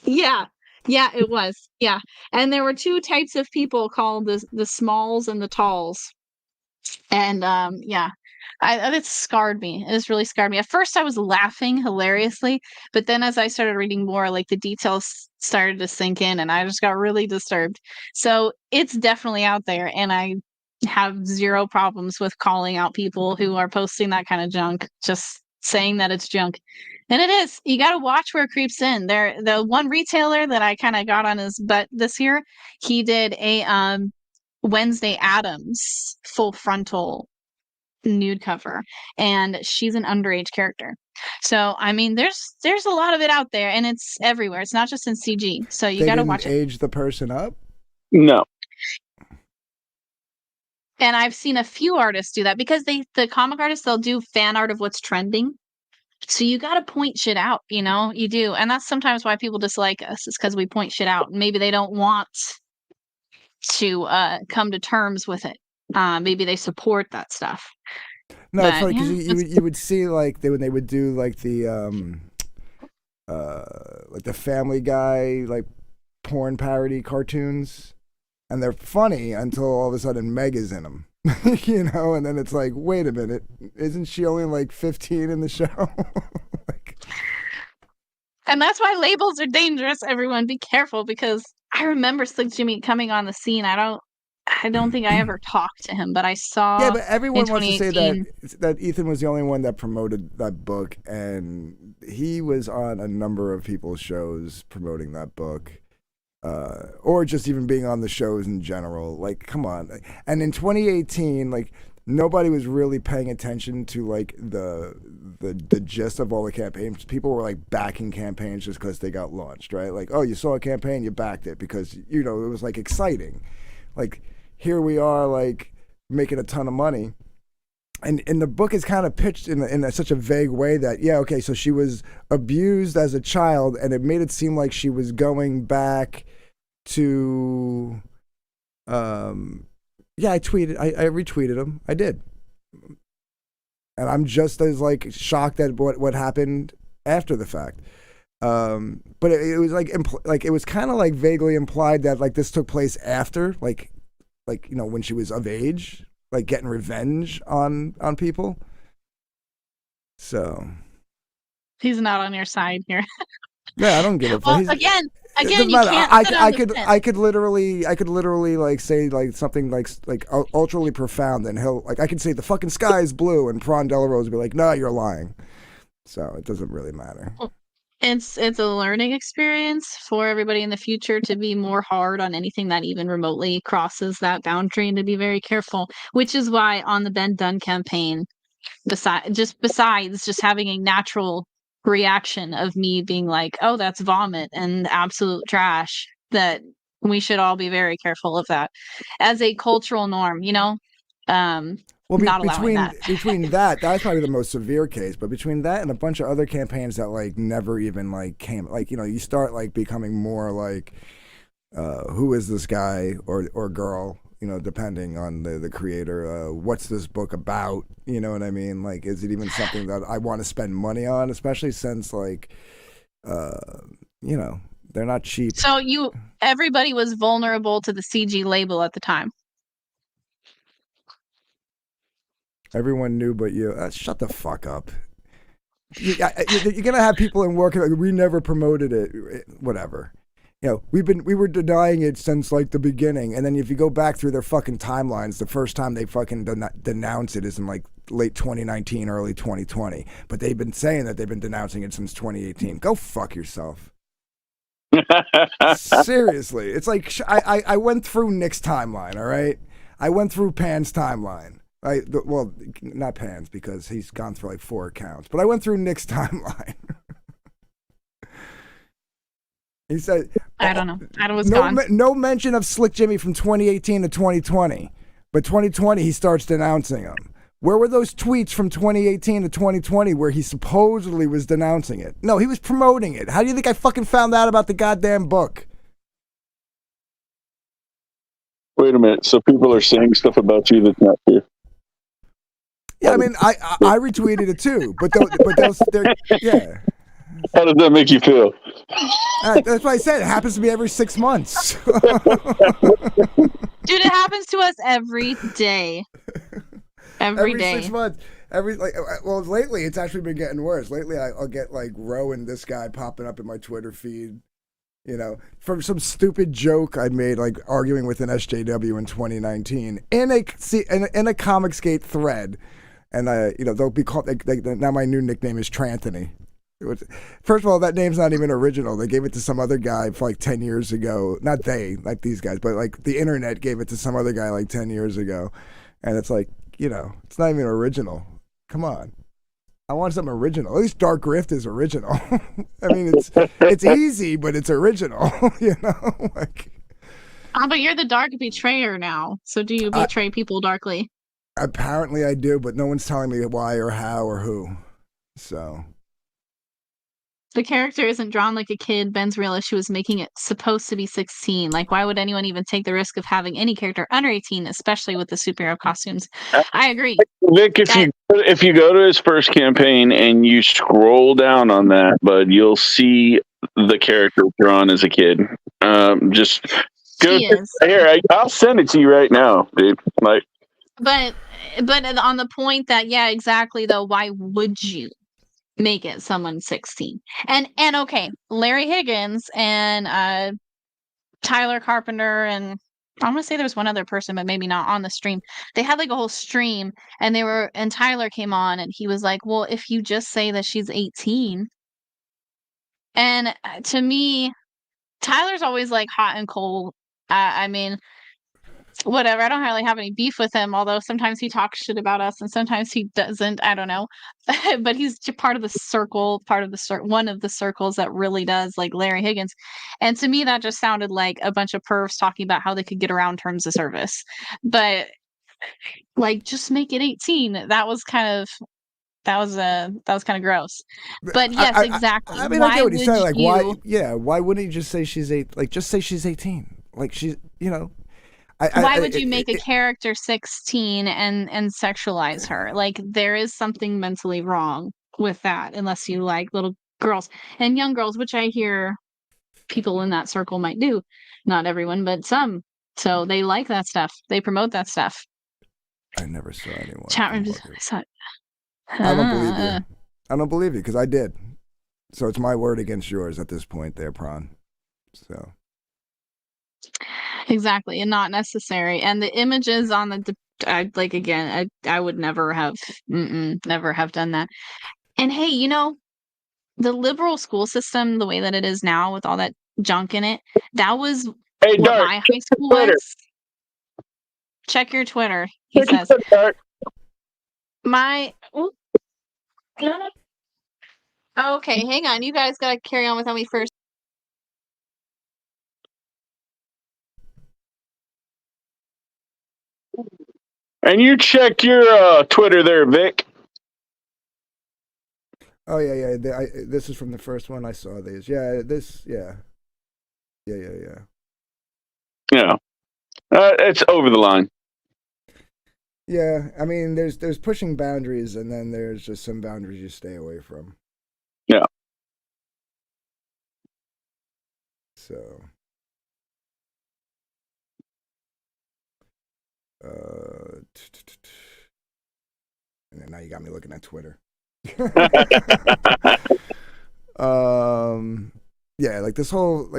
yeah, it was. Yeah. And there were 2 types of people called the smalls and the talls. And it scarred me. It just really scarred me. At first I was laughing hilariously, but then as I started reading more, like, the details started to sink in and I just got really disturbed. So it's definitely out there, and I have zero problems with calling out people who are posting that kind of junk, just saying that it's junk. And it is. You got to watch where it creeps in. The one retailer that I kind of got on his butt this year, he did a Wednesday Addams full frontal nude cover, and she's an underage character. So I mean, there's a lot of it out there, and it's everywhere. It's not just in CG. So you got to watch it. Age the person up? No. And I've seen a few artists do that because the comic artists, they'll do fan art of what's trending. So you got to point shit out, you do. And that's sometimes why people dislike us, is because we point shit out. Maybe they don't want to come to terms with it. Maybe they support that stuff. No, it's funny because you would see like when they would do like the Family Guy like porn parody cartoons, and they're funny until all of a sudden Meg is in them, and then it's like, wait a minute, isn't she only like 15 in the show? And that's why labels are dangerous. Everyone, be careful, because I remember Slick Jimmy coming on the scene. I I don't think I ever talked to him, but I saw. Yeah, but in everyone wants to say 2018 that Ethan was the only one that promoted that book, and he was on a number of people's shows promoting that book, or just even being on the shows in general. Like, come on! And in 2018, like nobody was really paying attention to like the gist of all the campaigns. People were like backing campaigns just because they got launched, right? Like, oh, you saw a campaign, you backed it because it was like exciting. Like, here we are, like making a ton of money, and the book is kind of pitched in such a vague way that okay, so she was abused as a child, and it made it seem like she was going back to I retweeted him. I did. And I'm just as like shocked at what happened after the fact. But it was like it was kind of like vaguely implied that like this took place after like when she was of age, like getting revenge on people. So he's not on your side here. Yeah, I don't give a fuck. Well, again, It you doesn't matter. can't. I could literally like say like something like ultra profound, and he'll like I could say the fucking sky is blue, and Prawn Delarose would be like, no, you're lying. So it doesn't really matter. It's a learning experience for everybody in the future to be more hard on anything that even remotely crosses that boundary, and to be very careful. Which is why on the Ben Dunn campaign, besides just having a natural reaction of me being like, oh, that's vomit and absolute trash, that we should all be very careful of that as a cultural norm, Well, not allowing that. between that's probably the most severe case, but between that and a bunch of other campaigns that like never even like came, like you start like becoming more like who is this guy or girl, depending on the creator, what's this book about, you know what I mean? Like, is it even something that I want to spend money on, especially since like they're not cheap. So everybody was vulnerable to the CG label at the time. Everyone knew but you. Shut the fuck up. You're gonna have people in work like, we never promoted it, whatever. We were denying it since like the beginning, and then if you go back through their fucking timelines, the first time they fucking denounce it is in like late 2019, early 2020. But they've been saying that they've been denouncing it since 2018. Go fuck yourself. Seriously, it's like I went through Nick's timeline. All right, I went through Pan's timeline. Well, not Pan's because he's gone through like 4 accounts, but I went through Nick's timeline. He said, I don't know. I was gone. No mention of Slick Jimmy from 2018 to 2020, but 2020 he starts denouncing him. Where were those tweets from 2018 to 2020 where he supposedly was denouncing it? No, he was promoting it. How do you think I fucking found out about the goddamn book? Wait a minute. So people are saying stuff about you that's not true. Yeah, I mean, I retweeted it too, but they're yeah. How does that make you feel? That's what I said. It happens to me every 6 months. Dude, it happens to us every day. Every day. 6 months. Lately it's actually been getting worse. Lately I'll get like Rowan, this guy popping up in my Twitter feed, from some stupid joke I made, like arguing with an SJW in 2019 in a Comicsgate thread, and they'll be called. Now my new nickname is Tranthony. First of all, that name's not even original. They gave it to some other guy for like 10 years ago. Not they, like these guys, but like the internet gave it to some other guy like 10 years ago. And it's like, it's not even original. Come on. I want something original. At least Dark Rift is original. I mean, it's easy, but it's original, like. But you're the dark betrayer now. So do you betray people darkly? Apparently I do, but no one's telling me why or how or who. So. The character isn't drawn like a kid. Ben's real issue is making it supposed to be 16. Like, why would anyone even take the risk of having any character under 18, especially with the superhero costumes? I agree. Vic, if you go to his first campaign and you scroll down on that, bud, you'll see the character drawn as a kid. Just go here. I'll send it to you right now, dude. Like, but on the point that, yeah, exactly. Though, why would you make it someone 16? And okay, Larry Higgins and Tyler Carpenter and I want to say there was one other person, but maybe not on the stream. They had like a whole stream, and Tyler came on, and he was like, "Well, if you just say that she's 18," and to me, Tyler's always like hot and cold. I mean, whatever. I don't really have any beef with him, although sometimes he talks shit about us, and sometimes he doesn't. I don't know, but he's part of the circle, one of the circles that really does, like Larry Higgins. And to me, that just sounded like a bunch of pervs talking about how they could get around terms of service. But like, just make it 18. That was kind of gross. But yes, exactly. I mean, I get what he's saying. Like, why? Yeah, why wouldn't you just say she's 8? Like, just say she's 18. Like, she's, you know. Why would you make a character 16 and sexualize her? Like, there is something mentally wrong with that, unless you like little girls and young girls, which I hear people in that circle might do. Not everyone, but some. So they like that stuff. They promote that stuff. I never saw anyone. Chat room I don't believe you. I don't believe you because I did. So it's my word against yours at this point there, Prawn. So. Exactly, and not necessary. And the images on the I would never have done that. And hey, you know, the liberal school system, the way that it is now with all that junk in it, that was what my high school was. Check your Twitter, he says. Okay, hang on. You guys gotta carry on without me first. And you check your Twitter there, Vic. Oh yeah. This is from the first one I saw. These, yeah. Yeah, it's over the line. Yeah, I mean, there's pushing boundaries, and then there's just some boundaries you stay away from. Yeah. So. And then now you got me looking at Twitter. Yeah, like this whole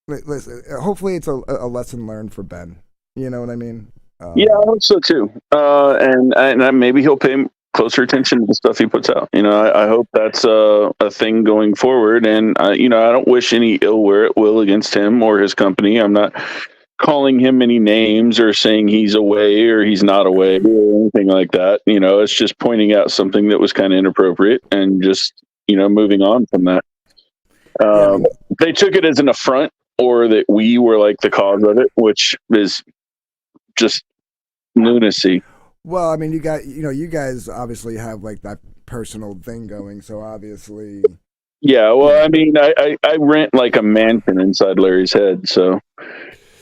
listen, hopefully it's a lesson learned for Ben. You know what I mean? Yeah, I hope so too. And maybe he'll pay closer attention to the stuff he puts out. You know, I hope that's a thing going forward. And you know, I don't wish any ill will against him or his company. I'm not calling him any names or saying he's away or he's not away or anything like that. You know, it's just pointing out something that was kind of inappropriate and just, you know, moving on from that. They took it as an affront or that we were like the cause of it, which is just lunacy. Well, I mean, you guys obviously have like that personal thing going. So obviously. Yeah. Well, I mean, I rent like a mansion inside Larry's head. So.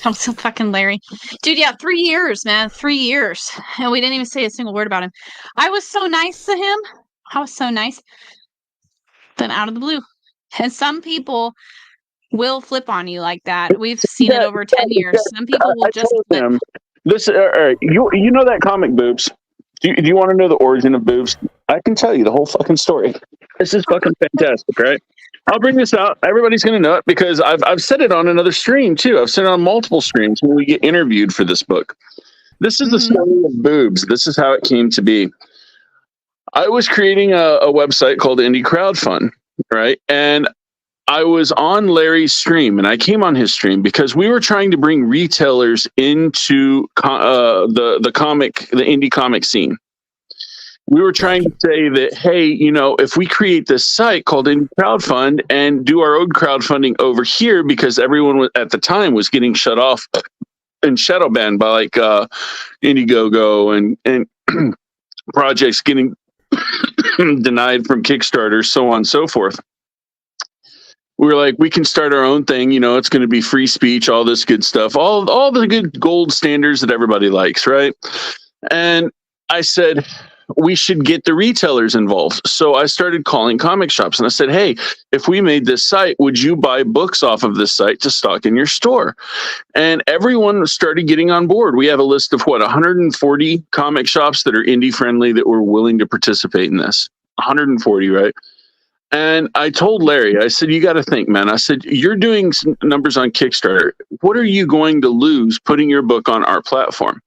I'm so fucking Larry. Dude, yeah, 3 years, man. 3 years. And we didn't even say a single word about him. I was so nice to him. I was so nice. Then out of the blue. And some people will flip on you like that. We've seen it over 10 years. Some people will just flip. This, all right, you know that comic, Boobs? Do you want to know the origin of Boobs? I can tell you the whole fucking story. This is fucking fantastic, right? I'll bring this out. Everybody's going to know it because I've said it on another stream too. I've said it on multiple streams when we get interviewed for this book. This is the story of Boobs. This is how it came to be. I was creating a website called Indie Crowdfund, right? And I was on Larry's stream, and I came on his stream because we were trying to bring retailers into the indie comic scene. We were trying to say that, hey, you know, if we create this site called Indie Crowdfund and do our own crowdfunding over here, because everyone at the time was getting shut off and shadow banned by like Indiegogo and projects getting denied from Kickstarter, so on and so forth. We were like, we can start our own thing. You know, it's going to be free speech, all this good stuff, all the good gold standards that everybody likes, right? And I said, we should get the retailers involved. So I started calling comic shops and I said, hey, if we made this site, would you buy books off of this site to stock in your store? And everyone started getting on board. We have a list of 140 comic shops that are indie friendly that were willing to participate in this. 140, right? And I told Larry, I said, you got to think, man. I said, you're doing numbers on Kickstarter. What are you going to lose putting your book on our platform?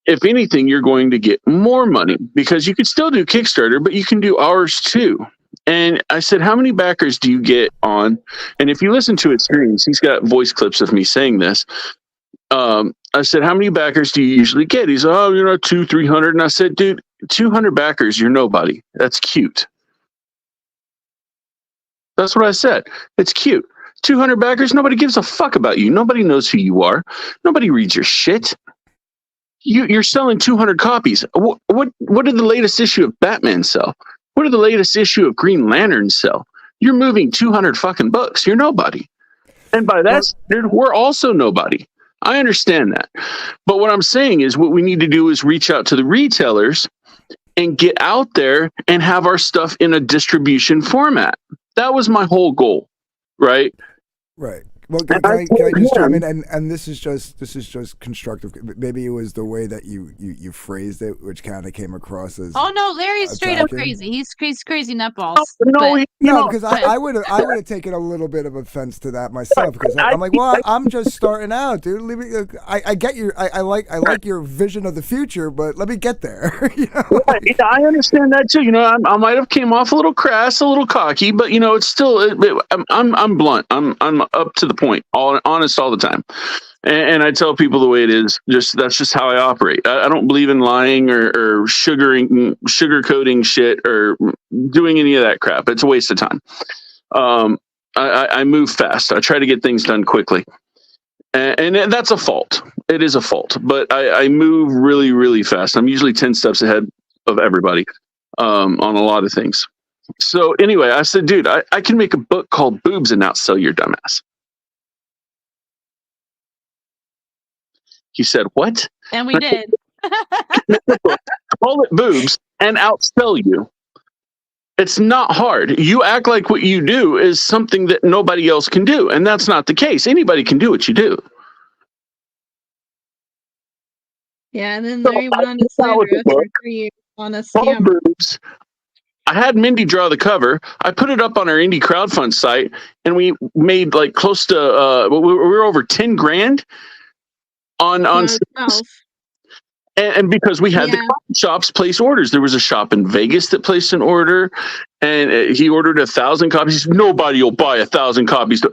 If anything, you're going to get more money because you can still do Kickstarter, but you can do ours too. And I said, how many backers do you get on? And if you listen to his streams, he's got voice clips of me saying this. I said, how many backers do you usually get? He's, 200, 300. And I said, dude, 200 backers, you're nobody. That's cute. That's what I said. It's cute. 200 backers, nobody gives a fuck about you. Nobody knows who you are. Nobody reads your shit. You're selling 200 copies. What did the latest issue of Batman sell? What did the latest issue of Green Lantern sell? You're moving 200 fucking books. You're nobody. And by that standard, we're also nobody. I understand that. But what I'm saying is what we need to do is reach out to the retailers and get out there and have our stuff in a distribution format. That was my whole goal, right? Right. Well, can I just chime in? And this is just constructive. Maybe it was the way that you phrased it, which kind of came across as. Oh no, Larry's straight up attacking. crazy. He's crazy nutballs. No, because I would have taken a little bit of offense to that myself because I'm like, well, I'm just starting out, dude. Leave me, I get your, I like your vision of the future, but let me get there. You know? Right. I understand that too. I might have came off a little crass, a little cocky, but it's still. I'm blunt. I'm up to the point, honest all the time, and I tell people the way it is. That's just how I operate. I don't believe in lying or sugarcoating shit or doing any of that crap. It's a waste of time. I move fast. I try to get things done quickly, and that's a fault. It is a fault, but I move really, really fast. I'm usually 10 steps ahead of everybody on a lot of things. So anyway, I said, dude, I can make a book called Boobs and outsell your dumbass. He said, what? And we did. Call it Boobs and outsell you. It's not hard. You act like what you do is something that nobody else can do. And that's not the case. Anybody can do what you do. Yeah, and then Larry went on to slander us for 3 years on a scam. Boobs. I had Mindy draw the cover. I put it up on our indie crowdfund site, and we made like close to we were over 10 grand on sales. And because we had the coffee shops place orders. There was a shop in Vegas that placed an order, and he ordered 1,000 copies. Nobody will buy 1,000 copies.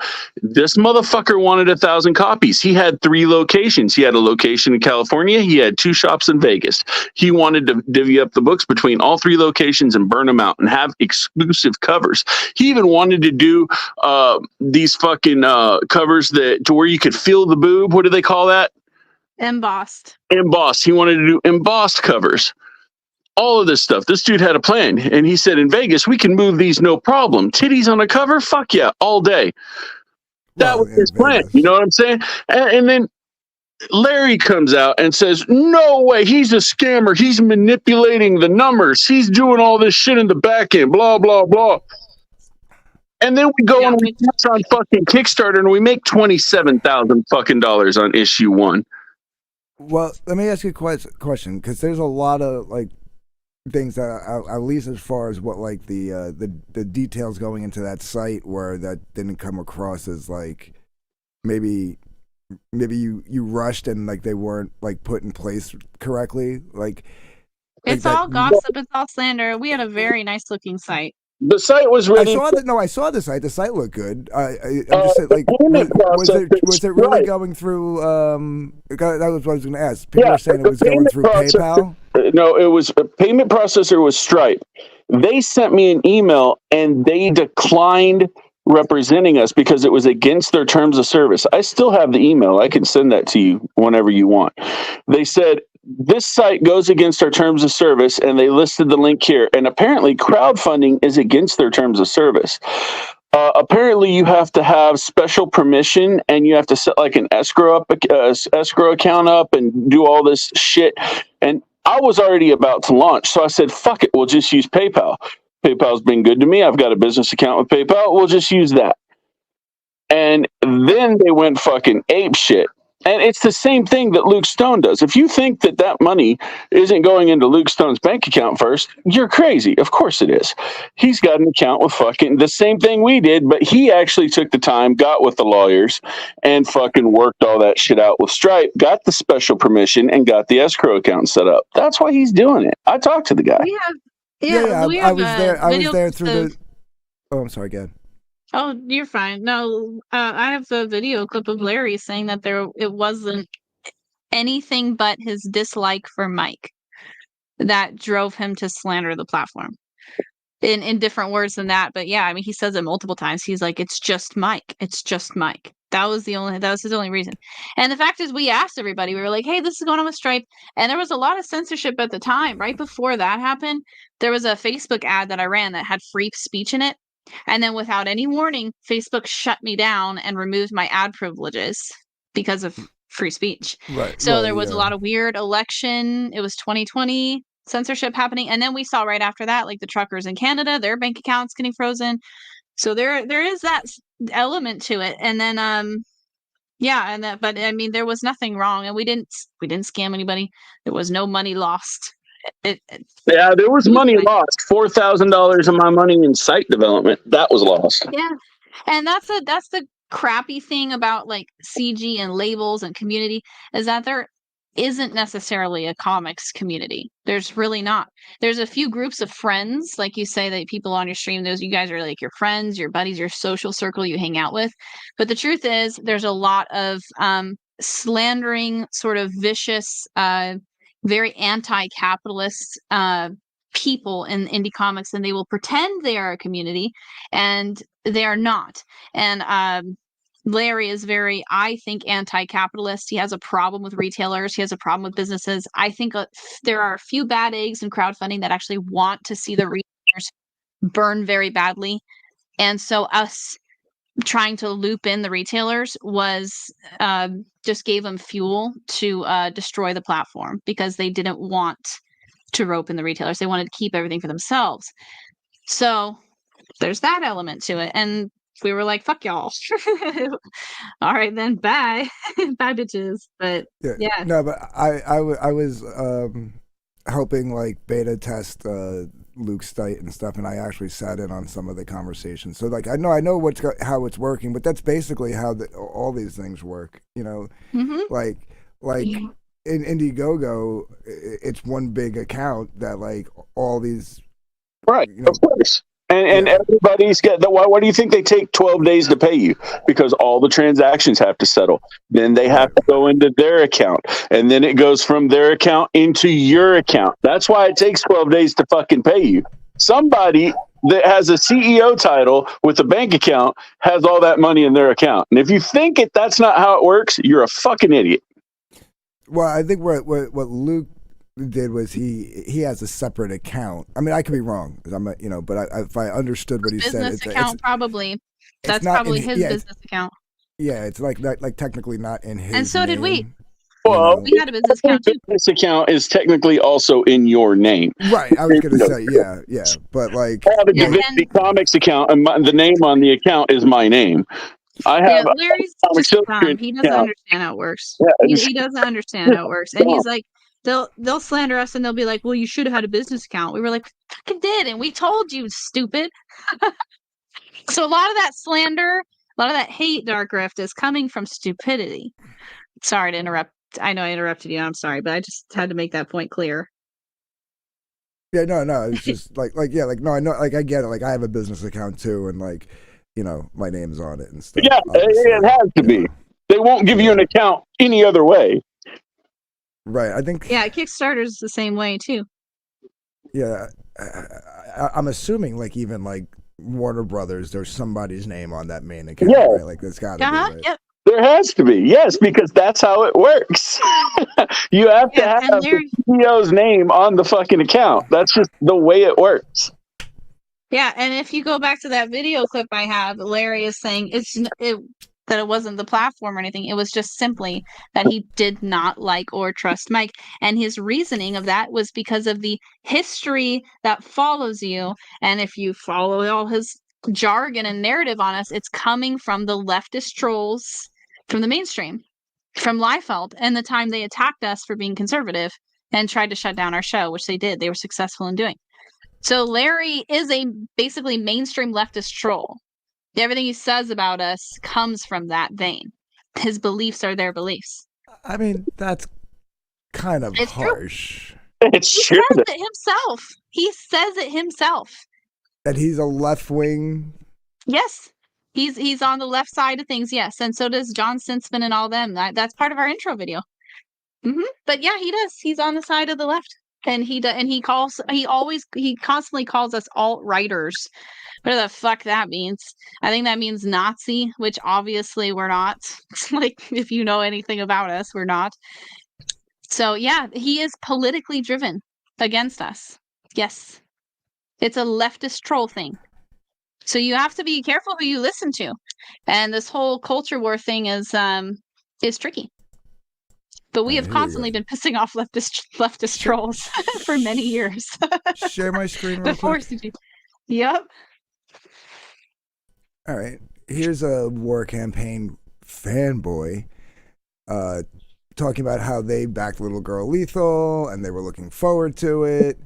This motherfucker wanted 1,000 copies. He had 3 locations. He had a location in California. He had 2 shops in Vegas. He wanted to divvy up the books between all 3 locations and burn them out and have exclusive covers. He even wanted to do these fucking covers to where you could feel the boob. What do they call that? Embossed. He wanted to do embossed covers. All of this stuff. This dude had a plan. And he said, in Vegas, we can move these no problem. Titties on a cover? Fuck yeah, all day. That was his plan. You know what I'm saying? And then Larry comes out and says, no way, he's a scammer. He's manipulating the numbers. He's doing all this shit in the back end, blah, blah, blah. And then we go and we touch on fucking Kickstarter and we make $27,000 fucking dollars on issue 1. Well, let me ask you a question, because there's a lot of like things that, at least as far as what like the details going into that site, where that didn't come across as like maybe you rushed and like they weren't like put in place correctly. Like it's all gossip. It's all slander. We had a very nice looking site. The site was ready. I saw the site. The site looked good. I'm just saying, like, was it really going through? That was what I was going to ask. People were saying it was going through PayPal. No, it was a payment processor was Stripe. They sent me an email and they declined representing us because it was against their terms of service. I still have the email. I can send that to you whenever you want. They said, this site goes against our terms of service, and they listed the link here. And apparently crowdfunding is against their terms of service. Apparently you have to have special permission, and you have to set like an escrow account up and do all this shit. And I was already about to launch. So I said, fuck it. We'll just use PayPal. PayPal's been good to me. I've got a business account with PayPal. We'll just use that. And then they went fucking ape shit. And it's the same thing that Luke Stone does. If you think that that money isn't going into Luke Stone's bank account first, you're crazy. Of course it is. He's got an account with fucking the same thing we did, but he actually took the time, got with the lawyers, and fucking worked all that shit out with Stripe, got the special permission, and got the escrow account set up. That's why he's doing it. I talked to the guy. We have, Yeah, we I have was a there. I was video there through clip the. Oh, I'm sorry. Go ahead. Oh, you're fine. No, I have the video clip of Larry saying that it wasn't anything but his dislike for Mike that drove him to slander the platform. In different words than that, but yeah, I mean, he says it multiple times. He's like, "It's just Mike. It's just Mike." That was his only reason. And the fact is, we asked everybody. We were like, "Hey, this is going on with Stripe," and there was a lot of censorship at the time. Right before that happened, there was a Facebook ad that I ran that had free speech in it. And then without any warning, Facebook shut me down and removed my ad privileges because of free speech. Right. So Well, there was a yeah. lot of weird election. It was 2020 censorship happening. And then we saw right after that, like the truckers in Canada, their bank accounts getting frozen. So there is that element to it. And then yeah, but I mean there was nothing wrong and we didn't scam anybody. There was no money lost. Yeah, there was money lost. $4,000 of my money in site development. That was lost. Yeah. And that's the crappy thing about like CG and labels and community is that there isn't necessarily a comics community. There's really not. There's a few groups of friends, like you say, that people on your stream, those you guys are like your friends, your buddies, your social circle you hang out with. But the truth is there's a lot of slandering, sort of vicious, very anti-capitalist people in indie comics, and they will pretend they are a community and they are not. And Larry is very, I think, anti-capitalist. He has a problem with retailers. He has a problem with businesses. I think there are a few bad eggs in crowdfunding that actually want to see the retailers burn very badly. And so us trying to loop in the retailers was just gave them fuel to destroy the platform because they didn't want to rope in the retailers. They wanted to keep everything for themselves. So there's that element to it. And we were like, fuck y'all. All right, then bye. Bye, bitches. But yeah. No, but I was helping like beta test Luke's site and stuff, and I actually sat in on some of the conversations. So like I know how it's working, but that's basically how all these things work. You know, like in Indiegogo, it's one big account that like all these. Right, of course. And everybody's got that. Why do you think they take 12 days to pay you? Because all the transactions have to settle. Then they have to go into their account. And then it goes from their account into your account. That's why it takes 12 days to fucking pay you. Somebody that has a CEO title with a bank account has all that money in their account. And if you think that's not how it works, you're a fucking idiot. Well, I think what Luke did was he has a separate account. I mean, I could be wrong because I'm not, but if I understood what he said, business account probably. That's not probably his business account. Yeah, it's like technically not in his. And so did we. Well, we had a business account too. Business account is technically also in your name. Right. I was gonna say yeah, but like I have a Divinity Comics account, and the name on the account is my name. I have. Larry's just dumb. He doesn't understand how it works. Yeah, he doesn't understand how it works, and he's like, they'll slander us, and they'll be like, "Well, you should have had a business account." We were like, "Fucking did," and we told you, stupid. So a lot of that slander, a lot of that hate, Dark Rift, is coming from stupidity. Sorry to interrupt. I know I interrupted you. I'm sorry, but I just had to make that point clear. Yeah, no, it's just no, I know, like I get it. Like I have a business account too, and like, my name's on it and stuff. Yeah, it has to be. They won't give you an account any other way. Right. I think. Yeah, Kickstarter's the same way too. Yeah, I'm assuming like even like Warner Brothers, there's somebody's name on that main account. Yeah. Right? Like there's got to be. Right? Yep. There has to be, yes, because that's how it works. You have to have the CEO's name on the fucking account. That's just the way it works. Yeah, and if you go back to that video clip I have, Larry is saying that it wasn't the platform or anything. It was just simply that he did not like or trust Mike. And his reasoning of that was because of the history that follows you. And if you follow all his jargon and narrative on us, it's coming from the leftist trolls from the mainstream. from Liefeld and the time they attacked us for being conservative and tried to shut down our show, which they did. They were successful in doing. So Larry is a basically mainstream leftist troll. Everything he says about us comes from that vein. His beliefs are their beliefs. I mean, that's kind of It's true. harsh. It's He true. says it himself. He says it himself. That he's a left wing. Yes. He's on the left side of things, yes. And so does John Sinsman and all them. That's part of our intro video. But yeah, he does. He's on the side of the left. And he constantly calls us alt-righters. Whatever the fuck that means. I think that means Nazi, which obviously we're not. Like, if you know anything about us, we're not. So yeah, he is politically driven against us. Yes. It's a leftist troll thing. So you have to be careful who you listen to. And this whole culture war thing is tricky. But we have constantly been pissing off leftist trolls for many years. Share my screen real Before quick. CG. Yep. All right. Here's a war campaign fanboy talking about how they backed Little Girl Lethal and they were looking forward to it.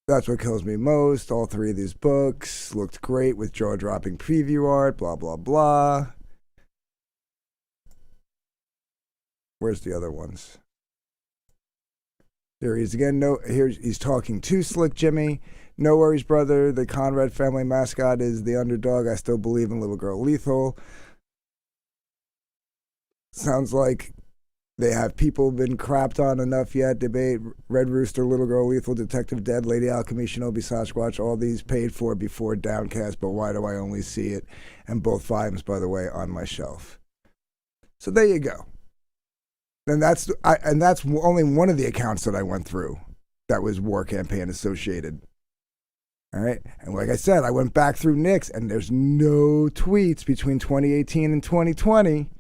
That's what kills me most. All three of these books looked great with jaw-dropping preview art, blah, blah, blah. Where's the other ones? There he is again. He's talking to Slick Jimmy. No worries, brother. The Conrad family mascot is the underdog. I still believe in Little Girl Lethal. Sounds like they have people been crapped on enough yet. Debate, Red Rooster, Little Girl Lethal, Detective Dead, Lady Alchemy, Shinobi Sasquatch, all these paid for before Downcast, but why do I only see it? And both volumes, by the way, on my shelf. So there you go. And that's only one of the accounts that I went through that was War Campaign associated. All right. And like I said, I went back through Nick's and there's no tweets between 2018 and 2020.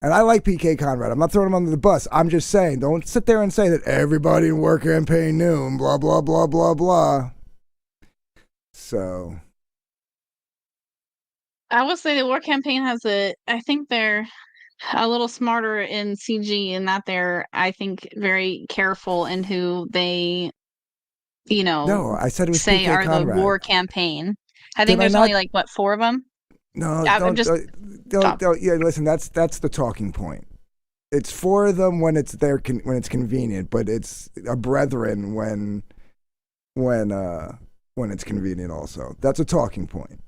And I like PK Conrad. I'm not throwing him under the bus. I'm just saying, don't sit there and say that everybody in War Campaign knew him, blah, blah, blah, blah, blah. So. I will say the War Campaign I think they're a little smarter in CG in that they're, I think, very careful in who they, No, I said it was say PK are Conrad. the War Campaign. I think Did I there's only like, what, 4 of them? No, I'm don't. Yeah, listen, that's the talking point. It's 4 of them when it's when it's convenient, but it's a brethren when it's convenient also. That's a talking point.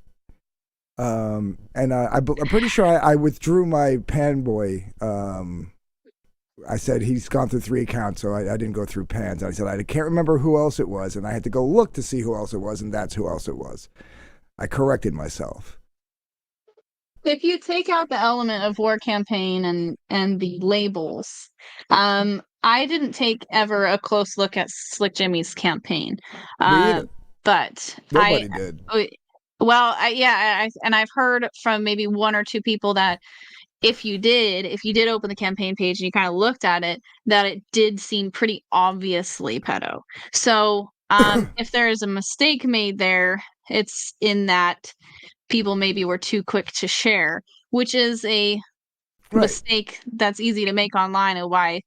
And I'm pretty sure I withdrew my Panboy. I said he's gone through 3 accounts, so I didn't go through Pans. I said I can't remember who else it was, and I had to go look to see who else it was, and that's who else it was. I corrected myself. If you take out the element of War Campaign and the labels, I didn't take ever a close look at Slick Jimmy's campaign. Me either. But Nobody did. Well, and I've heard from maybe 1 or 2 people that if you did open the campaign page and you kind of looked at it, that it did seem pretty obviously pedo. So if there is a mistake made there, it's in that people maybe were too quick to share, which is a mistake that's easy to make online, and why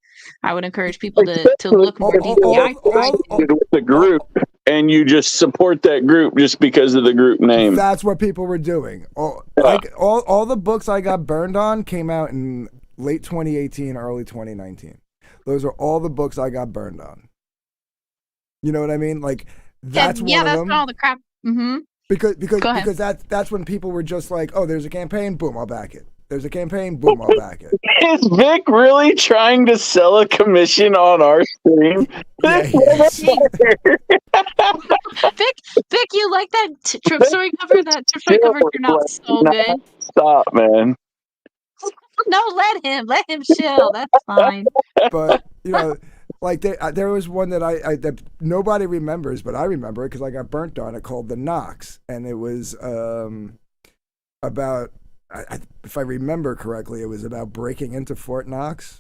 I would encourage people to look more deeply. With the group, and you just support that group just because of the group name. That's what people were doing. All the books I got burned on came out in late 2018, early 2019. Those are all the books I got burned on. You know what I mean? Like that's one of them. That's all the crap. Mm-hmm. Because that's when people were just like, oh, there's a campaign, boom, I'll back it. There's a campaign, boom, I'll back it. Is Vic really trying to sell a commission on our stream? Yeah, he is. Vic, you like that trip story cover? That trip story cover turned out so good. Stop, man. No, let him chill. That's fine. But like there was one that I that nobody remembers, but I remember it because I got burnt on it, called The Knox, and it was about, if I remember correctly, it was about breaking into Fort Knox.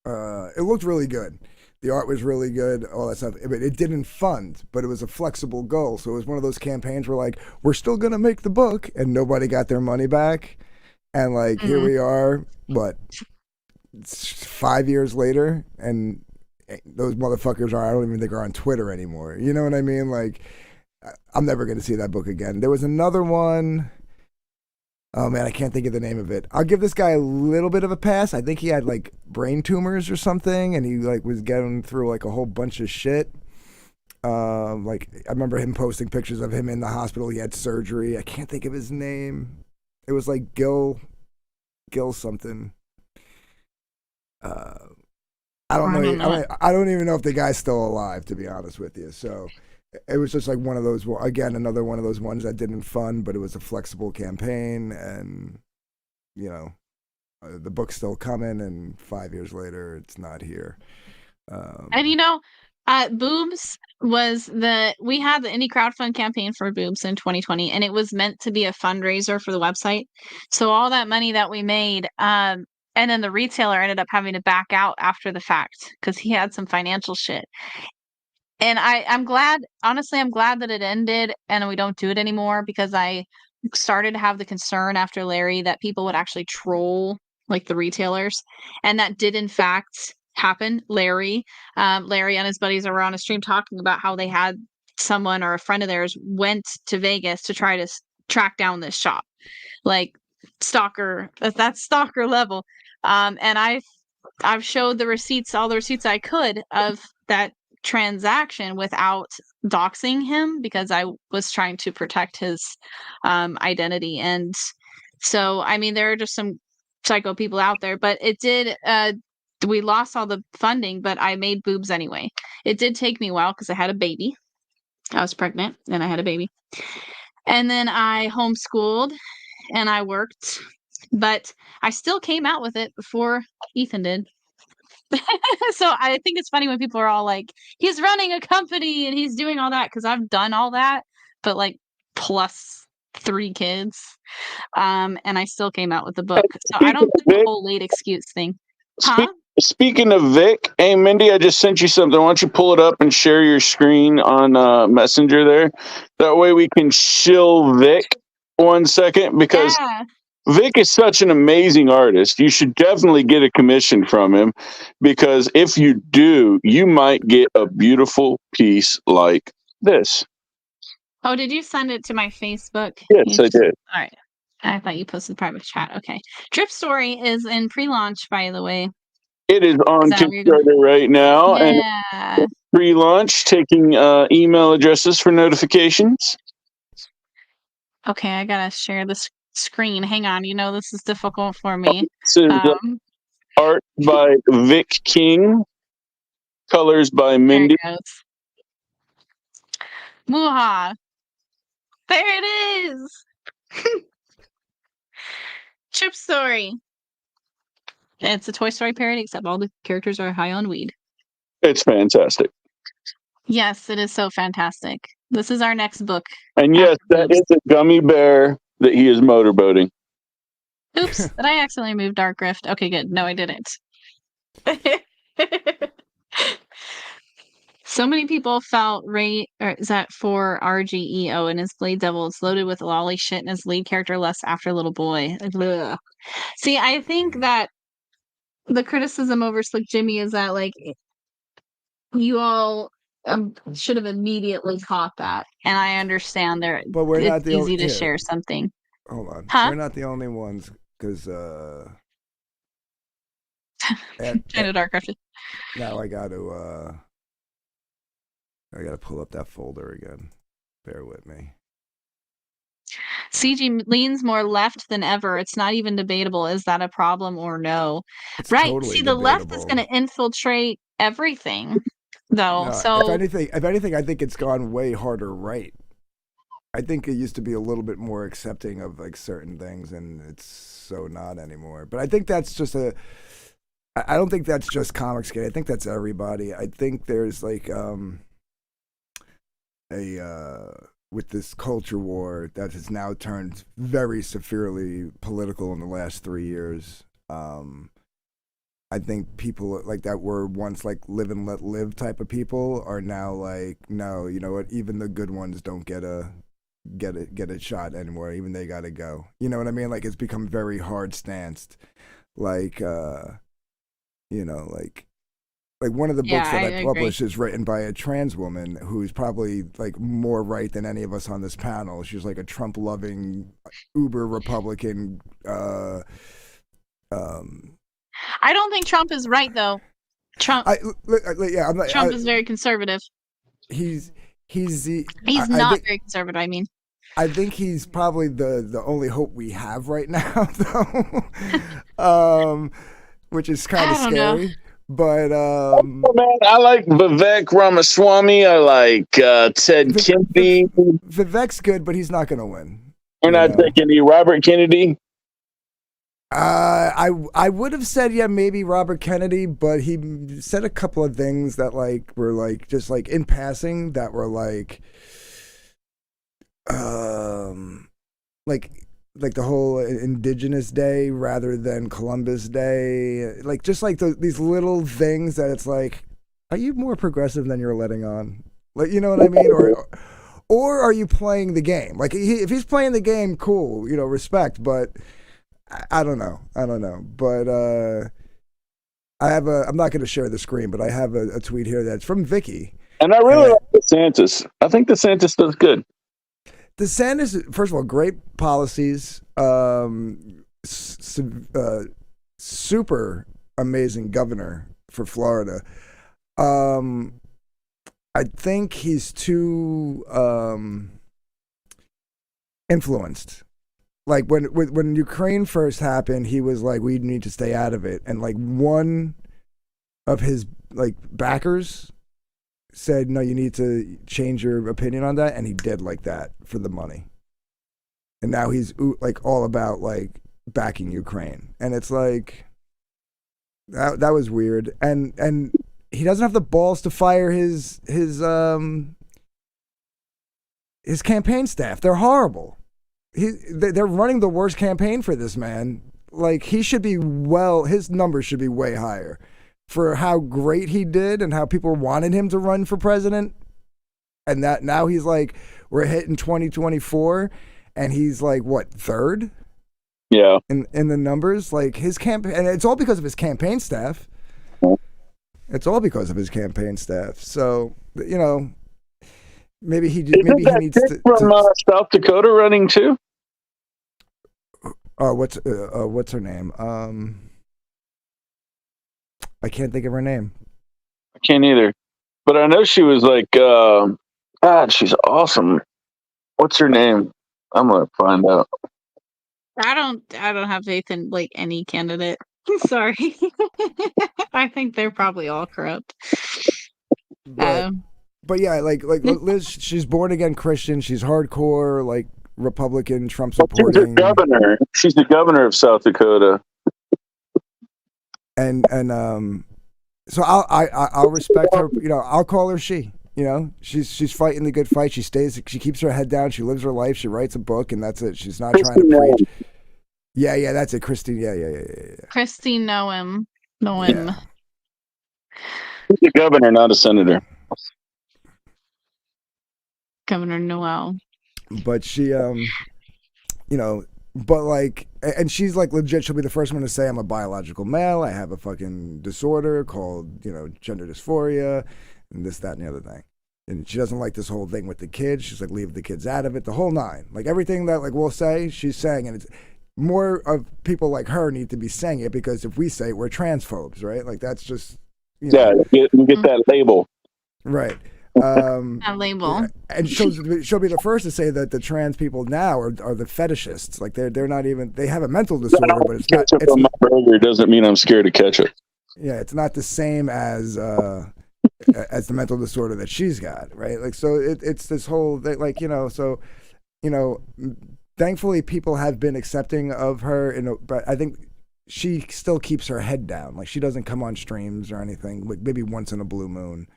It looked really good. The art was really good, all that stuff. But it didn't fund, but it was a flexible goal. So it was one of those campaigns where like, we're still gonna make the book, and nobody got their money back. And like here we are, what, 5 years later, and those motherfuckers I don't even think are on Twitter anymore. You know what I mean? Like, I'm never gonna see that book again. There was another one. Oh man, I can't think of the name of it. I'll give this guy a little bit of a pass. I think he had like brain tumors or something, and he like was getting through like a whole bunch of shit. Like I remember him posting pictures of him in the hospital. He had surgery. I can't think of his name. It was like Gil something. I don't know. I don't even know if the guy's still alive, to be honest with you. So it was just like one of those, again, another one of those ones that didn't fund, but it was a flexible campaign, and you know, the book's still coming, and 5 years later, it's not here. And Boobs we had the indie crowdfund campaign for Boobs in 2020, and it was meant to be a fundraiser for the website. So all that money that we made, and then the retailer ended up having to back out after the fact because he had some financial shit. And I'm glad, honestly, I'm glad that it ended and we don't do it anymore, because I started to have the concern after Larry that people would actually troll like the retailers. And that did in fact happen. Larry and his buddies were on a stream talking about how they had someone or a friend of theirs went to Vegas to try to track down this shop. Like stalker, that's stalker level. And I've showed the receipts, all the receipts I could of that transaction without doxing him, because I was trying to protect his identity. And so, I mean, there are just some psycho people out there, but it did, we lost all the funding, but I made Boobs anyway. It did take me a while because I had a baby. I was pregnant and I had a baby. And then I homeschooled and I worked, but I still came out with it before Ethan did. So I think it's funny when people are all like, he's running a company and he's doing all that, because I've done all that, but like plus 3 kids. And I still came out with the book. So I don't think the whole late excuse thing. Huh? Speaking of Vic, hey Mindy, I just sent you something. Why don't you pull it up and share your screen on Messenger there? That way we can shill Vic 1 second, because Vic is such an amazing artist. You should definitely get a commission from him, because if you do, you might get a beautiful piece like this. Oh, did you send it to my Facebook? Yes, I did. All right. I thought you posted private chat. Okay. Drip Story is in pre-launch, by the way. It is on Kickstarter right now, and pre-launch, taking email addresses for notifications. Okay, I gotta share this screen. Hang on. This is difficult for me. This is art by Vic King, colors by Mindy. There it goes. Muha. There it is. Chip Story. It's a Toy Story parody, except all the characters are high on weed. It's fantastic. Yes, it is so fantastic. This is our next book. And yes, that is a gummy bear that he is motorboating. Oops, did I accidentally move Dark Rift? Okay, good. No, I didn't. So many people felt is that for RGEO and his Blade Devil is loaded with lolly shit and his lead character less after little boy. Ugh. See, I think that the criticism over Slick Jimmy is that like you all should have immediately caught that, and I understand but we're not it's the easy only, to share something. Hold on, huh? We're not the only ones, because China Dark Rift. Now I got to pull up that folder again. Bear with me. CG leans more left than ever. It's not even debatable. Is that a problem or no? It's right. totally See, the left is debatable. going to infiltrate everything, though. No, So if anything, I think it's gone way harder right. I think it used to be a little bit more accepting of like certain things, and it's so not anymore. But I think that's just I don't think that's just Comicsgate. I think that's everybody. I think there's like with this culture war that has now turned very severely political in the last 3 years. I I think people like that were once like live and let live type of people are now like, no, you know what? Even the good ones don't get a shot anymore. Even they got to go. You know what I mean? Like it's become very hard stanced. Like you know, like one of the books that I published is written by a trans woman who's probably like more right than any of us on this panel. She's like a Trump loving uber Republican. I don't think Trump is right though. Trump is very conservative. He's not very conservative. I mean, I think he's probably the only hope we have right now, though, which is kind of scary. Know. But man, I like Vivek Ramaswamy. I like Ted Kennedy. Vivek's good, but he's not going to win. We're not taking any Robert Kennedy. I would have said maybe Robert Kennedy, but he said a couple of things that like were like just like in passing that were like the whole Indigenous Day rather than Columbus Day, like just like these little things that it's like, are you more progressive than you're letting on? Like, you know what I mean? Or are you playing the game? Like if he's playing the game, cool, you know, respect, but. I don't know. But I'm not going to share the screen, but I have a tweet here that's from Vicky. And I really like DeSantis. I think DeSantis does good. DeSantis, first of all, great policies, super amazing governor for Florida. I think he's too influenced. Like when Ukraine first happened, he was like, we need to stay out of it. And like one of his like backers said, no, you need to change your opinion on that. And he did like that for the money. And now he's like all about like backing Ukraine. And it's like, that was weird. And he doesn't have the balls to fire his campaign staff. They're horrible. They're running the worst campaign for this man. Like he should be his numbers should be way higher for how great he did and how people wanted him to run for president. And that now he's like, we're hitting 2024 and he's like, what, third? Yeah. In the numbers, like his campaign, and it's all because of his campaign staff. It's all because of his campaign staff. So, you know, maybe he needs to from South Dakota running too. What's her name? I can't think of her name. I can't either, but I know she was like, God, she's awesome. What's her name? I'm gonna find out. I don't have faith in like any candidate. Sorry. I think they're probably all corrupt. But yeah, like Liz, she's born again Christian. She's hardcore, like Republican, Trump supporting. She's the governor. She's the governor of South Dakota. And so I'll respect her. You know, I'll call her she. You know, she's fighting the good fight. She keeps her head down. She lives her life. She writes a book, and that's it. She's not trying to preach. Yeah, that's it, Christine. Yeah. Christine Noem. Yeah. She's the governor, not a senator. Governor Noel. But she, you know, but like, and she's like legit. She'll be the first one to say, I'm a biological male. I have a fucking disorder called, you know, gender dysphoria and this, that, and the other thing. And she doesn't like this whole thing with the kids. She's like, leave the kids out of it. The whole nine. Like everything that like we'll say, she's saying. And it's more of people like her need to be saying it, because if we say it, we're transphobes, right? Like that's just, you know. Yeah, you get that label. Right. That label. And she'll be the first to say that the trans people now are the fetishists. Like they're not even, they have a mental disorder, but it's not. Ketchup on my burger doesn't mean I'm scared of ketchup. Yeah, it's not the same as the mental disorder that she's got, right? Like so, it's this whole like, you know. So, you know, thankfully people have been accepting of her, but I think she still keeps her head down. Like she doesn't come on streams or anything. Like maybe once in a blue moon.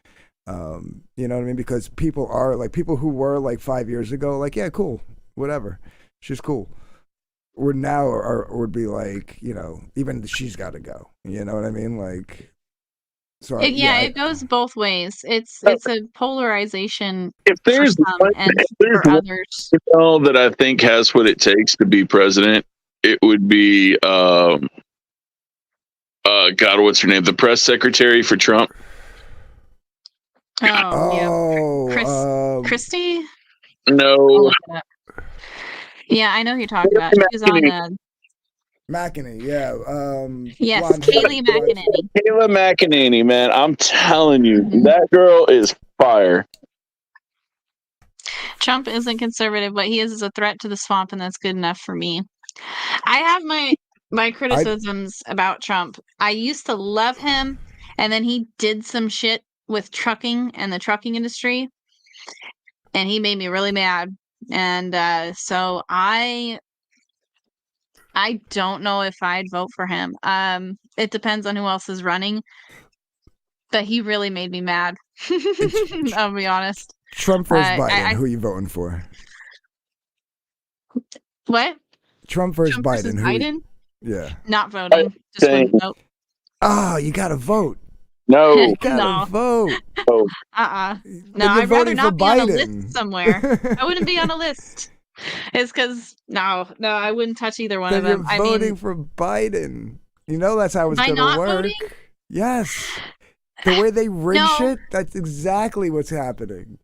You know what I mean? Because people who were like 5 years ago, like, yeah, cool, whatever. She's cool. would now or would be like, even she's got to go. You know what I mean? Like, so It goes both ways. It's a polarization If for there's some one, and if there's for one others. female that I think has what it takes to be president, it would be God, what's her name? The press secretary for Trump. Oh, yeah. Christy? No. Yeah, I know who you're talking about. She was on McEnany, yeah. yes, blonde hair, Kaylee McEnany. Kayla McEnany, man. I'm telling you, Mm-hmm. that girl is fire. Trump isn't conservative, but he is a threat to the swamp, and that's good enough for me. I have my criticisms about Trump. I used to love him, and then he did some shit with trucking and the trucking industry, and he made me really mad. And so I don't know if I'd vote for him. It depends on who else is running, but he really made me mad. I'll be honest. Trump versus Biden. Who are you voting for? What? Trump versus Biden. Biden? Yeah. Not voting. Just wouldn't vote. Oh, you got to vote. No. You got to vote. Oh. No, I'd rather not be on a list somewhere. I wouldn't be on a list. It's because no, I wouldn't touch either one of them. You're voting for Biden. You know that's how it's going to work. Voting? Yes. The way they rig shit, that's exactly what's happening.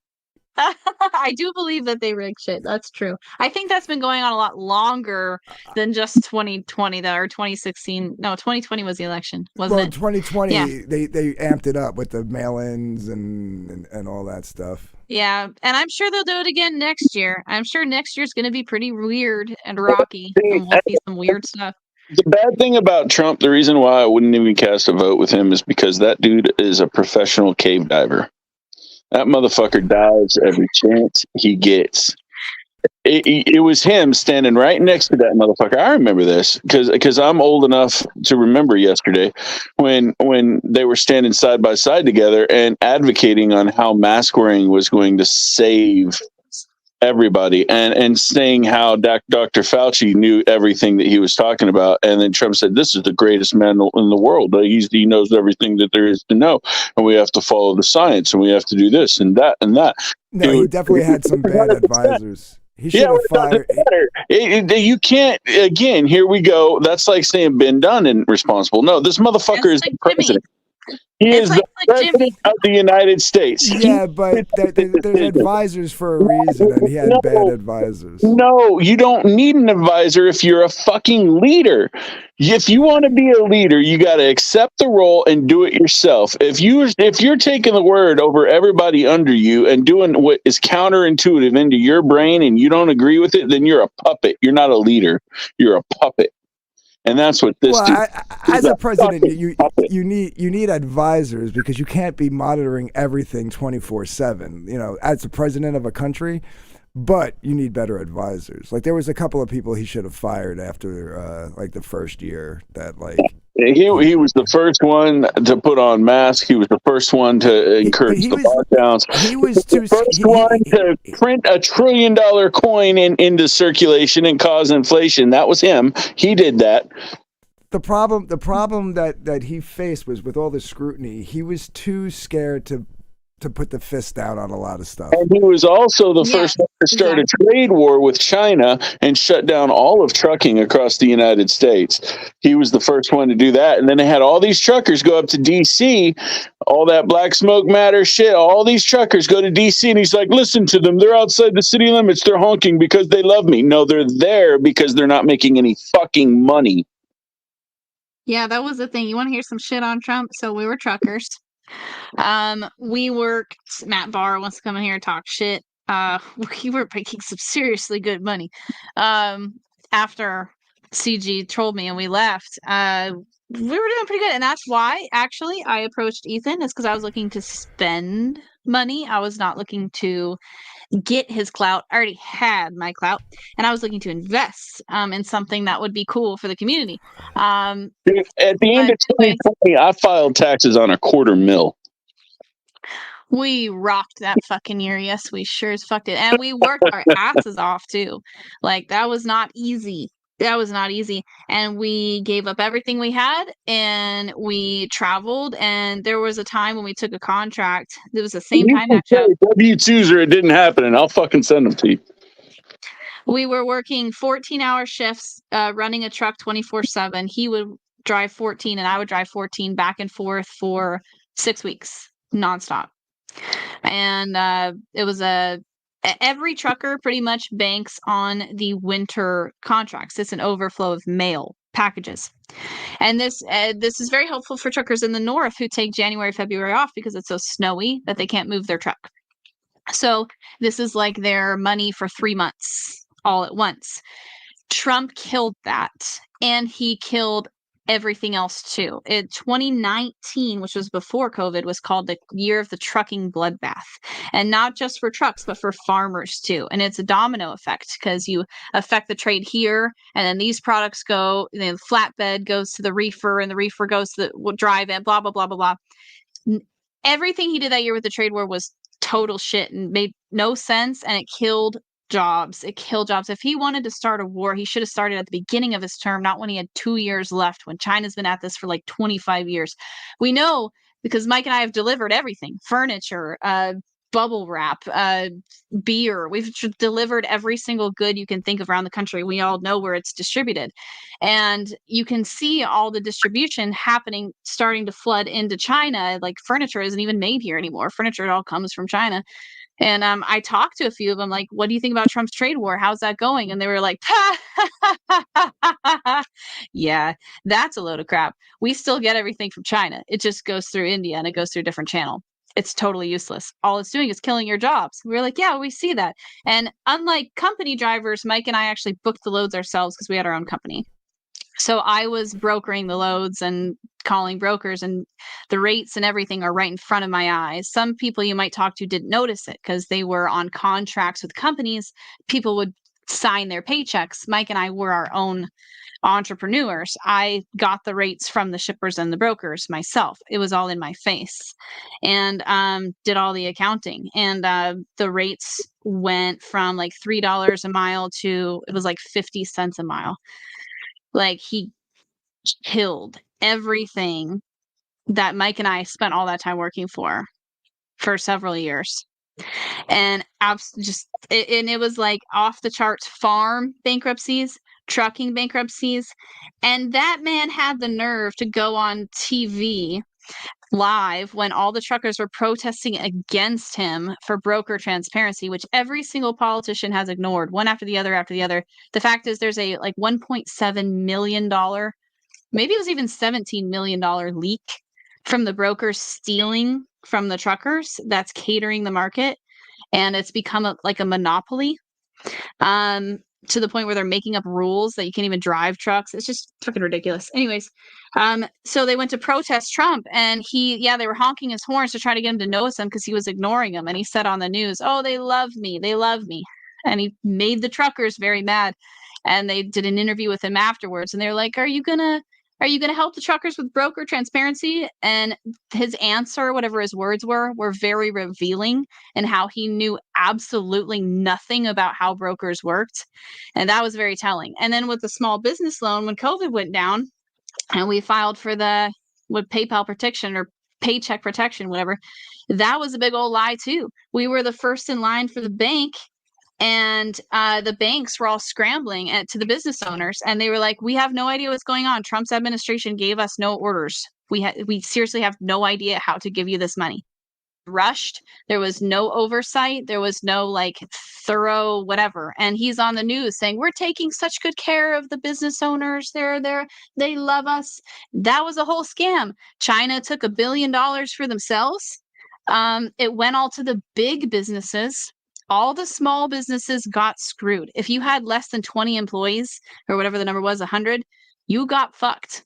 I do believe that they rig shit. That's true. I think that's been going on a lot longer than just 2020 or 2016. No, 2020 was the election, wasn't it? 2020, yeah. they amped it up with the mail-ins and all that stuff. Yeah, and I'm sure they'll do it again next year. I'm sure next year's going to be pretty weird and rocky, and we'll see some weird stuff. The bad thing about Trump, the reason why I wouldn't even cast a vote with him is because that dude is a professional cave diver. That motherfucker dives every chance he gets. It was him standing right next to that motherfucker. I remember this because I'm old enough to remember yesterday when they were standing side by side together and advocating on how mask wearing was going to save everybody and saying how Dr. Fauci knew everything that he was talking about. And then Trump said, this is the greatest man in the world. He knows everything that there is to know. And we have to follow the science and we have to do this and that and that. No, he definitely had some bad advisors. He should have fired. You can't, again, here we go. That's like saying been done and responsible. No, this motherfucker is the president. He is the president of the United States. Yeah, but there's advisors for a reason, and he had bad advisors. No, you don't need an advisor if you're a fucking leader. If you want to be a leader, you got to accept the role and do it yourself. If you're taking the word over everybody under you and doing what is counterintuitive into your brain and you don't agree with it, then you're a puppet. You're not a leader. You're a puppet. And that's what this. Well, as a president, you need advisors because you can't be monitoring everything 24/7. You know, as the president of a country, but you need better advisors. Like there was a couple of people he should have fired after like the first year. That like he was the first one to put on masks. He was the first one to encourage the lockdowns. He was the first one to print $1 trillion coin into circulation and cause inflation. That was him. He did that. The problem that he faced was with all the scrutiny, he was too scared to put the fist down on a lot of stuff. And he was also the first one to start a trade war with China and shut down all of trucking across the United States. He was the first one to do that. And then they had all these truckers go up to D.C., all that black smoke matter shit, all these truckers go to D.C. and he's like, listen to them. They're outside the city limits. They're honking because they love me. No, they're there because they're not making any fucking money. Yeah, that was the thing. You want to hear some shit on Trump? So we were truckers. We worked. Matt Barr wants to come in here and talk shit. We were making some seriously good money. After CG trolled me and we left, we were doing pretty good, and that's why actually I approached Ethan is because I was looking to spend money. I was not looking to get his clout. I already had my clout, and I was looking to invest in something that would be cool for the community. At the end of 2020, I filed taxes on $250,000. We rocked that fucking year. Yes, we sure as fuck did. And we worked our asses off too. Like that was not easy. that was not easy. And we gave up everything we had and we traveled. And there was a time when we took a contract. It was the same You time can that job. say W-2s or it didn't happen, and I'll fucking send them to you. We were working 14-hour shifts, running a truck 24/7. He would drive 14 and I would drive 14 back and forth for 6 weeks nonstop. And it was every trucker pretty much banks on the winter contracts. It's an overflow of mail packages. And this is very helpful for truckers in the north who take January, February off because it's so snowy that they can't move their truck. So this is like their money for 3 months all at once. Trump killed that, and he killed everything else too. In 2019, which was before COVID, was called the year of the trucking bloodbath. And not just for trucks, but for farmers too. And it's a domino effect because you affect the trade here, and then these products go, the flatbed goes to the reefer, and the reefer goes to the drive in, blah, blah, blah, blah, blah. Everything he did that year with the trade war was total shit and made no sense, and it killed jobs. It killed jobs. If he wanted to start a war, he should have started at the beginning of his term, not when he had 2 years left, when China's been at this for like 25 years. We know because Mike and I have delivered everything, furniture, bubble wrap, beer. We've delivered every single good you can think of around the country. We all know where it's distributed. And you can see all the distribution happening, starting to flood into China. Like furniture isn't even made here anymore. Furniture all comes from China. And I talked to a few of them, like, what do you think about Trump's trade war? How's that going? And they were like, yeah, that's a load of crap. We still get everything from China. It just goes through India and it goes through a different channel. It's totally useless. All it's doing is killing your jobs. We were like, yeah, we see that. And unlike company drivers, Mike and I actually booked the loads ourselves because we had our own company. So I was brokering the loads and calling brokers, and the rates and everything are right in front of my eyes. Some people you might talk to didn't notice it because they were on contracts with companies. People would sign their paychecks. Mike and I were our own entrepreneurs. I got the rates from the shippers and the brokers myself. It was all in my face, and did all the accounting. And the rates went from like $3 a mile to it was like 50 cents a mile. Like he killed everything that Mike and I spent all that time working for several years. And it was like off the charts farm bankruptcies, trucking bankruptcies. And that man had the nerve to go on TV live when all the truckers were protesting against him for broker transparency, which every single politician has ignored one after the other after the other. The fact is there's a like $1.7 million, maybe it was even $17 million leak from the brokers stealing from the truckers that's catering the market. And it's become like a monopoly. To the point where they're making up rules that you can't even drive trucks. It's just fucking ridiculous. Anyways, so they went to protest Trump, and they were honking his horns to try to get him to notice him because he was ignoring them. And he said on the news, "Oh, they love me. They love me." And he made the truckers very mad. And they did an interview with him afterwards, and they're like, Are you gonna help the truckers with broker transparency? And his answer, whatever his words were very revealing in how he knew absolutely nothing about how brokers worked. And that was very telling. And then with the small business loan, when COVID went down and we filed for with PayPal protection or paycheck protection, whatever, that was a big old lie too. We were the first in line for the bank. And the banks were all scrambling to the business owners, and they were like, "We have no idea what's going on. Trump's administration gave us no orders. We seriously have no idea how to give you this money." Rushed. There was no oversight. There was no like thorough whatever. And he's on the news saying, "We're taking such good care of the business owners. They love us." That was a whole scam. China took $1 billion for themselves. It went all to the big businesses. All the small businesses got screwed. If you had less than 20 employees or whatever the number was, 100, you got fucked.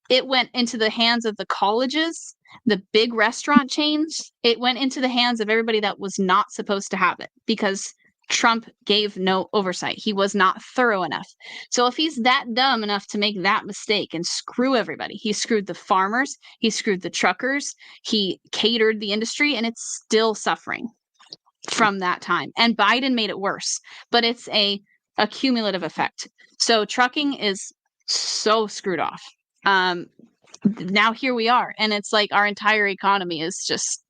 It went into the hands of the colleges, the big restaurant chains. It went into the hands of everybody that was not supposed to have it because Trump gave no oversight. He was not thorough enough. So if he's that dumb enough to make that mistake and screw everybody, he screwed the farmers, he screwed the truckers, he catered the industry, and it's still suffering from that time. And Biden made it worse. But it's a a cumulative effect. So trucking is so screwed off. Now here we are, and it's like our entire economy is just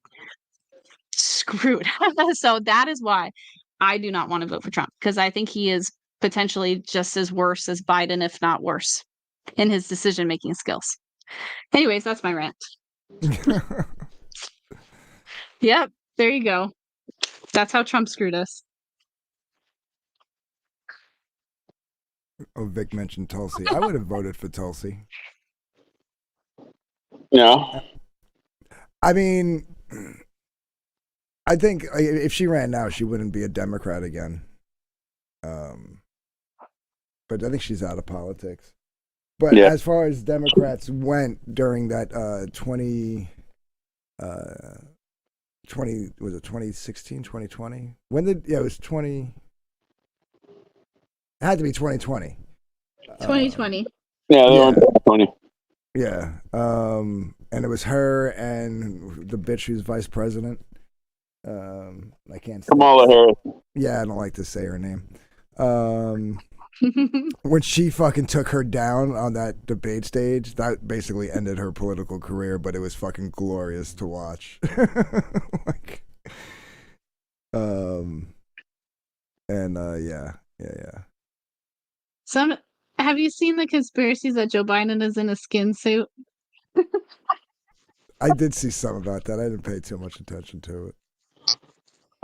screwed. So that is why I do not want to vote for Trump, because I think he is potentially just as worse as Biden, if not worse, in his decision-making skills. Anyways, that's my rant. Yep, there you go. That's how Trump screwed us. Oh, Vic mentioned Tulsi. I would have voted for Tulsi. Yeah. I mean, I think if she ran now, she wouldn't be a Democrat again. But I think she's out of politics. But as far as Democrats went during that 20 was it 2016, 2020? When did it was 20? It had to be 2020. 2020. Yeah, they went 2020. Yeah. And it was her and the bitch who's vice president. I can't say Kamala Harris. Yeah, I don't like to say her name. When she fucking took her down on that debate stage, that basically ended her political career, but it was fucking glorious to watch. Yeah. Have you seen the conspiracies that Joe Biden is in a skin suit? I did see some about that. I didn't pay too much attention to it.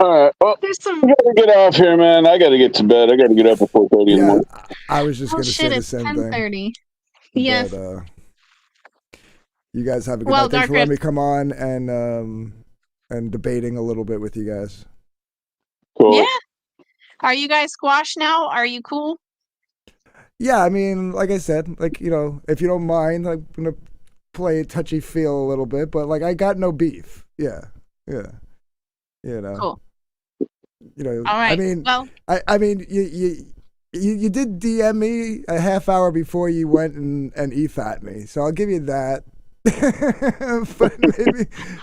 All right. Well, there's some. I gotta get off here, man. I gotta get to bed. I gotta get up at 4:30 in the morning. I was just Oh gonna say shit! the It's same 10:30. thing. Yes. But, you guys have a good Well, night. Thanks for letting me Dark come on and debating a little bit with you guys. Cool. Yeah. Are you guys squashed now? Are you cool? Yeah, I mean, like I said, like, you know, if you don't mind, I'm gonna play touchy feel a little bit, but like I got no beef. Yeah. You know. Cool. You know. All right. I mean, well, I mean, you did DM me a half hour before you went and Efap me, so I'll give you that. But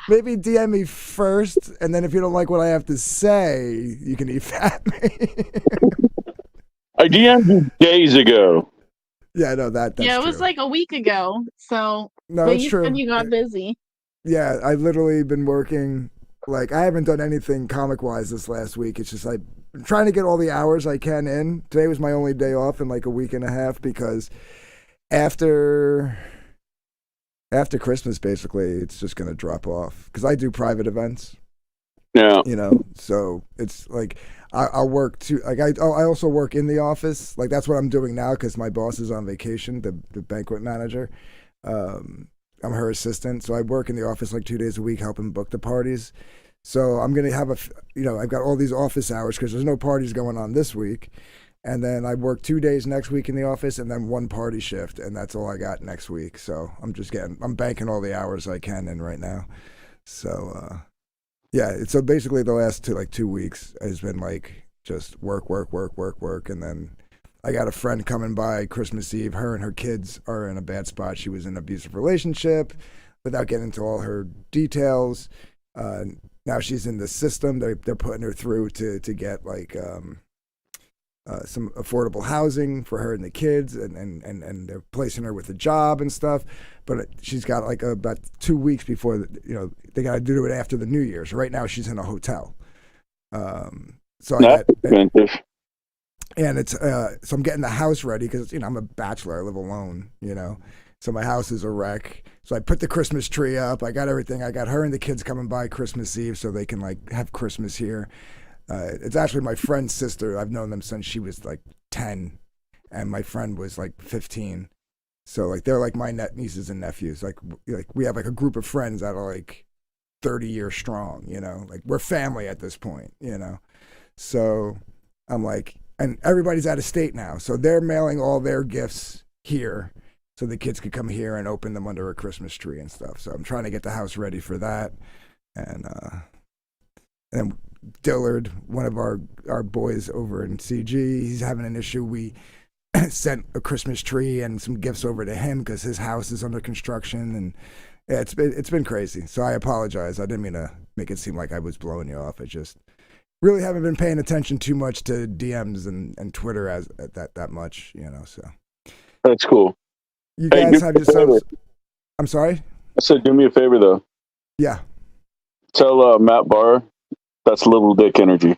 maybe DM me first, and then if you don't like what I have to say, you can Efap me. I DM'd you days ago. Yeah, no, that's yeah, it true. was like a week ago. So, No, but it's you true. said you got busy. Yeah, I've literally been working. Like, I haven't done anything comic-wise this last week. It's just I'm trying to get all the hours I can in. Today was my only day off in like a week and a half because after Christmas, basically, it's just going to drop off. Because I do private events. Yeah. You know, so it's like I'll work too. Like I also work in the office. Like that's what I'm doing now because my boss is on vacation, the banquet manager. I'm her assistant, so I work in the office like 2 days a week helping book the parties. So I'm gonna have I've got all these office hours because there's no parties going on this week, and then I work 2 days next week in the office, and then one party shift, and that's all I got next week. So I'm banking all the hours I can in right now. So yeah, so basically the last 2 weeks has been like just work, and then I got a friend coming by Christmas Eve. Her and her kids are in a bad spot. She was in an abusive relationship. Without getting into all her details, now she's in the system. They're putting her through to get like some affordable housing for her and the kids, and they're placing her with a job and stuff. But she's got like about 2 weeks before they got to do it after the New Year. So right now she's in a hotel. And it's so I'm getting the house ready because I'm a bachelor. I live alone, so my house is a wreck. So I put the Christmas tree up. I got everything. I got her and the kids coming by Christmas Eve so they can like have Christmas here. It's actually my friend's sister. I've known them since she was like 10, and my friend was like 15. So like they're like my nieces and nephews. Like we have like a group of friends that are like 30 years strong. Like we're family at this point. So I'm like. And everybody's out of state now, so they're mailing all their gifts here so the kids could come here and open them under a Christmas tree and stuff. So I'm trying to get the house ready for that. And Dillard, one of our boys over in CG, he's having an issue. We sent a Christmas tree and some gifts over to him because his house is under construction. And yeah, it's been crazy. So I apologize. I didn't mean to make it seem like I was blowing you off. really haven't been paying attention too much to DMs and Twitter as that much, you know. So That's cool. you Hey, guys do have me a favor. yourselves. I'm sorry. I said, do me a favor though. Yeah. Tell Matt Barr that's little dick energy.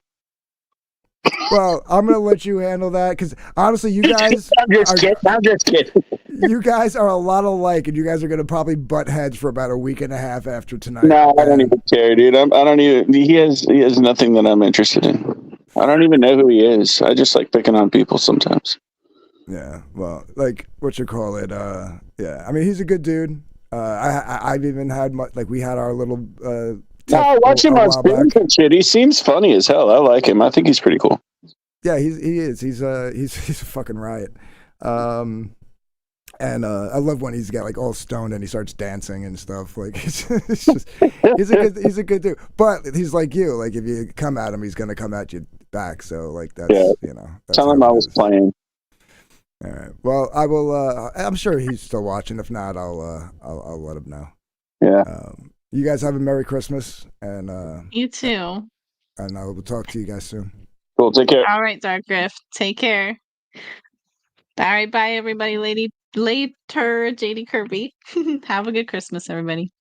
Well, I'm gonna let you handle that because honestly, you guys. I'm just kidding. You guys are a lot alike, and you guys are gonna probably butt heads for about a week and a half after tonight. No, I don't even care, dude. I don't even. He has nothing that I'm interested in. I don't even know who he is. I just like picking on people sometimes. Yeah, well, like what you call it? Yeah, I mean he's a good dude. I've even had we had our little. No, I watch him on streams and shit. He seems funny as hell. I like him. I think he's pretty cool. Yeah, he is. He's a fucking riot. And I love when he's got like all stoned and he starts dancing and stuff. Like it's just he's a good dude. But he's like you. Like if you come at him, he's gonna come at you back. So like that's That's Tell him I was playing. All right. Well, I will. I'm sure he's still watching. If not, I'll let him know. Yeah. You guys have a Merry Christmas, and You too. and I will talk to you guys soon. Cool. Take care. All right, Dark Griff. Take care. All right, bye everybody. Later, JD Kirby. Have a good Christmas, everybody.